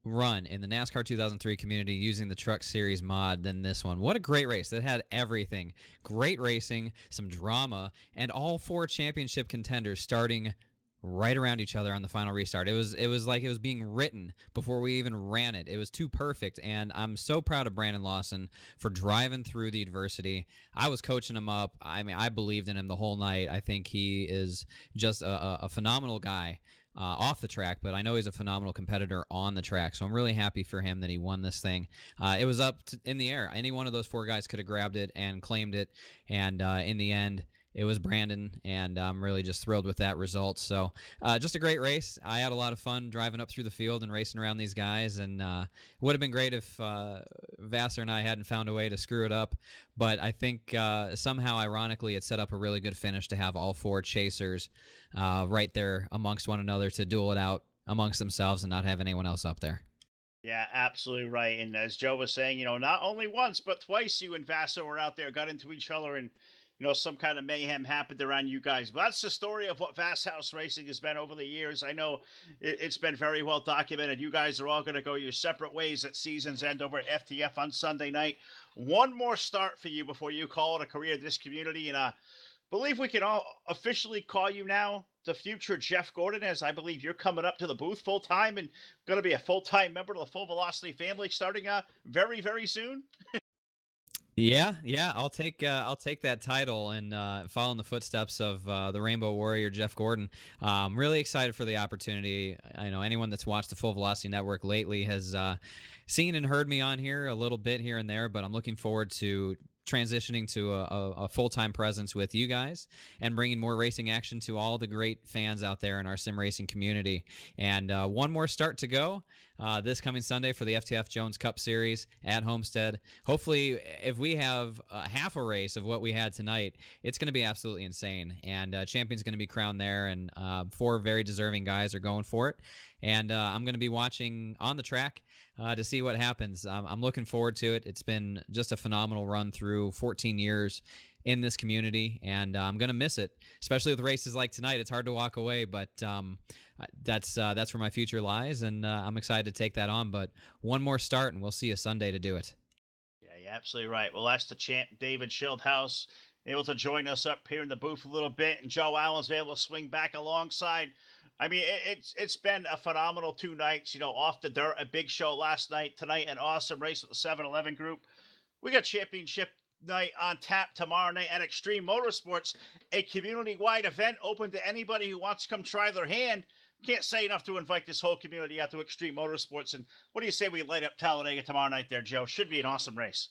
run in the NASCAR 2003 community using the Truck Series mod than this one. What a great race. That had everything. Great racing, some drama, and all four championship contenders starting right around each other on the final restart. It was like it was being written before we even ran it. It was too perfect, and I'm so proud of Brandon Lawson for driving through the adversity. I was coaching him up. I mean, I believed in him the whole night. I think he is just a phenomenal guy off the track, but I know he's a phenomenal competitor on the track, so I'm really happy for him that he won this thing. It was up in the air. Any one of those four guys could have grabbed it and claimed it, and in the end, it was Brandon, and I'm really just thrilled with that result. So just a great race. I had a lot of fun driving up through the field and racing around these guys, and it would have been great if Vassar and I hadn't found a way to screw it up, but I think somehow, ironically, it set up a really good finish to have all four chasers right there amongst one another to duel it out amongst themselves and not have anyone else up there. Yeah, absolutely right. And as Joe was saying, not only once, but twice you and Vassar were out there, got into each other, and some kind of mayhem happened around you guys. But that's the story of what Fast House Racing has been over the years. I know it's been very well documented. You guys are all going to go your separate ways at season's end over at FTF on Sunday night. One more start for you before you call it a career in this community. And I believe we can all officially call you now the future Jeff Gordon, as I believe you're coming up to the booth full-time and going to be a full-time member of the Full Velocity family starting very, very soon. Yeah, I'll take that title and follow in the footsteps of the Rainbow Warrior Jeff Gordon. I'm really excited for the opportunity. I know anyone that's watched the Full Velocity Network lately has seen and heard me on here a little bit here and there, but I'm looking forward to transitioning to a full-time presence with you guys and bringing more racing action to all the great fans out there in our sim racing community. And one more start to go this coming Sunday for the FTF Jones Cup Series at Homestead. Hopefully, if we have half a race of what we had tonight, it's going to be absolutely insane. And champion's going to be crowned there, and four very deserving guys are going for it. And I'm going to be watching on the track to see what happens. I'm looking forward to it. It's been just a phenomenal run through 14 years in this community, and I'm going to miss it, especially with races like tonight. It's hard to walk away, but that's where my future lies, and I'm excited to take that on. But one more start, and we'll see you Sunday to do it. Yeah, you're absolutely right. Well, that's the champ, David Schildhouse, able to join us up here in the booth a little bit, and Joe Allen's able to swing back alongside. I mean, it's been a phenomenal 2 nights, off the dirt, a big show last night, tonight, an awesome race with the 7-Eleven group. We got championship night on tap tomorrow night at Extreme Motorsports, a community-wide event open to anybody who wants to come try their hand. Can't say enough to invite this whole community out to Extreme Motorsports. And what do you say we light up Talladega tomorrow night there, Joe? Should be an awesome race.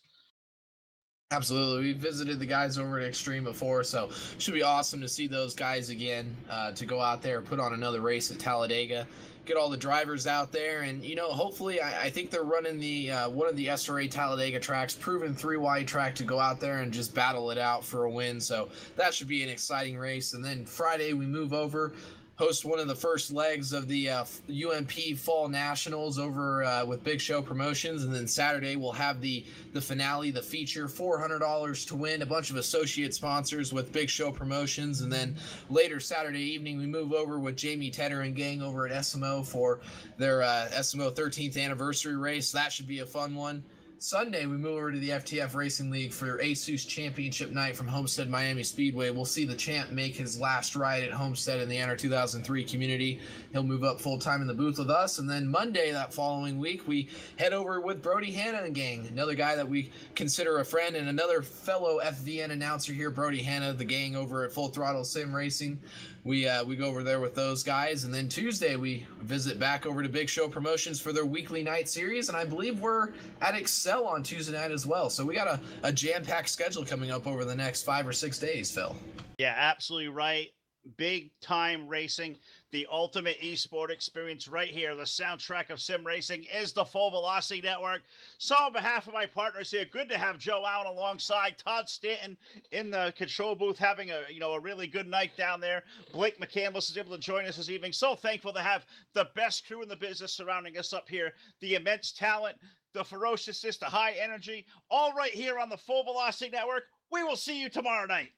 Absolutely. We visited the guys over at Extreme before, so should be awesome to see those guys again, to go out there and put on another race at Talladega. get all the drivers out there, and hopefully, I think they're running the one of the SRA Talladega tracks, proven 3-wide track, to go out there and just battle it out for a win. So that should be an exciting race. And then Friday we move over, host one of the first legs of the UMP Fall Nationals over with Big Show Promotions, and then Saturday we'll have the finale, the feature, $400 to win, a bunch of associate sponsors with Big Show Promotions, and then later Saturday evening we move over with Jamie Tedder and gang over at SMO for their SMO 13th anniversary race. That should be a fun one. Sunday, we move over to the FTF Racing League for ASUS Championship Night from Homestead Miami Speedway. We'll see the champ make his last ride at Homestead in the Enter 2003 community. He'll move up full-time in the booth with us. And then Monday, that following week, we head over with Brody Hanna and gang, another guy that we consider a friend and another fellow FVN announcer here, Brody Hanna, the gang over at Full Throttle Sim Racing. We go over there with those guys, and then Tuesday we visit back over to Big Show Promotions for their weekly night series, and I believe we're at Excel on Tuesday night as well. So we got a jam-packed schedule coming up over the next 5 or 6 days, Phil. Yeah, absolutely right. Big time racing, the ultimate esport experience right here. The soundtrack of sim racing is the Full Velocity Network. So on behalf of my partners here, good to have Joe Allen alongside, Todd Stanton in the control booth having a really good night down there. Blake McCandless is able to join us this evening. So thankful to have the best crew in the business surrounding us up here. The immense talent, the ferociousness, the high energy, all right here on the Full Velocity Network. We will see you tomorrow night.